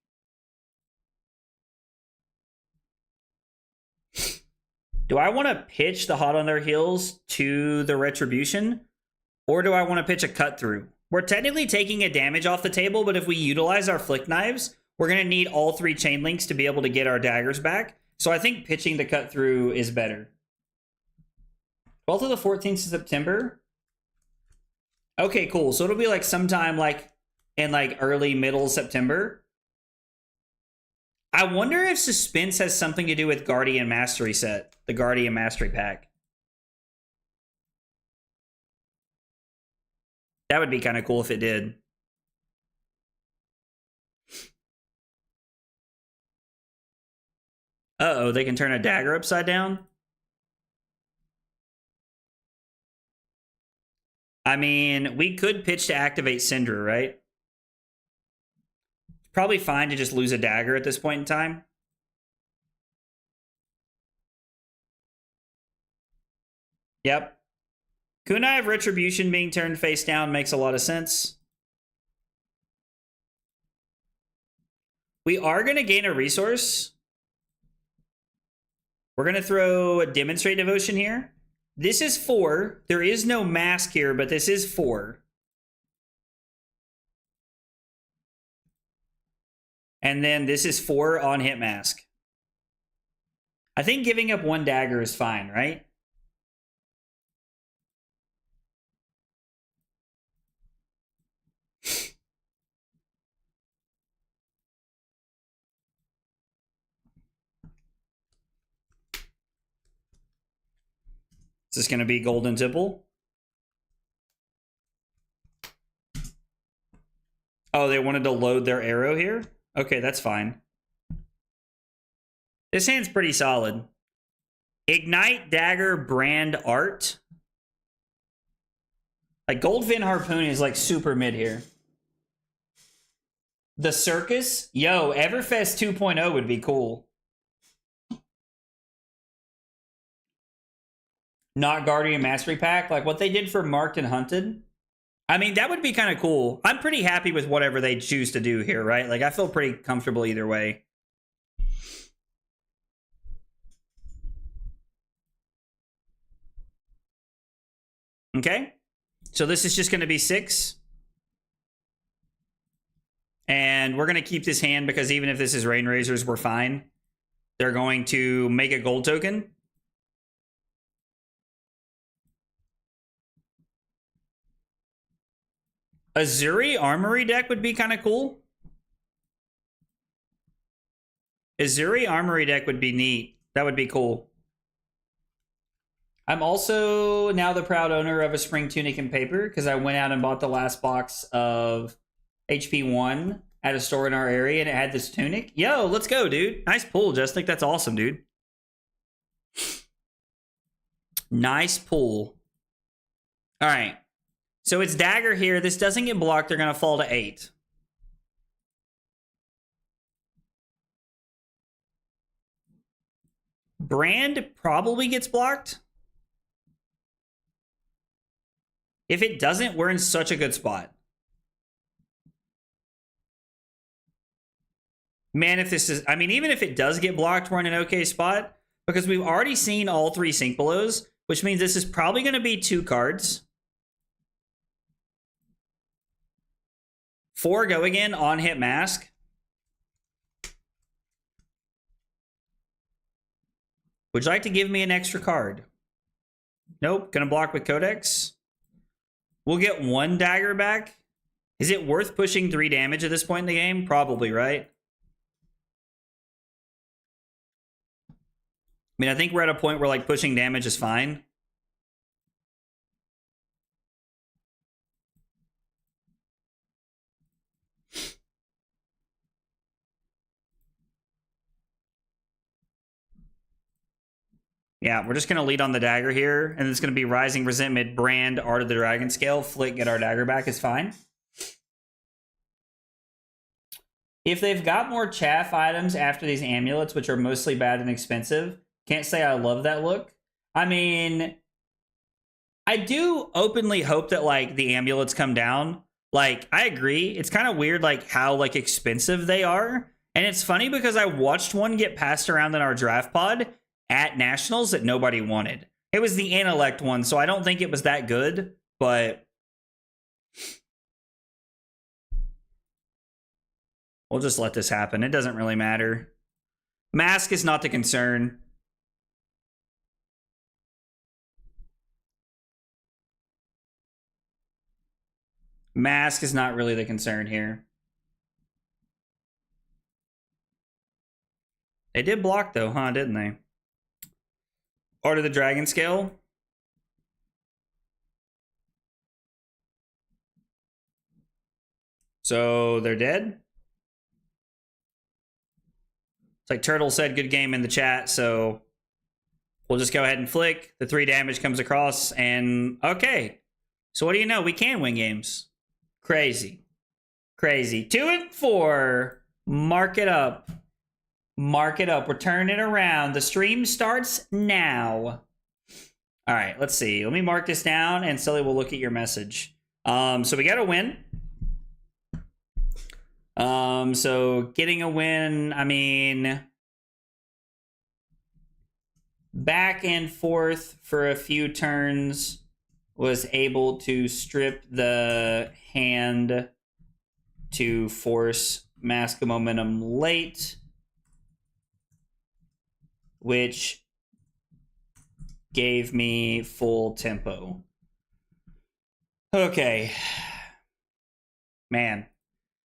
Do I want to pitch the Hot on Their Heels to the Retribution? Or do I want to pitch a Cut Through? We're technically taking a damage off the table, but if we utilize our Flick Knives, we're going to need all 3 chain links to be able to get our daggers back. So I think pitching the Cut Through is better. 12th to the 14th of September. Okay, cool. So it'll be like sometime like in like early, middle September. I wonder if Suspense has something to do with Guardian Mastery set. The Guardian Mastery pack. That would be kind of cool if it did. Uh-oh, they can turn a dagger upside down? I mean, we could pitch to activate Syndra, right? Probably fine to just lose a dagger at this point in time. Yep. Kunai of Retribution being turned face down makes a lot of sense. We are going to gain a resource. We're going to throw a Demonstrate Devotion here. This is 4. There is no mask here, but this is 4. And then this is 4 on hit mask. I think giving up 1 dagger is fine, right? Is this going to be Golden Tipple? Oh, they wanted to load their arrow here? Okay, that's fine. This hand's pretty solid. Ignite, Dagger, Brand, Art. Like, Goldfin Harpoon is like super mid here. The Circus? Yo, Everfest 2.0 would be cool. Not Guardian Mastery Pack, like what they did for Marked and Hunted. I mean, that would be kind of cool. I'm pretty happy with whatever they choose to do here, right? Like, I feel pretty comfortable either way. Okay. So this is just going to be 6. And we're going to keep this hand because even if this is Rain Razors, we're fine. They're going to make a gold token. Azuri Armory deck would be kind of cool. Azuri Armory deck would be neat. That would be cool. I'm also now the proud owner of a Spring Tunic and Paper because I went out and bought the last box of HP1 at a store in our area and it had this tunic. Yo, let's go, dude. Nice pull, Justin. That's awesome, dude. Nice pull. All right. So it's Dagger here. This doesn't get blocked. They're going to fall to 8. Brand probably gets blocked. If it doesn't, we're in such a good spot. Man, if this is... I mean, even if it does get blocked, we're in an okay spot. Because we've already seen all 3 Sink Belows, which means this is probably going to be 2 cards. 4 go again on hit mask. Would you like to give me an extra card? Nope. Gonna block with Codex. We'll get 1 dagger back. Is it worth pushing 3 damage at this point in the game? Probably, right? I mean, I think we're at a point where like pushing damage is fine. Yeah, we're just going to lead on the dagger here, and it's going to be Rising Resentment, Brand, Art of the Dragon Scale, Flick, get our dagger back is fine. If they've got more chaff items after these amulets, which are mostly bad and expensive, can't say I love that look. I mean, I do openly hope that, like, the amulets come down. Like, I agree. It's kind of weird, like, how, like, expensive they are. And it's funny because I watched one get passed around in our draft pod at Nationals that nobody wanted. It was the Intellect one, so I don't think it was that good, but we'll just let this happen. It doesn't really matter. Mask is not the concern. Mask is not really the concern here. They did block though, huh? Didn't they? Art of the Dragon Scale. So they're dead. It's like Turtle said, good game in the chat. So we'll just go ahead and flick. The 3 damage comes across and okay. So what do you know? We can win games. Crazy. Crazy. 2 and 4. Mark it up. Mark it up. We're turning it around. The stream starts now. All right, let's see. Let me mark this down, and Sully will look at your message. So we got a win. So getting a win, I mean... back and forth for a few turns, was able to strip the hand to force Mask of Momentum late, which gave me full tempo. Okay. Man.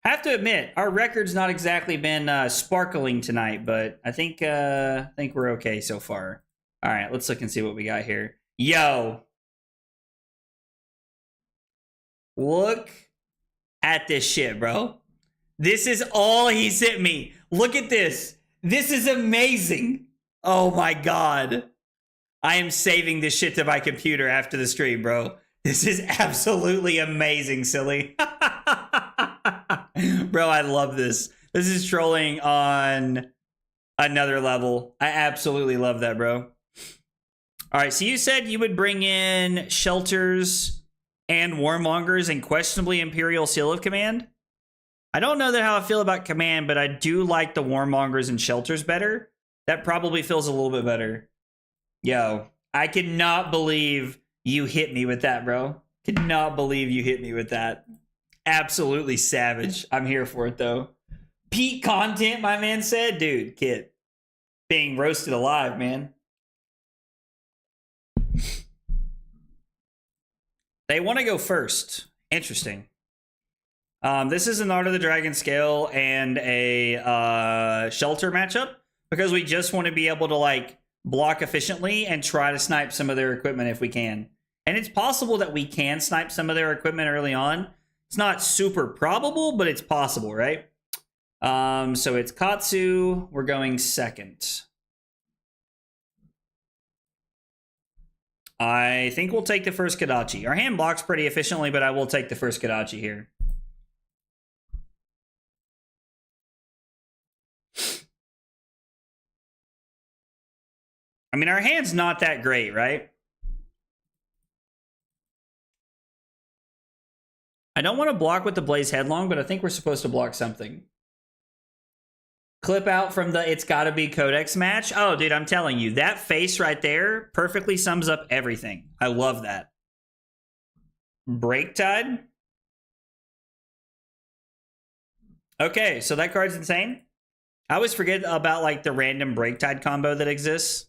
Have to admit, our record's not exactly been sparkling tonight, but I think we're okay so far. All right, let's look and see what we got here. Yo. Look at this shit, bro. This is all he sent me. Look at this. This is amazing. Oh my God. I am saving this shit to my computer after the stream, bro. This is absolutely amazing, silly. Bro, I love this. This is trolling on another level. I absolutely love that, bro. All right, so you said you would bring in Shelters and Warmongers and questionably Imperial Seal of Command. I don't know how I feel about Command, but I do like the Warmongers and Shelters better. That probably feels a little bit better. Yo, I cannot believe you hit me with that, bro. Cannot believe you hit me with that. Absolutely savage. I'm here for it, though. Peak content, my man said. Dude, Kit. Being roasted alive, man. They want to go first. Interesting. This is an Art of the Dragon scale and a Shelter matchup because we just want to be able to, like, block efficiently and try to snipe some of their equipment if we can. And it's possible that we can snipe some of their equipment early on. It's not super probable, but it's possible, right? So it's Katsu. We're going second. I think we'll take the first Kodachi. Our hand blocks pretty efficiently, but I will take the first Kodachi here. I mean, our hand's not that great, right? I don't want to block with the Blaze Headlong, but I think we're supposed to block something. Clip out from the It's Gotta Be Codex match. Oh, dude, I'm telling you, that face right there perfectly sums up everything. I love that. Riptide. Okay, so that card's insane. I always forget about, like, the random Riptide combo that exists.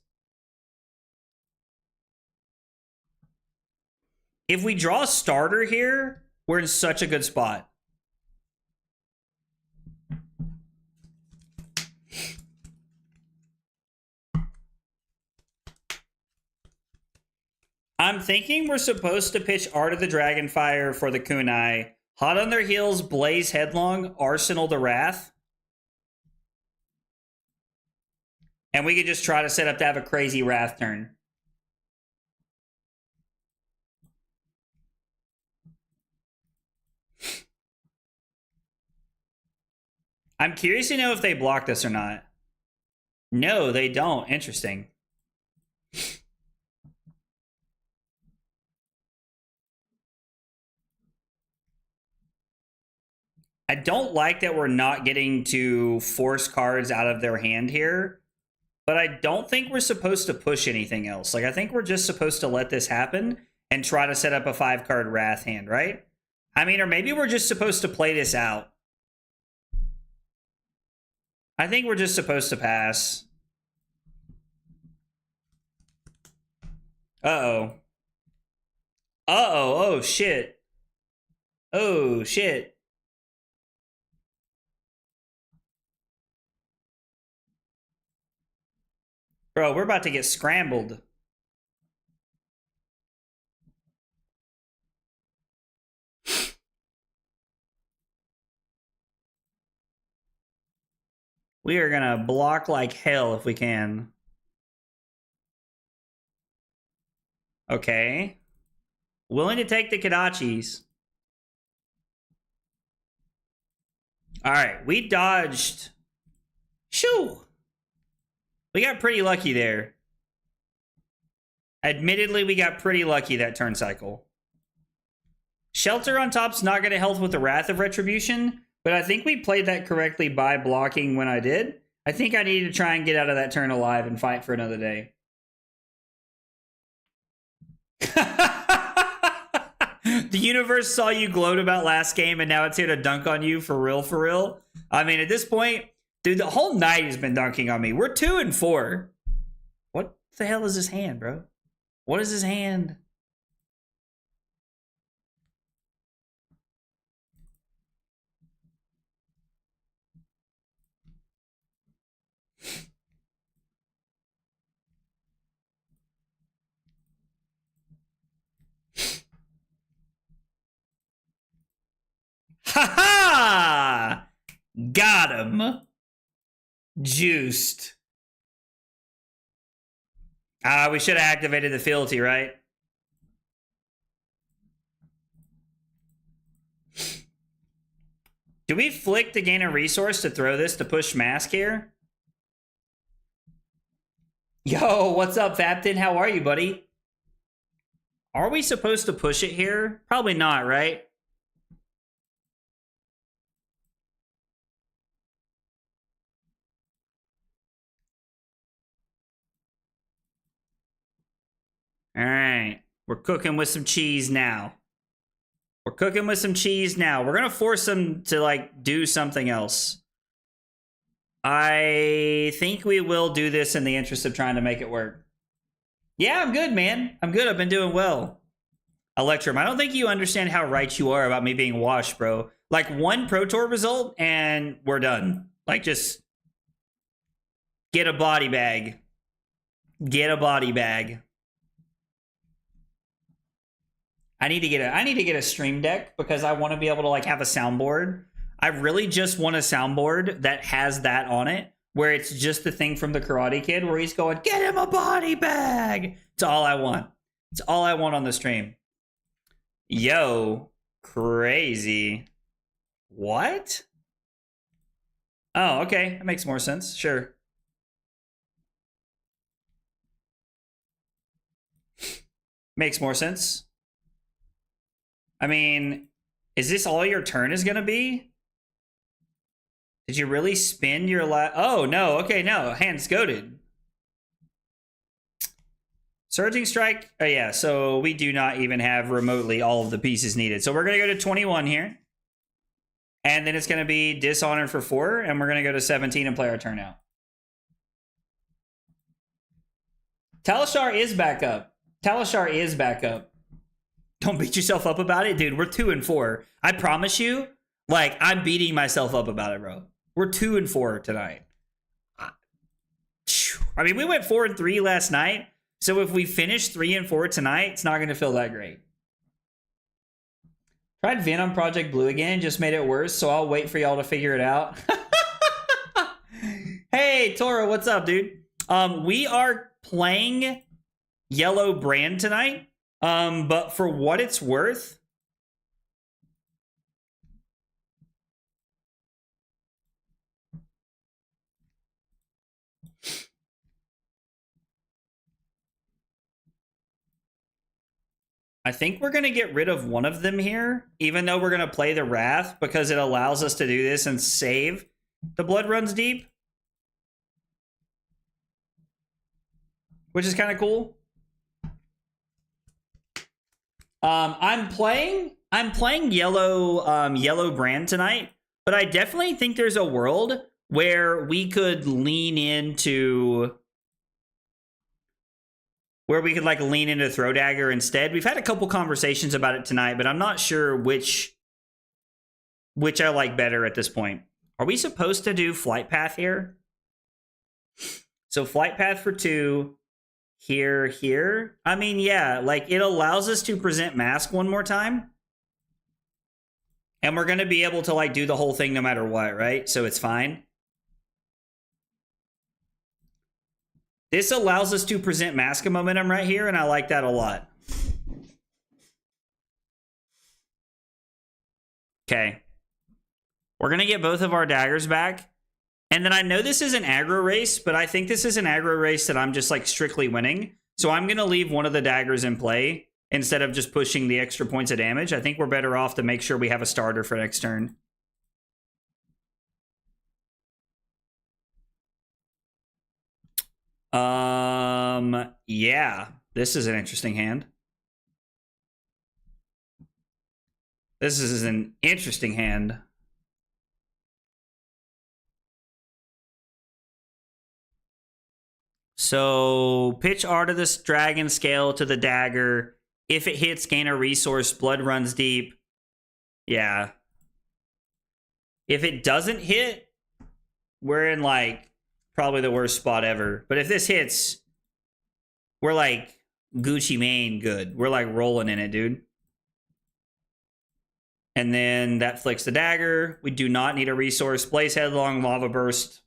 If we draw a starter here, we're in such a good spot. I'm thinking we're supposed to pitch Art of the Dragonfire for the Kunai. Hot on their heels, Blaze Headlong, Arsenal the Wrath. And we could just try to set up to have a crazy Wrath turn. I'm curious to know if they blocked us or not. No, they don't. Interesting. I don't like that we're not getting to force cards out of their hand here, but I don't think we're supposed to push anything else. Like, I think we're just supposed to let this happen and try to set up a 5-card Wrath hand, right? I mean, or maybe we're just supposed to play this out. I think we're just supposed to pass. Uh-oh. Uh-oh. Oh, shit. Oh, shit. Bro, we're about to get scrambled. We are gonna block like hell if we can. Okay. Willing to take the Kodachis. Alright, we dodged. Shoo! We got pretty lucky there. Admittedly, we got pretty lucky that turn cycle. Shelter on top's not going to help with the Wrath of Retribution, but I think we played that correctly by blocking when I did. I think I need to try and get out of that turn alive and fight for another day. The universe saw you gloat about last game and now it's here to dunk on you for real, for real. I mean, at this point, dude, the whole night has been dunking on me. We're 2-4. What the hell is his hand, bro? What is his hand? Ha ha! Got him. Juiced. We should have activated the fealty, right? Do we flick to gain a resource to throw this to push mask here? Yo, what's up, Fapton? How are you, buddy? Are we supposed to push it here? Probably not, right? All right. We're cooking with some cheese now. We're cooking with some cheese now. We're going to force them to, like, do something else. I think we will do this in the interest of trying to make it work. Yeah, I'm good, man. I'm good. I've been doing well. Electrum, I don't think you understand how right you are about me being washed, bro. Like, one Pro Tour result, and we're done. Like, just get a body bag. Get a body bag. I need to get a stream deck because I want to be able to like have a soundboard. I really just want a soundboard that has that on it, where it's just the thing from the Karate Kid where he's going, get him a body bag. It's all I want. It's all I want on the stream. Yo, crazy. What? Oh, okay. That makes more sense. Sure. Makes more sense. I mean, is this all your turn is going to be? Did you really spin your last... Oh, no. Okay, no. Hands goated. Surging Strike. Oh, yeah. So we do not even have remotely all of the pieces needed. So we're going to go to 21 here. And then it's going to be Dishonored for 4. And we're going to go to 17 and play our turn out. Talishar is back up. Talishar is back up. Don't beat yourself up about it, dude. We're 2-4. I promise you, like, I'm beating myself up about it, bro. We're 2-4 tonight. I mean, we went 4-3 last night. So if we finish 3-4 tonight, it's not going to feel that great. Tried Venom Project Blue again, just made it worse. So I'll wait for y'all to figure it out. Hey, Toro, what's up, dude? We are playing Yellow Brand tonight. But for what it's worth, I think we're going to get rid of one of them here, even though we're going to play the Wrath, because it allows us to do this and save the Blood Runs Deep, which is kind of cool. I'm playing Yellow Brand tonight, but I definitely think there's a world where we could lean into Throw Dagger instead. We've had a couple conversations about it tonight, but I'm not sure which I like better at this point. Are we supposed to do Flight Path here? So Flight Path for 2. Here. I mean, yeah, like it allows us to present mask one more time. And we're going to be able to like do the whole thing no matter what, right? So it's fine. This allows us to present mask a momentum right here, and I like that a lot. Okay. We're going to get both of our daggers back. And then I know this is an aggro race, but I think this is an aggro race that I'm just like strictly winning. So I'm going to leave one of the daggers in play instead of just pushing the extra points of damage. I think we're better off to make sure we have a starter for next turn. Yeah, this is an interesting hand. This is an interesting hand. So pitch Art of this Dragon Scale to the Dagger. If it hits, gain a resource. Blood runs deep. Yeah. If it doesn't hit, we're in like probably the worst spot ever. But if this hits, we're like Gucci Mane good. We're like rolling in it, dude. And then that flicks the Dagger. We do not need a resource. Blaze Headlong, Lava Burst.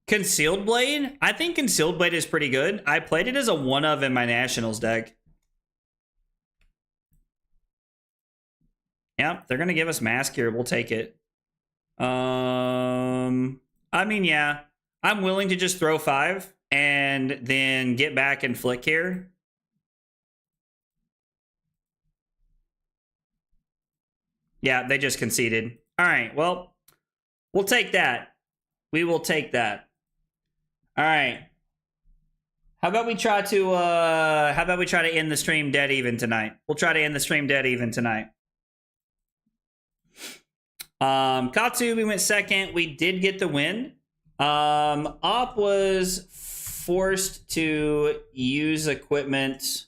Concealed Blade? I think Concealed Blade is pretty good. I played it as a one-of in my Nationals deck. Yep, they're going to give us Mask here. We'll take it. I mean, yeah. I'm willing to just throw 5 and then get back and flick here. Yeah, they just conceded. All right, well, we'll take that. We will take that. All right. How about we try to end the stream dead even tonight? We'll try to end the stream dead even tonight. Katsu, we went second. We did get the win. Op was forced to use equipment.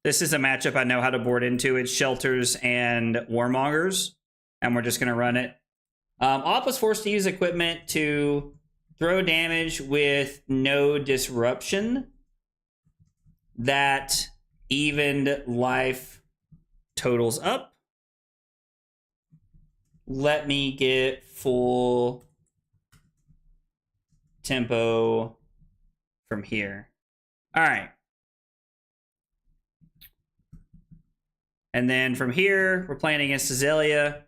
This is a matchup I know how to board into. It's Shelters and Warmongers, and we're just going to run it. Op was forced to use equipment to throw damage with no disruption. That evened life totals up. Let me get full tempo from here. All right. And then from here, we're playing against Aelia.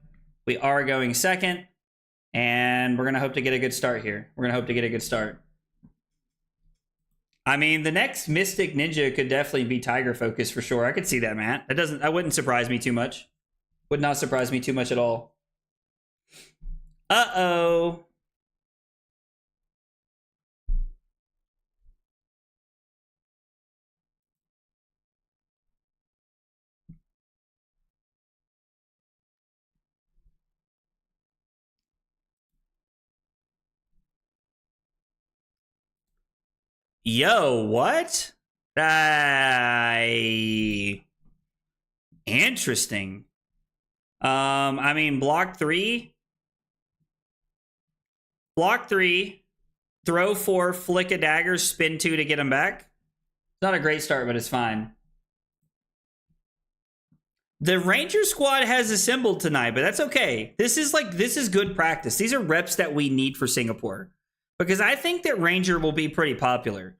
We are going second. And we're going to hope to get a good start here. We're going to hope to get a good start. I mean, the next Mystic Ninja could definitely be Tiger Focus for sure. I could see that, Matt. That wouldn't surprise me too much. Would not surprise me too much at all. Uh-oh. Yo, what? Interesting. I mean, block 3. Block 3. Throw 4, flick a dagger, spin 2 to get him back. It's not a great start, but it's fine. The Ranger squad has assembled tonight, but that's okay. This is good practice. These are reps that we need for Singapore. Because I think that Ranger will be pretty popular.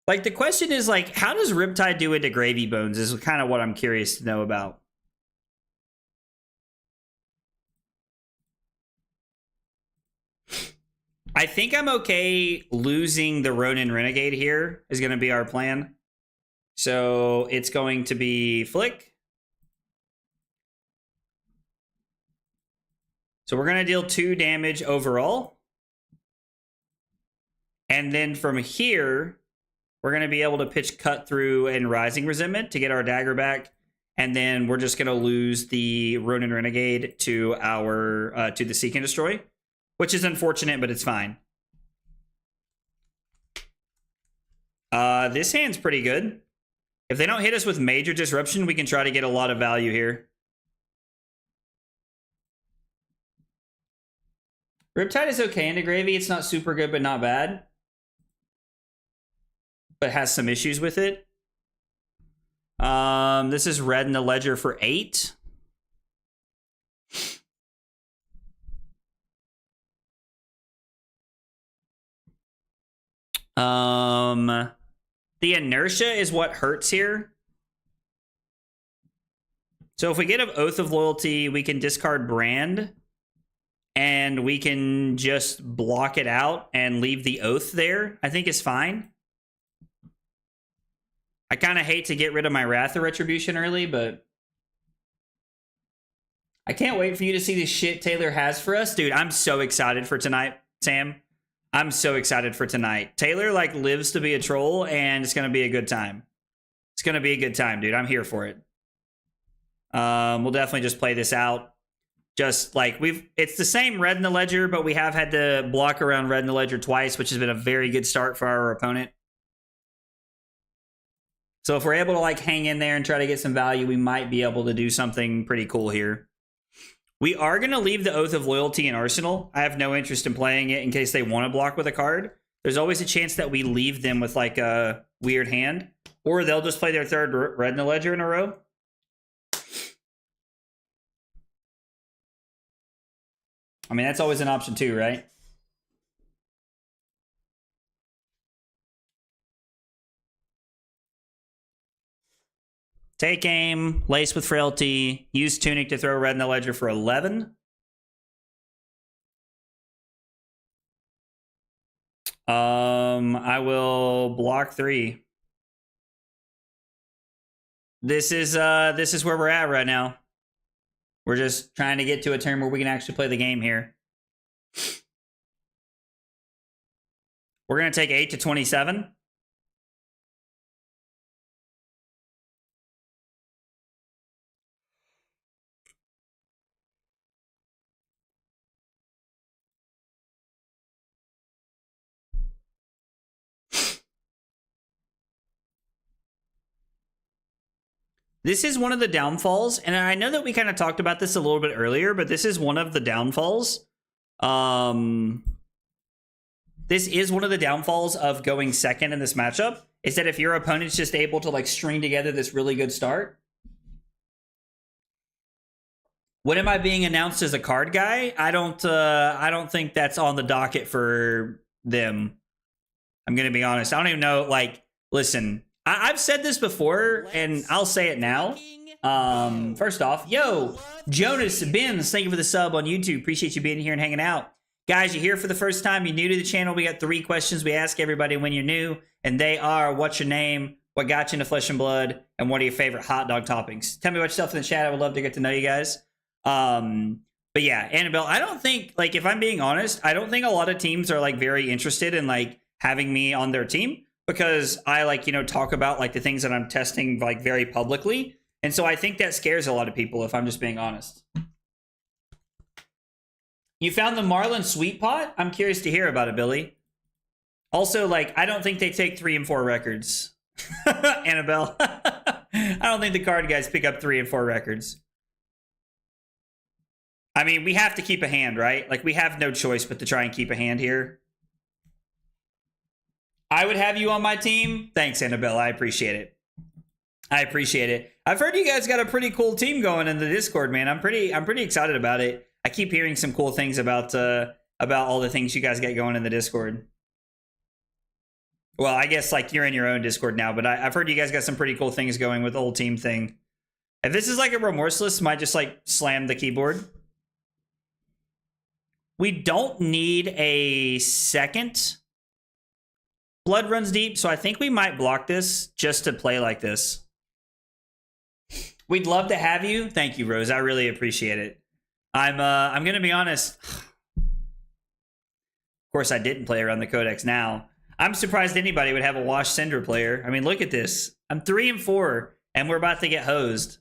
Like, the question is, like, how does Riptide do into Gravy Bones is kind of what I'm curious to know about. I think I'm okay losing the Ronin Renegade here is going to be our plan. So it's going to be flick. So we're going to deal 2 damage overall. And then from here, we're going to be able to pitch Cut Through and Rising Resentment to get our dagger back. And then we're just going to lose the Ronin Renegade to our to the Seek and Destroy, which is unfortunate, but it's fine. This hand's pretty good. If they don't hit us with major disruption, we can try to get a lot of value here. Riptide is okay into Gravy. It's not super good, but not bad. But has some issues with it. This is red in the ledger for 8. The inertia is what hurts here. So if we get an Oath of Loyalty, we can discard Brand. And we can just block it out and leave the Oath there. I think is fine. I kind of hate to get rid of my Wrath of Retribution early, but I can't wait for you to see the shit Taylor has for us. Dude, I'm so excited for tonight, Sam. I'm so excited for tonight. Taylor like lives to be a troll, and it's gonna be a good time. It's gonna be a good time, dude. I'm here for it. We'll definitely just play this out. Just like it's the same red in the ledger, but we have had to block around red in the ledger twice, which has been a very good start for our opponent. So if we're able to like hang in there and try to get some value, we might be able to do something pretty cool here. We are going to leave the Oath of Loyalty in Arsenal. I have no interest in playing it in case they want to block with a card. There's always a chance that we leave them with like a weird hand, or they'll just play their third red in the ledger in a row. I mean, that's always an option too, right? Take aim, lace with frailty, use tunic to throw red in the ledger for 11. I will block 3. This is where we're at right now. We're just trying to get to a turn where we can actually play the game here. We're going to take 8 to 27. This is one of the downfalls, and I know that we kind of talked about this a little bit earlier, but this is one of the downfalls. This is one of the downfalls of going second in this matchup, is that if your opponent's just able to like string together this really good start. What am I being announced as a card guy? I don't think that's on the docket for them. I'm gonna be honest. I don't even know. Like, listen, I've said this before, and I'll say it now. First off, yo, Jonas Bins, thank you for the sub on YouTube. Appreciate you being here and hanging out. Guys, you're here for the first time, you're new to the channel. We got 3 questions we ask everybody when you're new, and they are: what's your name, what got you into Flesh and Blood, and what are your favorite hot dog toppings? Tell me about yourself in the chat. I would love to get to know you guys. But yeah, Annabelle, I don't think, like, if I'm being honest, I don't think a lot of teams are like very interested in like having me on their team, because I like, you know, talk about like the things that I'm testing like very publicly. And so I think that scares a lot of people, if I'm just being honest. You found the Marlin Sweet Pot? I'm curious to hear about it, Billy. Also, like, I don't think they take 3 and 4 records. Annabelle. I don't think the card guys pick up 3 and 4 records. I mean, we have to keep a hand, right? Like, we have no choice but to try and keep a hand here. I would have you on my team. Thanks, Annabelle. I appreciate it. I appreciate it. I've heard you guys got a pretty cool team going in the Discord, man. I'm pretty excited about it. I keep hearing some cool things about all the things you guys get going in the Discord. Well, I guess like you're in your own Discord now, but I've heard you guys got some pretty cool things going with the whole team thing. If this is like a remorseless, might just like slam the keyboard. We don't need a second Blood Runs Deep, so I think we might block this just to play like this. We'd love to have you. Thank you, Rose. I really appreciate it. I'm gonna be honest. Of course, I didn't play around the codex now. I'm surprised anybody would have a Wash Cinder player. I mean, look at this. I'm 3 and 4, and we're about to get hosed.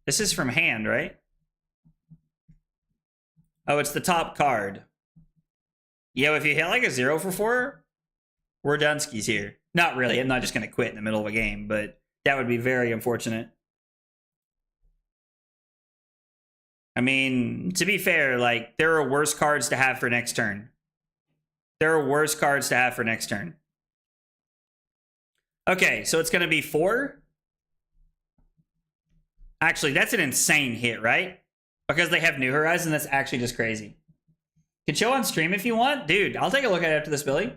This is from hand, right? Oh, it's the top card. Yo, if you hit like a 0 for 4, we're Dunskies here. Not really. I'm not just going to quit in the middle of a game, but that would be very unfortunate. I mean, to be fair, like, there are worse cards to have for next turn. There are worse cards to have for next turn. Okay, so it's going to be 4. Actually, that's an insane hit, right? Because they have New Horizon, that's actually just crazy. Can show on stream if you want. Dude, I'll take a look at it after this, Billy.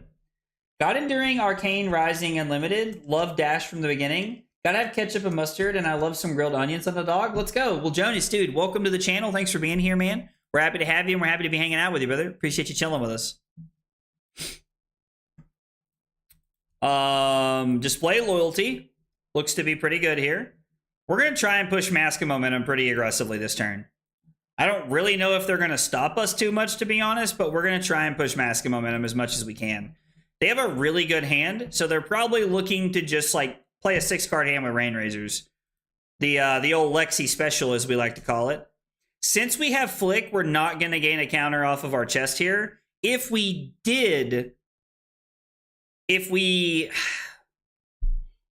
God Enduring, Arcane, Rising, Unlimited. Love Dash from the beginning. Gotta have ketchup and mustard, and I love some grilled onions on the dog. Let's go. Well, Jonas, dude, welcome to the channel. Thanks for being here, man. We're happy to have you, and we're happy to be hanging out with you, brother. Appreciate you chilling with us. Display Loyalty. Looks to be pretty good here. We're going to try and push Mask of Momentum pretty aggressively this turn. I don't really know if they're going to stop us too much, to be honest, but we're going to try and push Mask of Momentum as much as we can. They have a really good hand, so they're probably looking to just like play a 6-card hand with Rain Razors. The old Lexi special, as we like to call it. Since we have Flick, we're not going to gain a counter off of our chest here. If we did, if we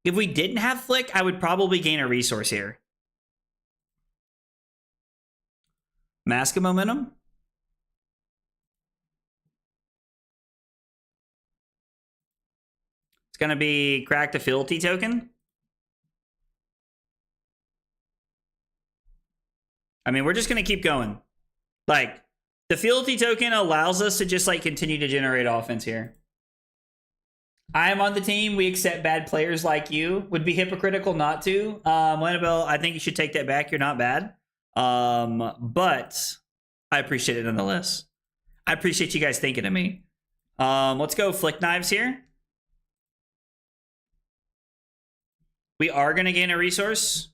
didn't have Flick, I would probably gain a resource here. Mask of Momentum. It's going to be Cracked Affinity Token. I mean, we're just going to keep going. Like, the Fealty Token allows us to just, like, continue to generate offense here. I am on the team. We accept bad players like you. Would be hypocritical not to. Lanabelle, I think you should take that back. You're not bad. But I appreciate it nonetheless. I appreciate you guys thinking of me. Let's go Flick Knives here. We are going to gain a resource.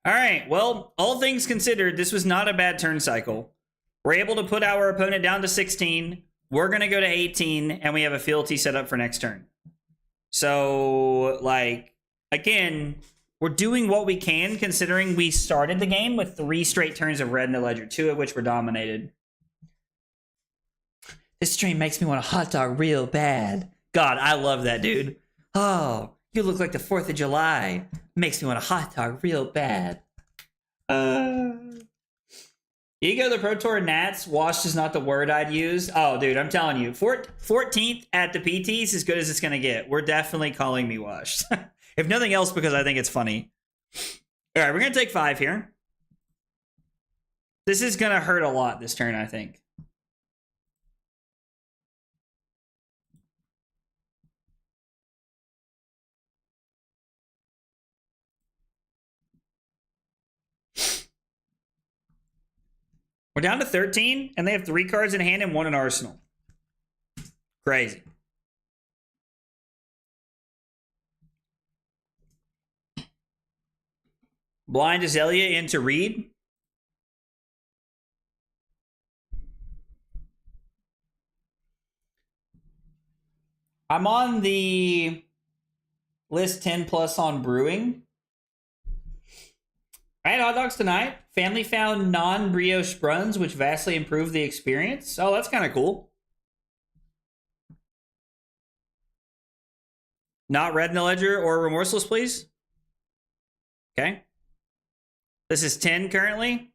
All right, well, all things considered, this was not a bad turn cycle. We're able to put our opponent down to 16. We're going to go to 18, and we have a fealty set up for next turn. So, like, again, we're doing what we can, considering we started the game with 3 straight turns of red in the ledger, 2 of which were dominated. This stream makes me want a hot dog real bad. God, I love that, dude. Oh, you look like the 4th of July. Makes me want a hot dog real bad. Ego the Pro Tour Nats. Washed is not the word I'd use. Oh, dude, I'm telling you. 14th at the PTs is as good as it's going to get. We're definitely calling me washed. If nothing else, because I think it's funny. All right, we're going to take 5 here. This is going to hurt a lot this turn, I think. We're down to 13, and they have 3 cards in hand and 1 in arsenal. Crazy. Blind Aelia into Reed. I'm on the list 10 plus on brewing. I had hot dogs tonight. Family found non-brioche buns, which vastly improved the experience. Oh, that's kind of cool. Not red in the ledger or remorseless, please. Okay. This is 10 currently.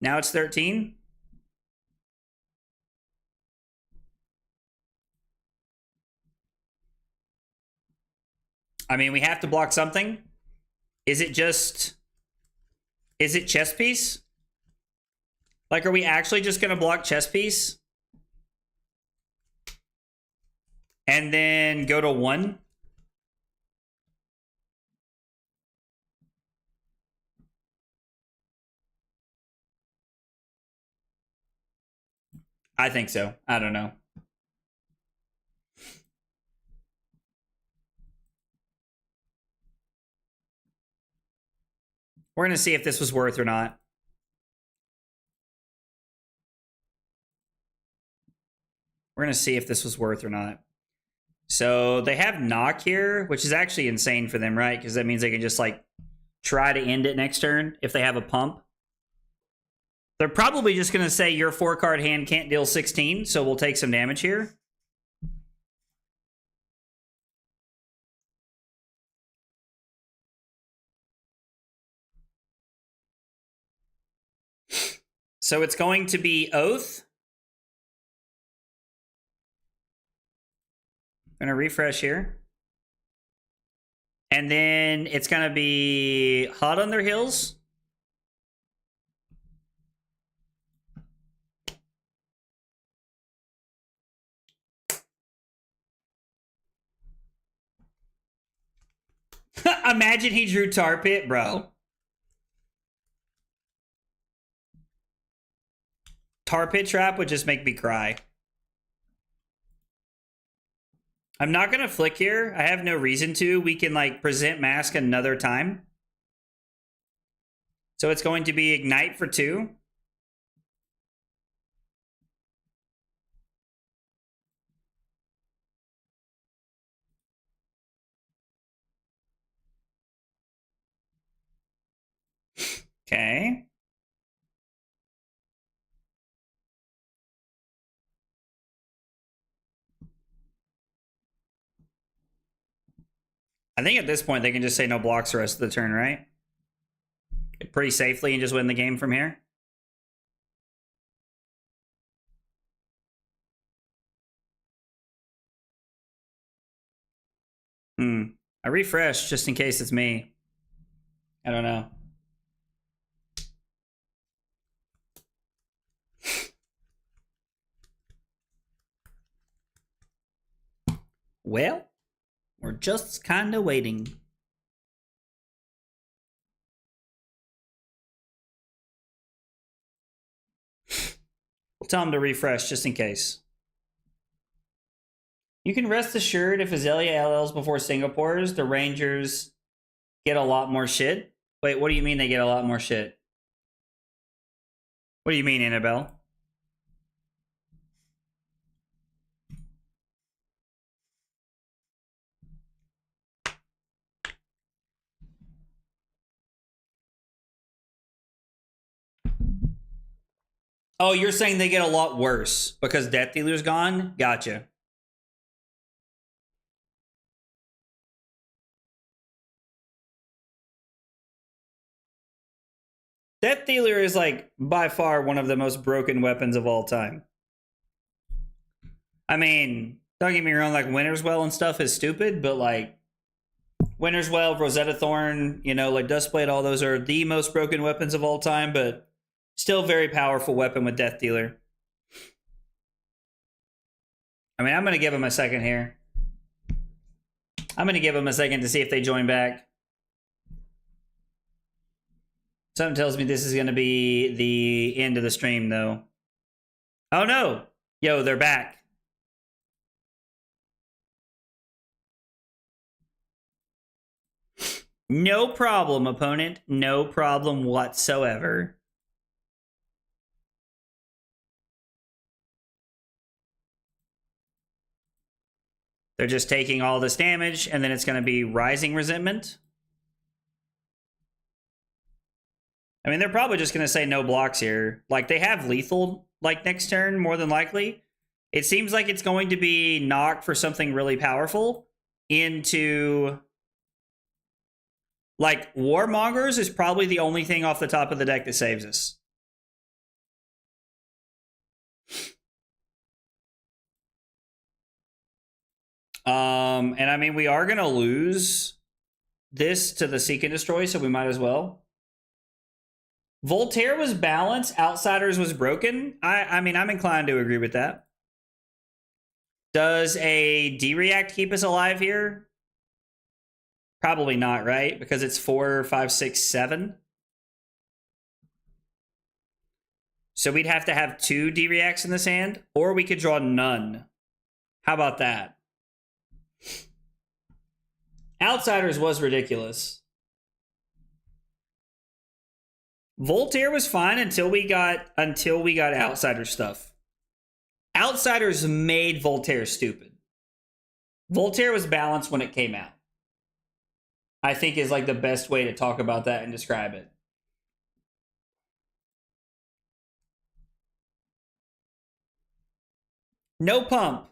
Now it's 13. I mean, we have to block something. Is it chess piece? Like, are we actually just going to block chess piece? And then go to 1? I think so. I don't know. We're going to see if this was worth or not. We're going to see if this was worth or not. So they have knock here, which is actually insane for them, right? Because that means they can just, like, try to end it next turn if they have a pump. They're probably just going to say your 4-card hand can't deal 16, so we'll take some damage here. So it's going to be Oath. I'm going to refresh here. And then it's going to be Hot on Their Heels. Imagine he drew Tar Pit, bro. Tar Pit Trap would just make me cry. I'm not going to flick here. I have no reason to. We can, like, present mask another time. So it's going to be Ignite for 2. Okay. I think at this point they can just say no blocks the rest of the turn, right? Pretty safely and just win the game from here. I refresh just in case it's me. I don't know. Well, we're just kind of waiting. We'll tell him to refresh just in case. You can rest assured if Aelia LLs before Singapore's, the Rangers get a lot more shit. Wait, what do you mean they get a lot more shit? What do you mean, Annabelle? Oh, you're saying they get a lot worse because Death Dealer's gone? Gotcha. Death Dealer is, like, by far one of the most broken weapons of all time. I mean, don't get me wrong, like, Winter's Well and stuff is stupid, but, like, Winter's Well, Rosetta Thorn, you know, like, Dustblade, all those are the most broken weapons of all time, but still very powerful weapon with Death Dealer. I mean, I'm going to give him a second here. I'm going to give him a second to see if they join back. Something tells me this is going to be the end of the stream, though. Oh, no. Yo, they're back. No problem, opponent. No problem whatsoever. They're just taking all this damage, and then it's going to be Rising Resentment. I mean, they're probably just going to say no blocks here. Like, they have lethal, like, next turn, more than likely. It seems like it's going to be knocked for something really powerful into... Like, Warmongers is probably the only thing off the top of the deck that saves us. And I mean, we are going to lose this to the Seek and Destroy, so we might as well. Voltaire was balanced. Outsiders was broken. I mean, I'm inclined to agree with that. Does a D-React keep us alive here? Probably not, right? Because it's 4, 5, 6, 7. So we'd have to have 2 D-Reacts in this hand, or we could draw none. How about that? Outsiders was ridiculous. Voltaire was fine until we got Outsider stuff. Outsiders made Voltaire stupid. Voltaire was balanced when it came out. I think is like the best way to talk about that and describe it. No pump.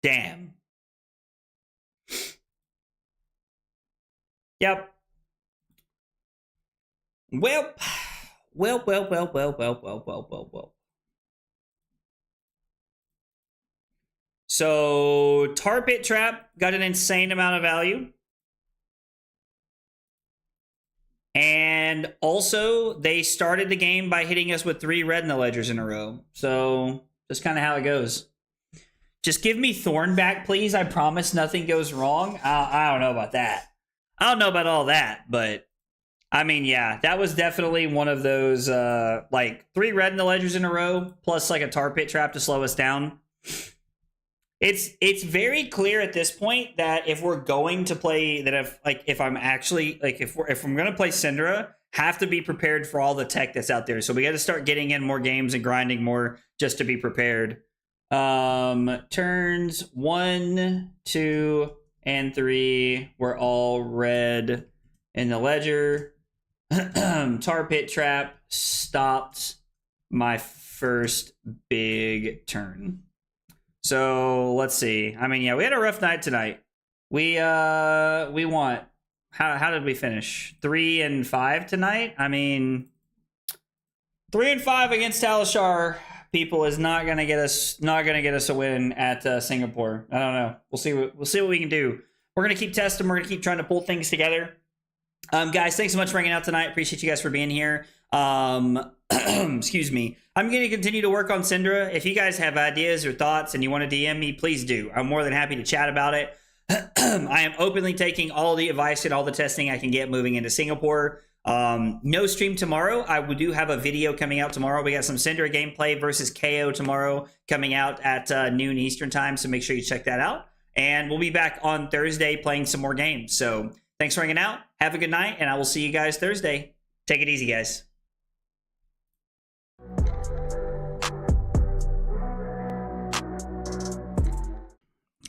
Damn. Yep. Well. So, Tar Pit Trap got an insane amount of value. And also, they started the game by hitting us with 3 red in the ledgers in a row. So, just kind of how it goes. Just give me Thorn back, please. I promise nothing goes wrong. I don't know about that. I don't know about all that, but... I mean, yeah, that was definitely one of those, like, 3 red in the ledgers in a row, plus, like, a Tar Pit Trap to slow us down. it's very clear at this point that if we're going to play that if I'm actually like if I'm gonna play Syndra, have to be prepared for all the tech that's out there. So we got to start getting in more games and grinding more just to be prepared. Turns 1, 2, and 3 were all red in the ledger. Tar Pit Trap stopped my first big turn. So let's see. I mean, yeah, we had a rough night tonight. We want. How did we finish? 3 and 5 tonight. I mean, 3 and 5 against Talishar people is not gonna get us a win at Singapore. I don't know. We'll see what we can do. We're gonna keep testing. We're gonna keep trying to pull things together. Guys, thanks so much for hanging out tonight. Appreciate you guys for being here. Excuse me. I'm going to continue to work on Syndra. If you guys have ideas or thoughts and you want to DM me, please do. I'm more than happy to chat about it. I am openly taking all the advice and all the testing I can get moving into Singapore. No stream tomorrow. I do have a video coming out tomorrow. We got some Syndra gameplay versus KO tomorrow coming out at noon Eastern time, so make sure you check that out. And we'll be back on Thursday playing some more games. So thanks for hanging out. Have a good night, and I will see you guys Thursday. Take it easy, guys.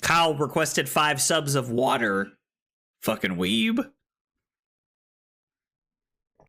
Kyle requested 5 subs of water. Fucking weeb.